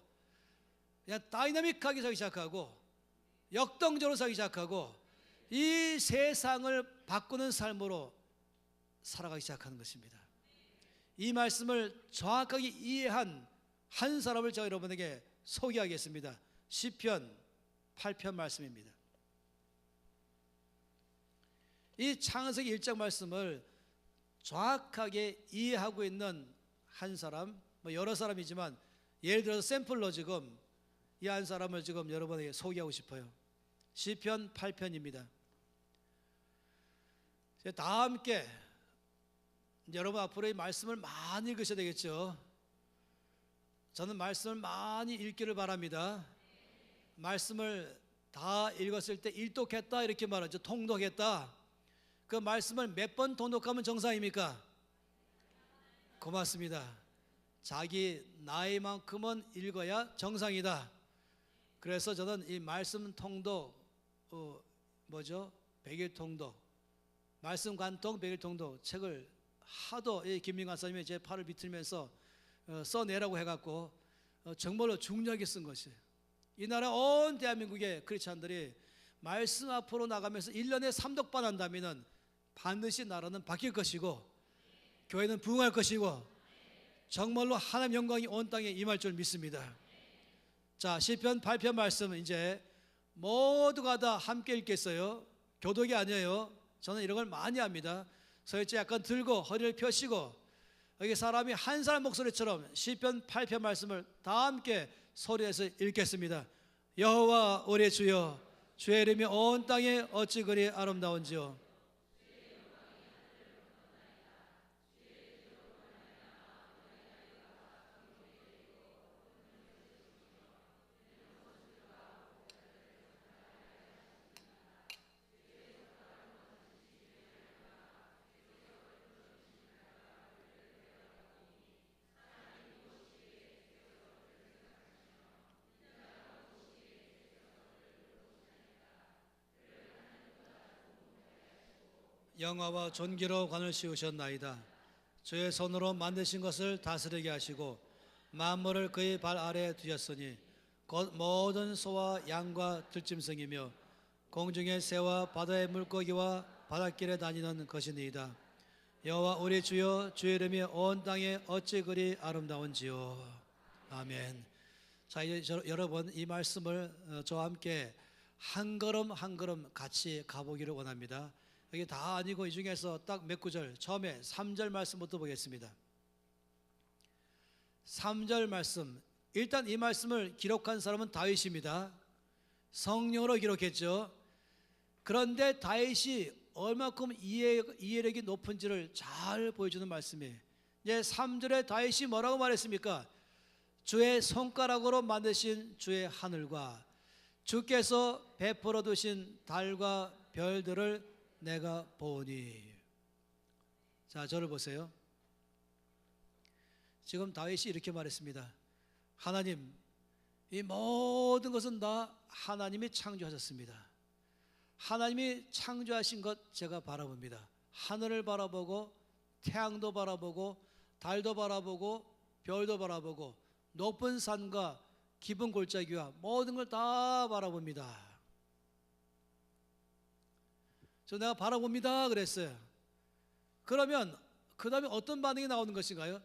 S2: 그냥 다이나믹하게 살기 시작하고 역동적으로 살기 시작하고 이 세상을 바꾸는 삶으로 살아가기 시작하는 것입니다. 이 말씀을 정확하게 이해한 한 사람을 제가 여러분에게 소개하겠습니다. 시편 8편 말씀입니다. 이 창세기 1장 말씀을 정확하게 이해하고 있는 한 사람, 뭐 여러 사람이지만 예를 들어서 샘플로 지금 이 한 사람을 지금 여러분에게 소개하고 싶어요. 시편 8편입니다. 다 함께 여러분 앞으로 이 말씀을 많이 읽으셔야 되겠죠. 저는 말씀을 많이 읽기를 바랍니다. 말씀을 다 읽었을 때 일독했다 이렇게 말하죠. 통독했다. 그 말씀을 몇 번 통독하면 정상입니까? 고맙습니다. 자기 나이만큼은 읽어야 정상이다. 그래서 저는 이 말씀 통독, 백일 통독, 말씀 관통, 백일 통독 책을 하도 이 김민관 선생님이 제 팔을 비틀면서 써내라고 해갖고 정말로 중요하게 쓴 것이에요. 이 나라 온 대한민국의 크리스찬들이 말씀 앞으로 나가면서 1년에 3독반 한다면 반드시 나라는 바뀔 것이고 교회는 부흥할 것이고 정말로 하나님 영광이 온 땅에 임할 줄 믿습니다. 자, 시편 8편 말씀은 이제 모두가 다 함께 읽겠어요. 교독이 아니에요. 저는 이런 걸 많이 합니다. 서열지 약간 들고 허리를 펴시고 여기 사람이 한 사람 목소리처럼 시편 8편 말씀을 다 함께 소리내서 읽겠습니다. 여호와 우리 주여, 주의 이름이 온 땅에 어찌 그리 아름다운지요. 영화와 존귀로 관을 씌우셨나이다. 주의 손으로 만드신 것을 다스리게 하시고 만물을 그의 발 아래에 두셨으니 곧 모든 소와 양과 들짐승이며 공중의 새와 바다의 물고기와 바닷길에 다니는 것이니이다. 여호와 우리 주여, 주의 이름이 온 땅에 어찌 그리 아름다운지요. 아멘. 자, 이제 여러분 이 말씀을 저와 함께 한 걸음 한 걸음 같이 가보기를 원합니다. 이게 다 아니고 이 중에서 딱 몇 구절, 처음에 3절 말씀부터 보겠습니다. 3절 말씀, 일단 이 말씀을 기록한 사람은 다윗입니다. 성령으로 기록했죠. 그런데 다윗이 얼마큼 이해력이 높은지를 잘 보여주는 말씀이에요. 이제 3절에 다윗이 뭐라고 말했습니까? 주의 손가락으로 만드신 주의 하늘과 주께서 베풀어 두신 달과 별들을 내가 보니. 자, 저를 보세요. 지금 다윗이 이렇게 말했습니다. 하나님, 이 모든 것은 다 하나님이 창조하셨습니다. 하나님이 창조하신 것 제가 바라봅니다. 하늘을 바라보고 태양도 바라보고 달도 바라보고 별도 바라보고 높은 산과 깊은 골짜기와 모든 걸 다 바라봅니다. 내가 바라봅니다 그랬어요. 그러면 그 다음에 어떤 반응이 나오는 것인가요?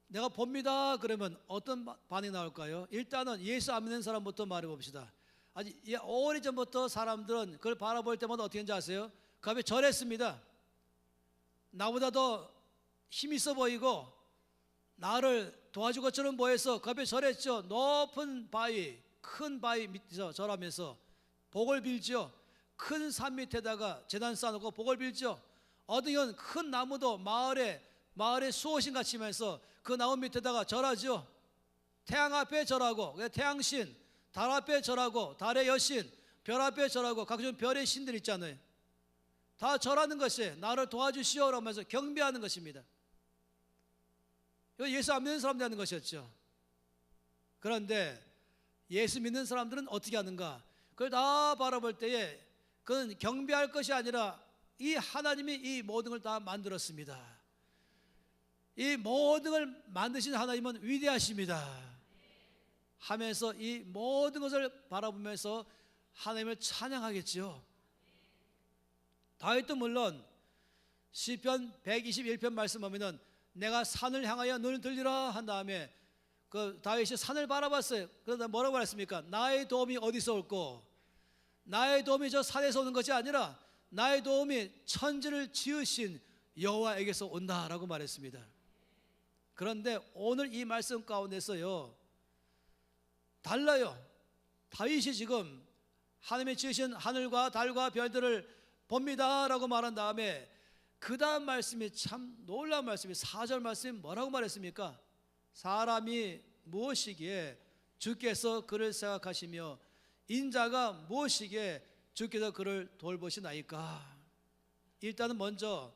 S2: 내가 봅니다 그러면 어떤 반응이 나올까요? 일단은 예수 안 믿는 사람부터 말해봅시다. 아니 오래전부터 사람들은 그걸 바라볼 때마다 어떻게 하는지 아세요? 그 앞에 절했습니다. 나보다 더 힘 있어 보이고 나를 도와줄 것처럼 보여서 그 앞에 절했죠. 높은 바위, 큰 바위 밑에서 절하면서 복을 빌죠. 큰 산 밑에다가 제단 쌓아놓고 복을 빌죠. 어떤 경우는 큰 나무도 마을에 수호신 같이 면서 그 나무 밑에다가 절하죠. 태양 앞에 절하고 태양신, 달 앞에 절하고 달의 여신, 별 앞에 절하고 각종 별의 신들 있잖아요. 다 절하는 것이 나를 도와주시오 라면서 경배하는 것입니다. 이거 예수 안 믿는 사람들이 하는 것이었죠. 그런데 예수 믿는 사람들은 어떻게 하는가? 그걸 다 바라볼 때에 그건 경배할 것이 아니라 이 하나님이 이 모든 걸 다 만들었습니다. 이 모든 걸 만드신 하나님은 위대하십니다 하면서 이 모든 것을 바라보면서 하나님을 찬양하겠죠. 다윗도 물론 시편 121편 말씀 보면은 내가 산을 향하여 눈을 들리라 한 다음에 그 다윗이 산을 바라봤어요. 그러다 뭐라고 말했습니까? 나의 도움이 어디서 올꼬? 나의 도움이 저 산에서 오는 것이 아니라 나의 도움이 천지를 지으신 여호와에게서 온다라고 말했습니다. 그런데 오늘 이 말씀 가운데서요 달라요. 다윗이 지금 하나님이 지으신 하늘과 달과 별들을 봅니다 라고 말한 다음에 그 다음 말씀이 참 놀라운 말씀이 4절 말씀이 뭐라고 말했습니까? 사람이 무엇이기에 주께서 그를 생각하시며 인자가 무엇이기에 주께서 그를 돌보시나이까. 일단은 먼저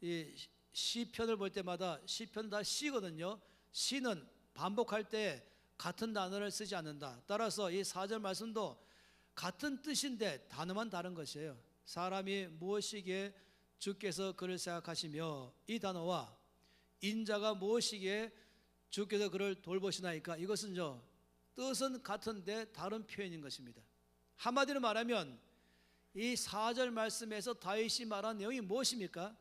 S2: 이 시편을 볼 때마다 시편은 다 시거든요. 시는 반복할 때 같은 단어를 쓰지 않는다. 따라서 이 4절 말씀도 같은 뜻인데 단어만 다른 것이에요. 사람이 무엇이기에 주께서 그를 생각하시며 이 단어와 인자가 무엇이기에 주께서 그를 돌보시나이까, 이것은 뜻은 같은데 다른 표현인 것입니다. 한마디로 말하면 이 4절 말씀에서 다윗이 말한 내용이 무엇입니까?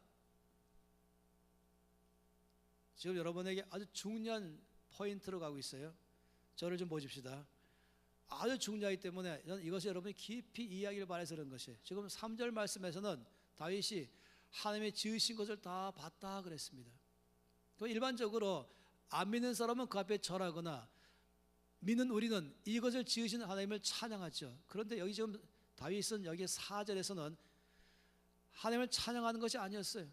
S2: 지금 여러분에게 아주 중요한 포인트로 가고 있어요. 저를 좀 보십시다. 아주 중요하기 때문에 저는 이것을 여러분이 깊이 이해하기를 바라서 그런 것이에요. 지금 3절 말씀에서는 다윗이 하나님의 지으신 것을 다 봤다 그랬습니다. 일반적으로 안 믿는 사람은 그 앞에 절하거나 믿는 우리는 이것을 지으신 하나님을 찬양하죠. 그런데 여기 지금 다윗은 여기 4절에서는 하나님을 찬양하는 것이 아니었어요.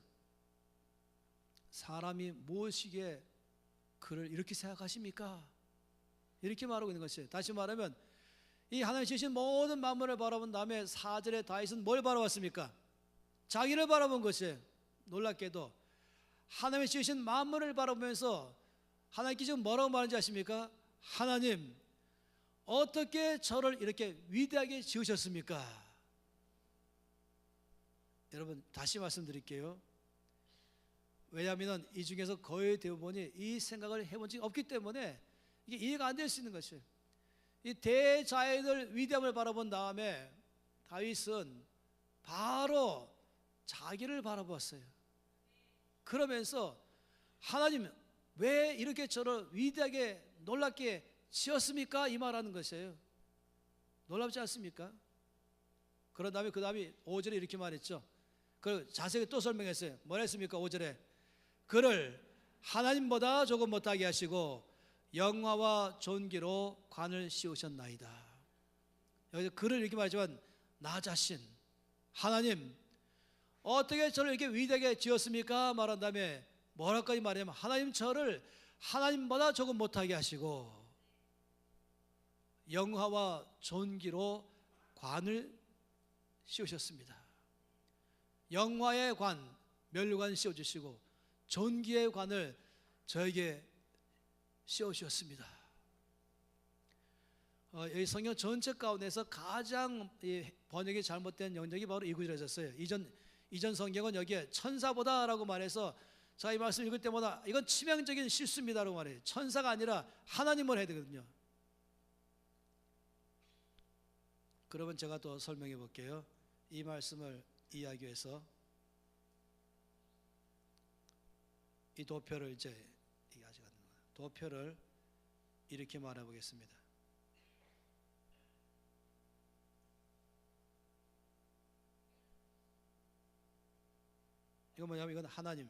S2: 사람이 무엇이기에 그를 이렇게 생각하십니까? 이렇게 말하고 있는 것이에요. 다시 말하면 이 하나님 지으신 모든 만물을 바라본 다음에 4절에 다윗은 뭘 바라봤습니까? 자기를 바라본 것이에요. 놀랍게도 하나님이 지으신 만물을 바라보면서 하나님께 지금 뭐라고 말하는지 아십니까? 하나님, 어떻게 저를 이렇게 위대하게 지으셨습니까? 여러분 다시 말씀드릴게요. 왜냐하면 이 중에서 거의 대부분이 이 생각을 해본 적이 없기 때문에 이게 이해가 안 될 수 있는 것이에요. 이 대자연을 위대함을 바라본 다음에 다윗은 바로 자기를 바라보았어요. 그러면서 하나님, 왜 이렇게 저를 위대하게 놀랍게 지었습니까? 이 말하는 것이에요. 놀랍지 않습니까? 그런 다음에 그 다음에 5절에 이렇게 말했죠. 그걸 자세히 또 설명했어요. 뭐라 했습니까? 5절에 그를 하나님보다 조금 못하게 하시고 영화와 존귀로 관을 씌우셨나이다. 여기서 그를 이렇게 말하지만 나 자신, 하나님 어떻게 저를 이렇게 위대하게 지었습니까? 말한 다음에 뭐라까지 말하냐면 하나님 저를 하나님보다 조금 못하게 하시고 영화와 존귀로 관을 씌우셨습니다. 영화의 관, 면류관 씌워주시고 존귀의 관을 저에게 씌워주셨습니다. 이 성경 전체 가운데서 가장 이 번역이 잘못된 영역이 바로 이 구절이었어요. 이전 성경은 여기에 천사보다라고 말해서 자, 이 말씀 읽을 때마다 이건 치명적인 실수입니다라고 말해요. 천사가 아니라 하나님을 해야 되거든요. 그러면 제가 또 설명해 볼게요. 이 말씀을 이해하기 위해서 이 도표를 이제 이게 아직 안 나와요. 도표를 이렇게 말해 보겠습니다. 이건 뭐냐면 이건 하나님.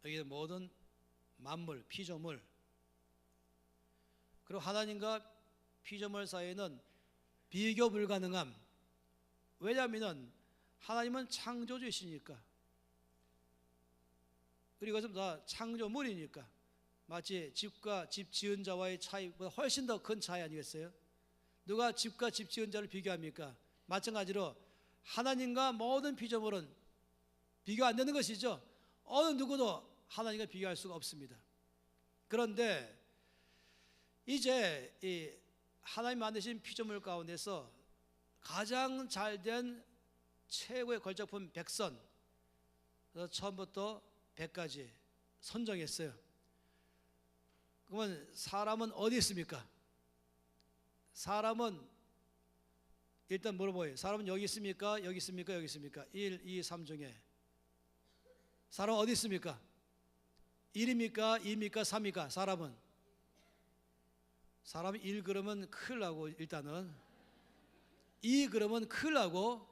S2: 여기 모든 만물, 피조물, 그리고 하나님과 피조물 사이에는 비교 불가능함. 왜냐하면 하나님은 창조주이시니까, 그리고 이것은 다 창조물이니까. 마치 집과 집 지은 자와의 차이보다 훨씬 더 큰 차이 아니겠어요? 누가 집과 집 지은 자를 비교합니까? 마찬가지로 하나님과 모든 피조물은 비교 안 되는 것이죠. 어느 누구도 하나님과 비교할 수가 없습니다. 그런데 이제 이 하나님 만드신 피조물 가운데서 가장 잘된 최고의 걸작품 100선, 그래서 처음부터 100까지 선정했어요. 그러면 사람은 어디 있습니까? 사람은 일단 물어봐요. 사람은 여기 있습니까? 여기 있습니까? 여기 있습니까? 1, 2, 3 중에 사람 어디 있습니까? 1입니까? 2입니까? 3입니까? 사람이 1 그러면 큰일 나고, 일단은 2 그러면 큰일 나고,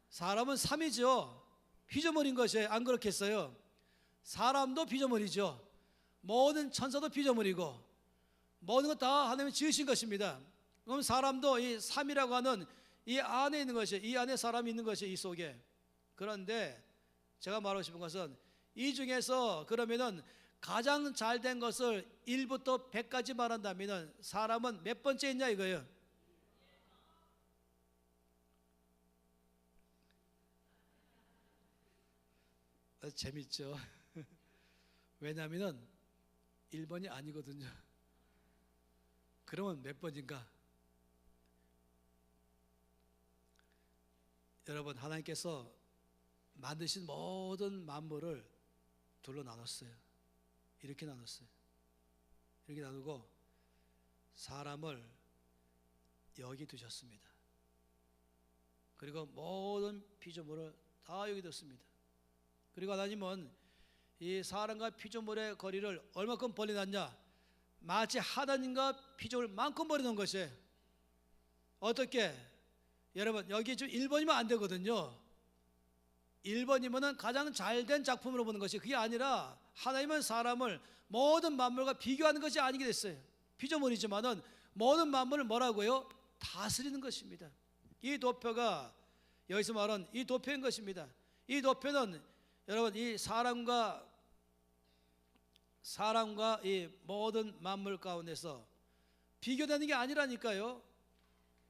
S2: 사람은 3이죠. 피조물인 것이 안 그렇겠어요? 사람도 피조물이죠. 모든 천사도 피조물이고 모든 것 다 하나님이 지으신 것입니다. 그럼 사람도 이 3이라고 하는 이 안에 있는 것이, 이 안에 사람이 있는 것이 이 속에. 그런데 제가 말하고 싶은 것은 이 중에서 그러면은 가장 잘된 것을 1부터 100까지 말한다면 사람은 몇 번째 있냐 이거예요. 재밌죠? 왜냐하면 1번이 아니거든요. 그러면 몇 번인가? 여러분, 하나님께서 만드신 모든 만물을 둘로 나눴어요. 이렇게 나눴어요. 이렇게 나누고 사람을 여기 두셨습니다. 그리고 모든 피조물을 다 여기 뒀습니다. 그리고 하나님은 이 사람과 피조물의 거리를 얼마큼 벌려놨냐? 마치 하나님과 피조물만큼 벌여놓은 것이에요. 어떻게? 여러분, 여기 지금 1번이면 안 되거든요. 1번이면은 가장 잘된 작품으로 보는 것이, 그게 아니라 하나님은 사람을 모든 만물과 비교하는 것이 아니게 됐어요. 피조물이지만은 모든 만물을 뭐라고요? 다스리는 것입니다. 이 도표가 여기서 말한 이 도표인 것입니다. 이 도표는 여러분, 이 사람과 이 모든 만물 가운데서 비교되는 게 아니라니까요.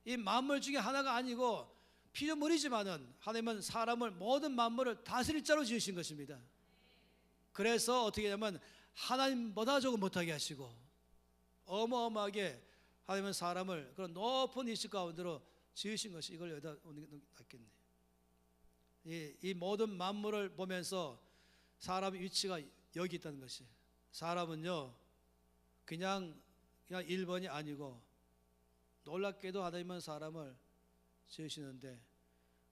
S2: 이 만물 중에 하나가 아니고 피조물이지만은 하나님은 사람을, 모든 만물을 다스릴 자로 지으신 것입니다. 그래서 어떻게 하냐면 하나님보다 조금 못하게 하시고 어마어마하게 하나님은 사람을 그런 높은 이식 가운데로 지으신 것이, 이걸 여기다 놨겠네. 이 모든 만물을 보면서 사람의 위치가 여기 있다는 것이, 사람은요 그냥 1번이 아니고, 놀랍게도 하나님은 사람을 지으시는데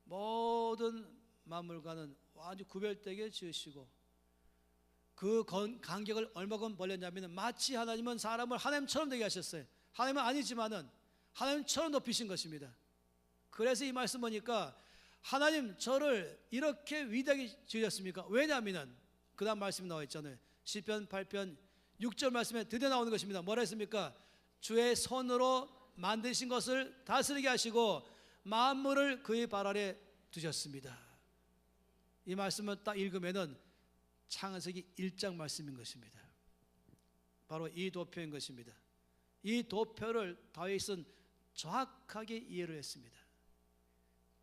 S2: 모든 만물과는 완전 구별되게 지으시고, 그 간격을 얼마큼 벌렸냐면 마치 하나님은 사람을 하나님처럼 되게 하셨어요. 하나님은 아니지만은 하나님처럼 높이신 것입니다. 그래서 이 말씀 보니까 하나님 저를 이렇게 위대하게 지으셨습니까? 왜냐하면 그 다음 말씀이 나와 있잖아요. 시편 8편 6절 말씀에 드디어 나오는 것입니다. 뭐라 했습니까? 주의 손으로 만드신 것을 다스리게 하시고 만물을 그의 발 아래 두셨습니다. 이 말씀을 딱 읽으면은 창세기 1장 말씀인 것입니다. 바로 이 도표인 것입니다. 이 도표를 다윗은 정확하게 이해를 했습니다.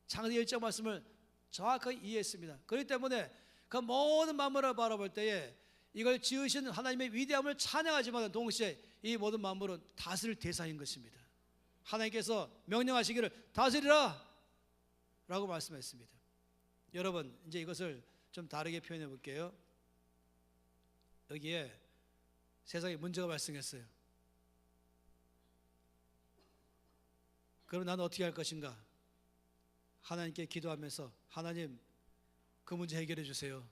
S2: 창세기 1장 말씀을 정확하게 이해했습니다. 그렇기 때문에 그 모든 만물을 바라볼 때에 이걸 지으신 하나님의 위대함을 찬양하지만 동시에 이 모든 만물은 다스릴 대상인 것입니다. 하나님께서 명령하시기를 다스리라 라고 말씀했습니다. 여러분, 이제 이것을 좀 다르게 표현해 볼게요. 여기에 세상에 문제가 발생했어요. 그럼 나는 어떻게 할 것인가? 하나님께 기도하면서 하나님, 그 문제 해결해 주세요.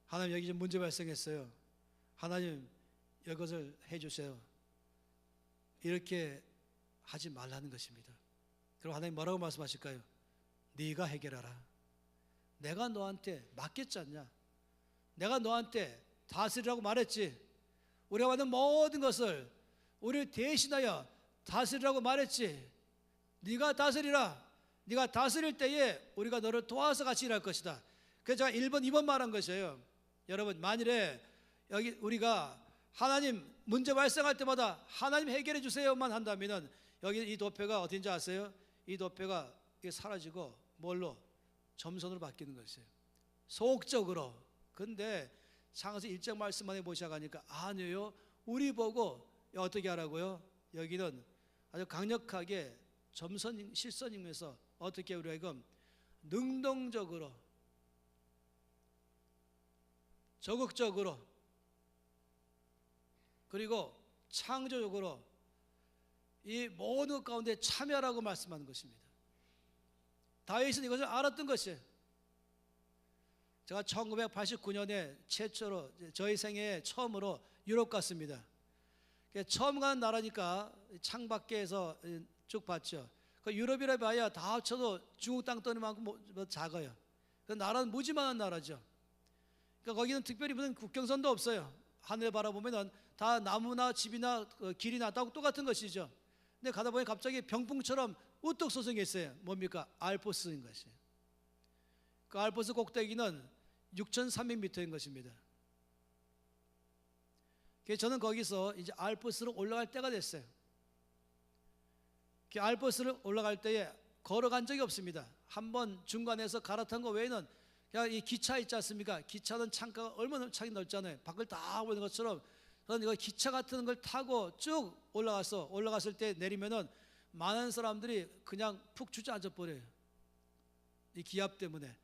S2: 하나님, 여기 좀 문제 발생했어요. 하나님, 이것을 해 주세요. 이렇게 하지 말라는 것입니다. 그럼 하나님 뭐라고 말씀하실까요? 네가 해결하라. 내가 너한테 맡겼지 않냐? 내가 너한테 다스리라고 말했지. 우리가 받은 모든 것을 우리를 대신하여 다스리라고 말했지. 네가 다스리라. 네가 다스릴 때에 우리가 너를 도와서 같이 일할 것이다. 그래서 제가 1번, 2번 말한 것이에요. 여러분, 만일에 여기 우리가 하나님 문제 발생할 때마다 하나님 해결해 주세요만 한다면 여기 이 도표가 어딘지 아세요? 이 도표가 이게 사라지고 뭘로? 점선으로 바뀌는 것이에요. 소극적으로. 근데 창세기 1장 말씀만에 보시니까 아니에요. 우리 보고 어떻게 하라고요? 여기는 아주 강력하게 점선 실선임에서 어떻게 우리가 이건 능동적으로, 적극적으로, 그리고 창조적으로 이 모든 가운데 참여하라고 말씀하는 것입니다. 다윗은 이것을 알았던 것이에요. 제가 1989년에 최초로 저희 생애에 처음으로 유럽 갔습니다. 처음 가는 나라니까 창밖에서 쭉 봤죠. 그 유럽이라 봐야 다 합쳐도 중국 땅덩이만큼 작아요. 그 나라는 무지만한 나라죠. 그러니까 거기는 특별히 무슨 국경선도 없어요. 하늘 바라보면은 다 나무나 집이나 길이나 다 똑같은 것이죠. 근데 가다 보니 갑자기 병풍처럼 우뚝 솟은 게 있어요. 뭡니까? 알프스인 것이에요. 그 알프스 꼭대기는 6,300m인 것입니다. 그래서 저는 거기서 이제 알프스로 올라갈 때가 됐어요. 그 알프스를 올라갈 때에 걸어간 적이 없습니다. 한번 중간에서 갈아탄 거 외에는 그냥 이 기차 있지 않습니까? 기차는 창가가 얼마나 창이 넓잖아요. 밖을 다 보는 것처럼 저는 이거 기차 같은 걸 타고 쭉 올라갔을 때 내리면은 많은 사람들이 그냥 푹 주저앉아 버려요. 이 기압 때문에.